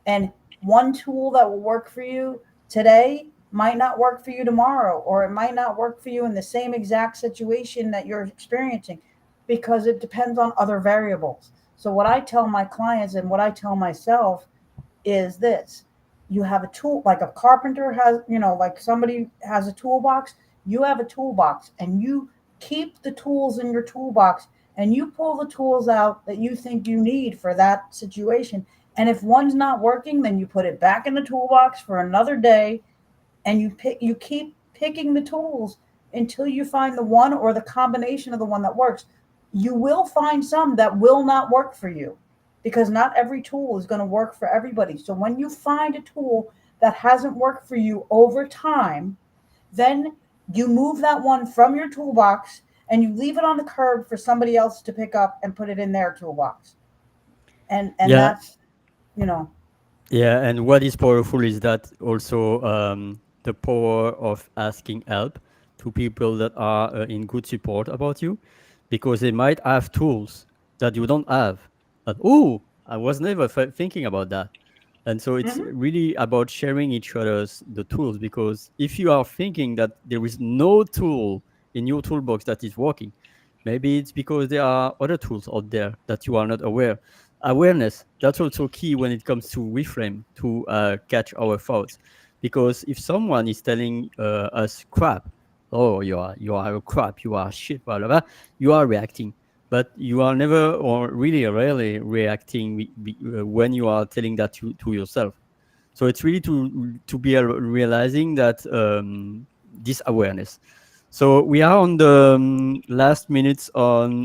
And one tool that will work for you today might not work for you tomorrow, or it might not work for you in the same exact situation that you're experiencing, because it depends on other variables. So, what I tell my clients and what I tell myself is this: you have a tool, like a carpenter has, like somebody has a toolbox, you have a toolbox, and you keep the tools in your toolbox, and you pull the tools out that you think you need for that situation. And if one's not working, then you put it back in the toolbox for another day, and you keep picking the tools until you find the one or the combination of the one that works. You will find some that will not work for you because not every tool is going to work for everybody. So when you find a tool that hasn't worked for you over time, then you move that one from your toolbox and you leave it on the curb for somebody else to pick up and put it in their toolbox. And Yeah, that's, you know, yeah, and what is powerful is that also the power of asking help to people that are in good support about you, because they might have tools that you don't have. And oh, I was never thinking about that. And so it's mhm. really about sharing each other's the tools, because if you are thinking that there is no tool in your toolbox that is working, maybe it's because there are other tools out there that you are not aware. Awareness, that's also key when it comes to reframe, to catch our thoughts. Because if someone is telling us crap, oh, you are a crap, you are shit, blah blah blah, you are reacting, but you are never or really rarely reacting when you are telling that to yourself. So it's really to be realizing that this awareness. So we are on the last minutes on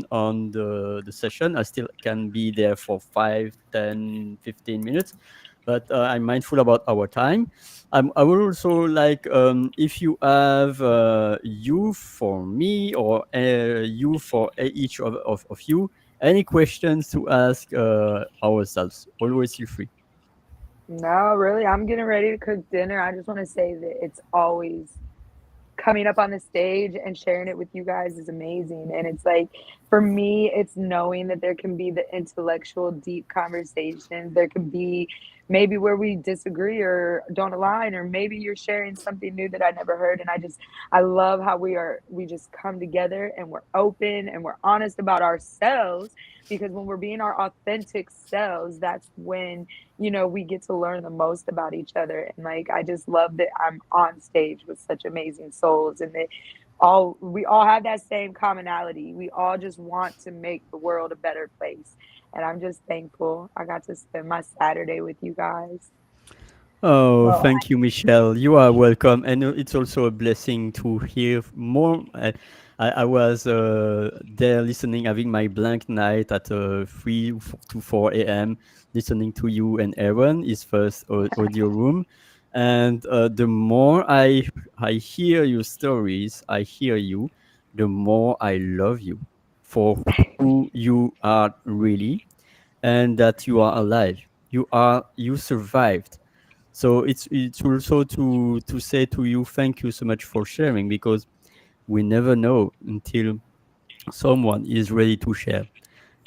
the session. I still can be there for 5, 10, 15 minutes, but I'm mindful about our time. I would also like, if you have you for me or you for each of you, any questions to ask ourselves, always feel free. No, really, I'm getting ready to cook dinner. I just want to say that it's always coming up on the stage and sharing it with you guys is amazing. And it's like, for me, it's knowing that there can be the intellectual, deep conversations. There can be maybe where we disagree or don't align, or maybe you're sharing something new that I never heard. And I love how we just come together and we're open and we're honest about ourselves, because when we're being our authentic selves, that's when, we get to learn the most about each other. And like, I just love that I'm on stage with such amazing souls, and that we all have that same commonality. We all just want to make the world a better place. And I'm just thankful I got to spend my Saturday with you guys. Oh, Well, thank you, Michelle. You are welcome. And it's also a blessing to hear more. I was there listening, having my blank night at 3 to 4 a.m., listening to you and Aaron, his first audio room. And the more I hear your stories, I hear you, the more I love you for who you are really, and that you are alive. You survived. So it's also to say to you, thank you so much for sharing, because we never know until someone is ready to share.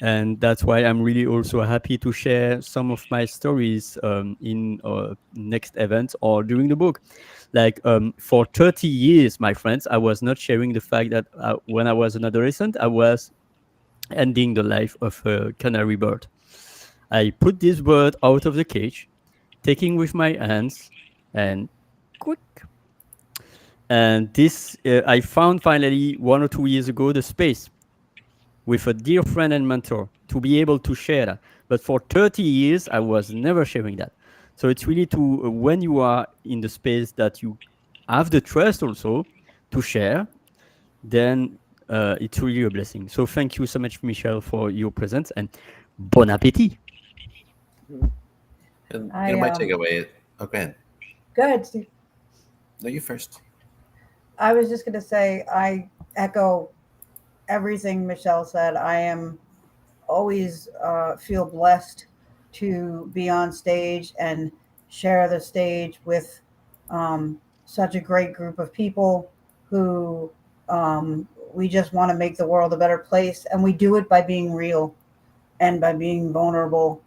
And that's why I'm really also happy to share some of my stories in next events or during the book. Like, for 30 years, my friends, I was not sharing the fact that when I was an adolescent, I was ending the life of a canary bird. I put this bird out of the cage, taking with my hands, and quick. And this, I found finally 1 or 2 years ago the space with a dear friend and mentor to be able to share that. But for 30 years, I was never sharing that. So it's really to, when you are in the space that you have the trust also to share, then it's really a blessing. So thank you so much, Michelle, for your presence, and bon appétit. And I my takeaway. Oh, go ahead. go ahead, Steve. No, you first. I was just going to say I echo everything Michelle said. I am always feel blessed to be on stage and share the stage with such a great group of people who we just want to make the world a better place, and we do it by being real and by being vulnerable.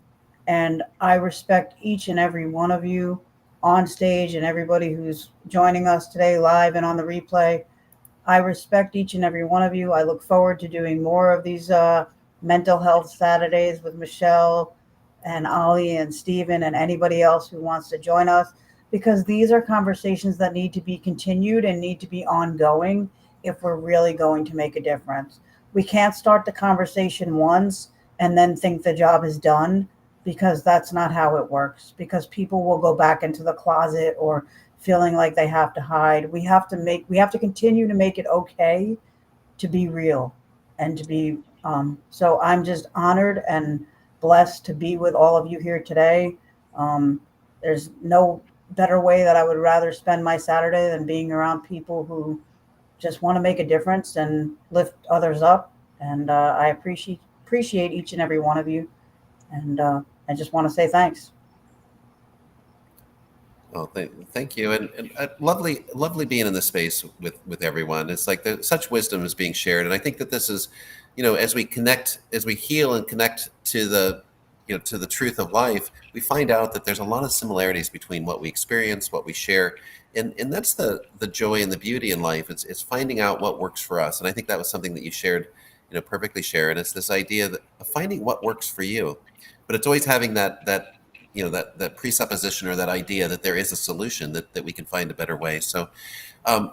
And I respect each and every one of you on stage and everybody who's joining us today live and on the replay. I respect each and every one of you. I look forward to doing more of these mental health Saturdays with Michelle and Ollie and Stephen and anybody else who wants to join us, because these are conversations that need to be continued and need to be ongoing if we're really going to make a difference. We can't start the conversation once and then think the job is done, because that's not how it works, because people will go back into the closet or feeling like they have to hide. We have to continue to make it okay to be real and to be so I'm just honored and blessed to be with all of you here today. There's no better way that I would rather spend my Saturday than being around people who just want to make a difference and lift others up. And I appreciate each and every one of you. And I just want to say thanks. Well, thank you, and lovely being in this space with everyone. It's like such wisdom is being shared, and I think that this is, as we connect, as we heal and connect to to the truth of life, we find out that there's a lot of similarities between what we experience, what we share, and that's the joy and the beauty in life. It's finding out what works for us, and I think that was something that you shared, perfectly, Sharon. It's this idea of finding what works for you, but it's always having that that presupposition or that idea that there is a solution, that we can find a better way. So I'm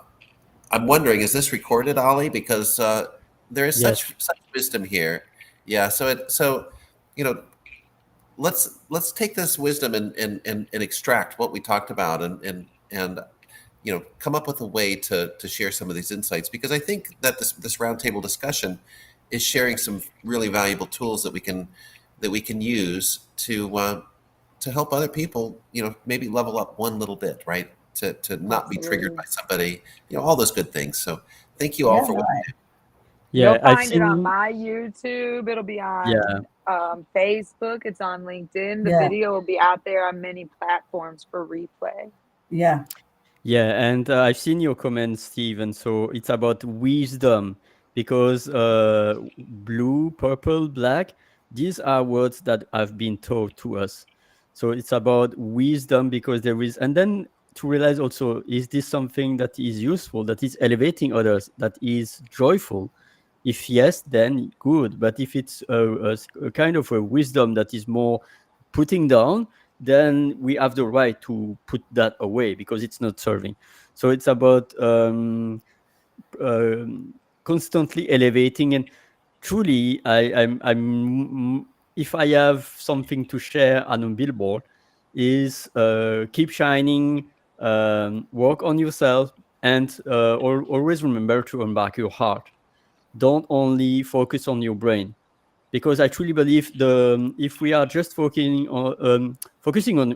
wondering, is this recorded, Ollie? Because there is Yes. such wisdom here. Yeah. So let's take this wisdom and extract what we talked about and come up with a way to share some of these insights, because I think that this roundtable discussion is sharing some really valuable tools that we can use to help other people, maybe level up one little bit, right? To not be triggered by somebody, all those good things. So thank you all Yeah, for what you do. You'll Yeah, I've find it on seen. my YouTube. It'll be Yeah, on Facebook. It's on LinkedIn. The yeah, video will be out there on many platforms for replay. yeah. yeah, and I've seen your comments, Steve, so it's about wisdom because blue, purple, black, these are words that have been taught to us. So it's about wisdom because there is, and then to realize also, is this something that is useful, that is elevating others, that is joyful? If yes, then good. But if it's a kind of a wisdom that is more putting down, then we have the right to put that away because it's not serving. So it's about um, constantly elevating, and truly, if I have something to share on a billboard, is keep shining, work on yourself, and always remember to embark your heart. Don't only focus on your brain, because I truly believe if we are just focusing on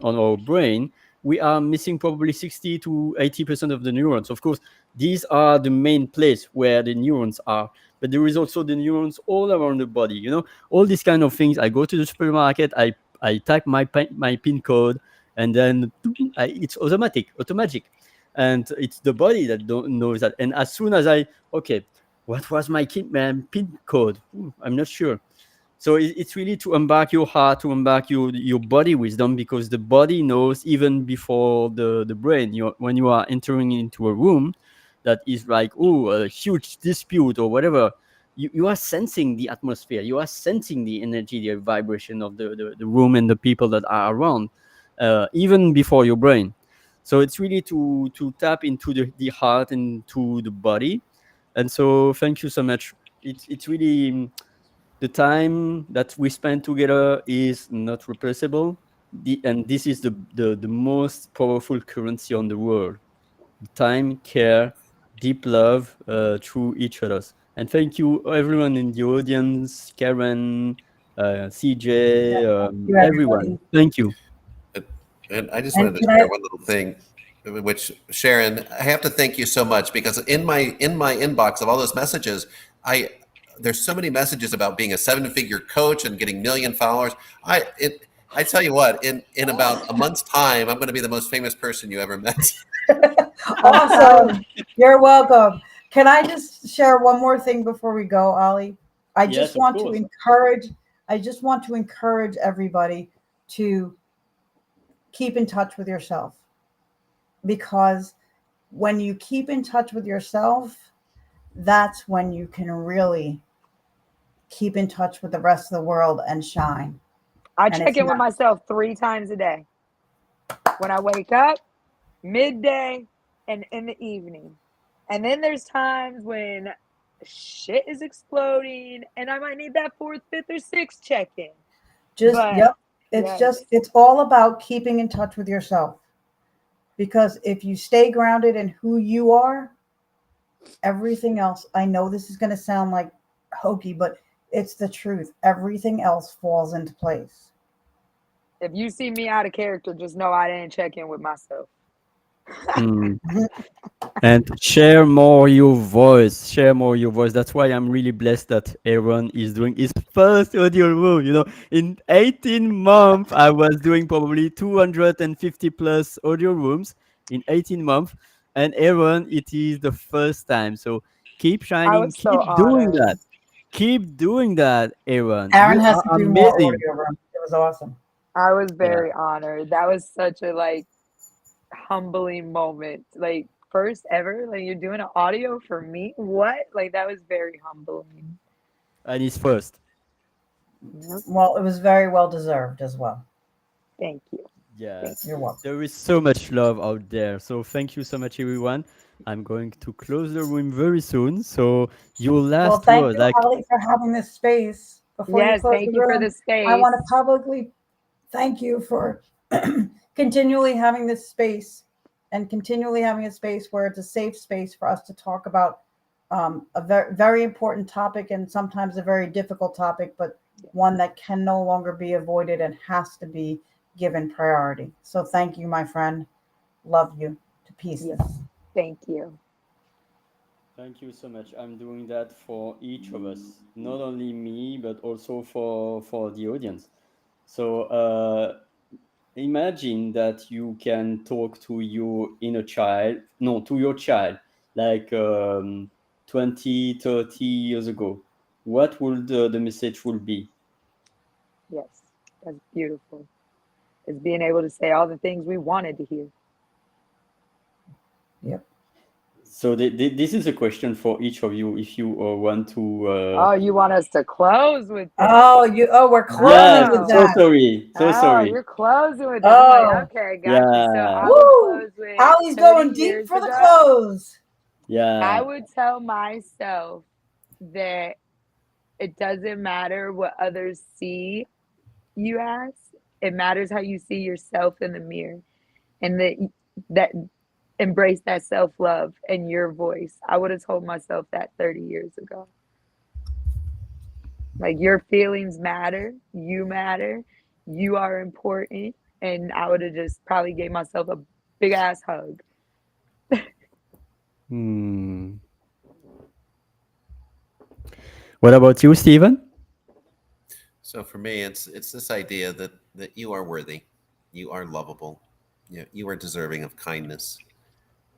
our brain, we are missing probably 60 to 80% of the neurons. Of course, these are the main place where the neurons are, but there is also the neurons all around the body. All these kind of things. I go to the supermarket, I type my pin code, and then it's automatic, and it's the body that don't knows that. And as soon as okay, what was my pin code? I'm not sure. So it's really to embark your heart, to embark your body wisdom, because the body knows even before the brain. When you are entering into a room that is like, a huge dispute or whatever, you are sensing the atmosphere, you are sensing the energy, the vibration of the room and the people that are around, even before your brain. So it's really to tap into the heart and to the body. And so thank you so much. It's really, the time that we spend together is not replaceable. And this is the most powerful currency on the world. Time, care, deep love through each other's. And thank you, everyone in the audience, Karen, Yeah, CJ, thank you, everyone. everybody. Thank you. And I just And wanted to can share I? one little thing, which, Sharon, I have to thank you so much, because in my inbox of all those messages, there's so many messages about being a 7-figure coach and getting million followers. I tell you what, in about a month's time, I'm going to be the most famous person you ever met. Awesome. You're welcome. Can I just share one more thing before we go, Ollie? I Yes, just of want to course. encourage. I just want to encourage everybody to keep in touch with yourself, because when you keep in touch with yourself, that's when you can really keep in touch with the rest of the world and shine. I And check it's in with not myself 3 times a day. When I wake up, midday, and in the evening. And then there's times when shit is exploding and I might need that 4th, 5th, or 6th check-in. just, But yep. yes, It's all about keeping in touch with yourself. Because if you stay grounded in who you are, everything else, I know this is going to sound like hokey, but it's the truth. Everything else falls into place. If you see me out of character, just know I didn't check in with myself. Hmm. And share more your voice. Share more your voice. That's why I'm really blessed that Aaron is doing his first audio room. In 18 months, I was doing probably 250 plus audio rooms in 18 months. And Aaron, it is the first time. So keep I shining. was so Keep doing honored. that. Keep doing that, Aaron. Aaron You has are to do more amazing. audio rooms. It was awesome. I was Yeah. very honored. That was such a humbling moment. Like first ever, like you're doing an audio for me. What? Like that was very humbling. And he's first. Yep. Well, it was very well deserved as well. Thank you. Thank Yes. You're welcome. There is so much love out there. So thank you so much, everyone. I'm going to close the room very soon. So your Well, last thank word, you, like, Holly, for having this space. Before you Yes, close the thank you for room, the I want to space. publicly thank you for continually having this space and continually having a space where it's a safe space for us to talk about a very, very important topic and sometimes a very difficult topic, but one that can no longer be avoided and has to be given priority. So thank you, my friend. Love you to pieces. Yes. Thank you. thank you so much. I'm doing that for each of us, not only me, but also for the audience. So imagine that you can talk to your inner child, no, to your child, like 20, 30 years ago. What would the message will be? Yes. That's beautiful. It's being able to say all the things we wanted to hear. Yep. So this is a question for each of you. If you want to, Oh, you want us to close with this? We're closing yes. with Oh. So that. sorry, so Oh, sorry. you're closing with this. I'm Oh, like, okay, got you. So Yeah, I would woo! close with Allie's 30 going deep years for the ago. close. I yeah. would tell myself that it doesn't matter what others see you as. It matters how you see yourself in the mirror, and that embrace that self-love and your voice. I would have told myself that 30 years ago. Like your feelings matter, you are important, and I would have just probably gave myself a big ass hug. Hmm. What about you, Stephen? So for me, it's this idea that you are worthy, you are lovable, you are deserving of kindness,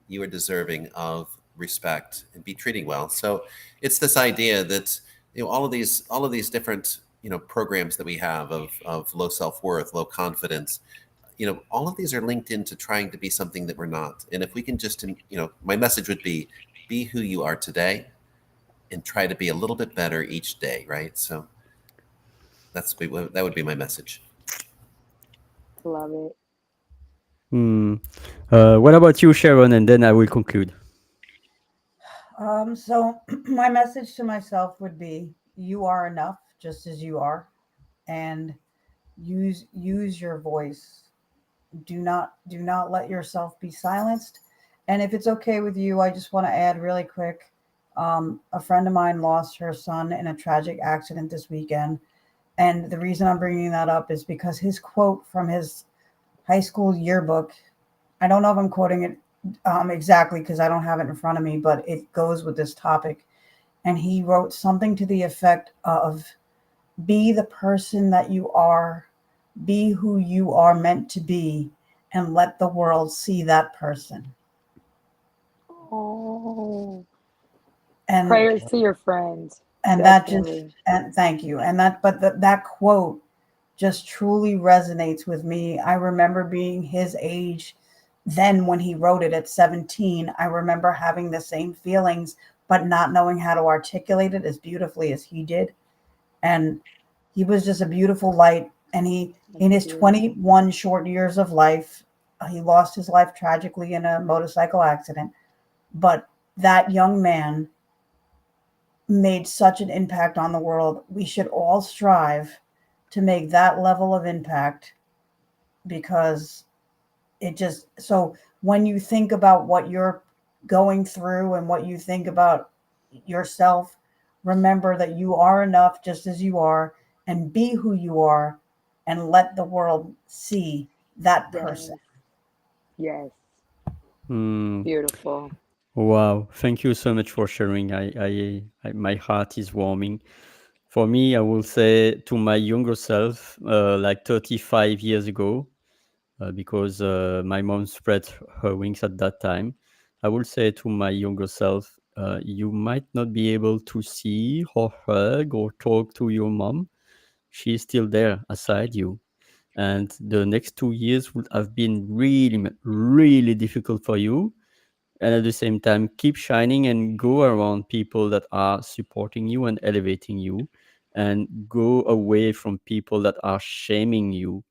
you are deserving of respect and be treating well. So it's this idea that all of these different programs that we have of low self-worth, low confidence, all of these are linked into trying to be something that we're not. And if we can just my message would be who you are today and try to be a little bit better each day, right? So that would be my message. Love it. Hmm. What about you, Sharon? And then I will conclude. So my message to myself would be you are enough just as you are, and use your voice. Do not let yourself be silenced. And if it's okay with you, I just want to add really quick. A friend of mine lost her son in a tragic accident this weekend, and the reason I'm bringing that up is because his quote from his high school yearbook, I don't know if I'm quoting it exactly because I don't have it in front of me, but it goes with this topic. And he wrote something to the effect of be the person that you are, be who you are meant to be, and let the world see that person. Oh, And prayers to your friends. that just, Definitely. and thank you. And that quote just truly resonates with me. I remember being his age then when he wrote it at 17. I remember having the same feelings, but not knowing how to articulate it as beautifully as he did. And he was just a beautiful light. And in his 21 short years of life, he lost his life tragically in a motorcycle accident. But that young man made such an impact on the world. We should all strive to make that level of impact because it just so when you think about what you're going through and what you think about yourself, remember that you are enough just as you are, and be who you are, and let the world see that person. Yes. Yes. Hmm. Beautiful. Wow, thank you so much for sharing. My heart is warming. For me, I will say to my younger self, like 35 years ago, because my mom spread her wings at that time. I will say to my younger self, you might not be able to see or hug or talk to your mom. She's still there aside you. And the next 2 years would have been really difficult for you, and at the same time keep shining and go around people that are supporting you and elevating you, and go away from people that are shaming you,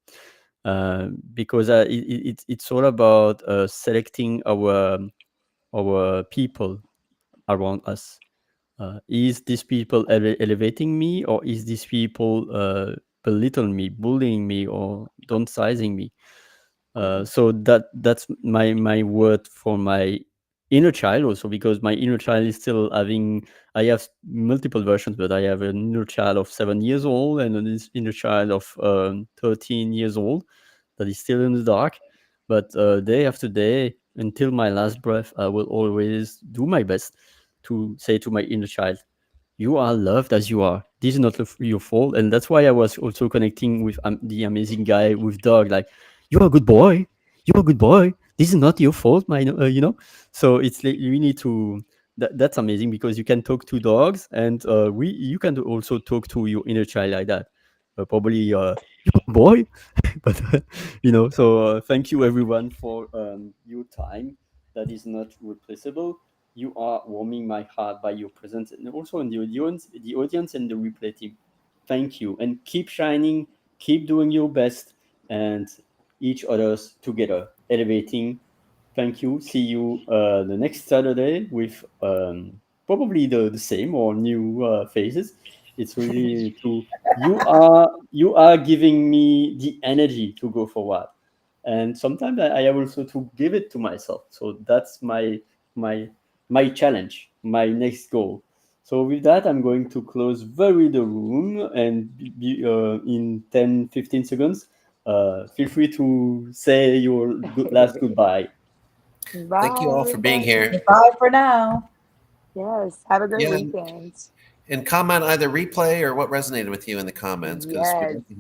because it's all about selecting our people around us. Is these people elevating me, or is these people belittle me, bullying me, or downsizing me? So that's my word for my inner child also, because my inner child is still having, I have multiple versions, but I have an inner child of 7 years old and an inner child of 13 years old that is still in the dark. But day after day, until my last breath, I will always do my best to say to my inner child, you are loved as you are. This is not your fault. And that's why I was also connecting with the amazing guy with dog. Like, you are a good boy. You are a good boy. This is not your fault, So it's like we need to. That's amazing, because you can talk to dogs, and you can also talk to your inner child like that. Probably, you're a boy, but So thank you everyone for your time. That is not replaceable. You are warming my heart by your presence, and also in the audience and the replay team. Thank you, and keep shining, keep doing your best, and each others together, elevating. Thank you. See you the next Saturday with probably the same or new faces. It's really to you are giving me the energy to go forward, and sometimes I have also to give it to myself. So that's my my challenge, my next goal. So with that, I'm going to close very the room, and in 10-15 seconds, feel free to say your last goodbye. Thank you Bye, all for being everybody. here. Goodbye for now. Yes. Have a great Yeah, weekend. and comment either replay or what resonated with you in the comments, because we'd Yes. like to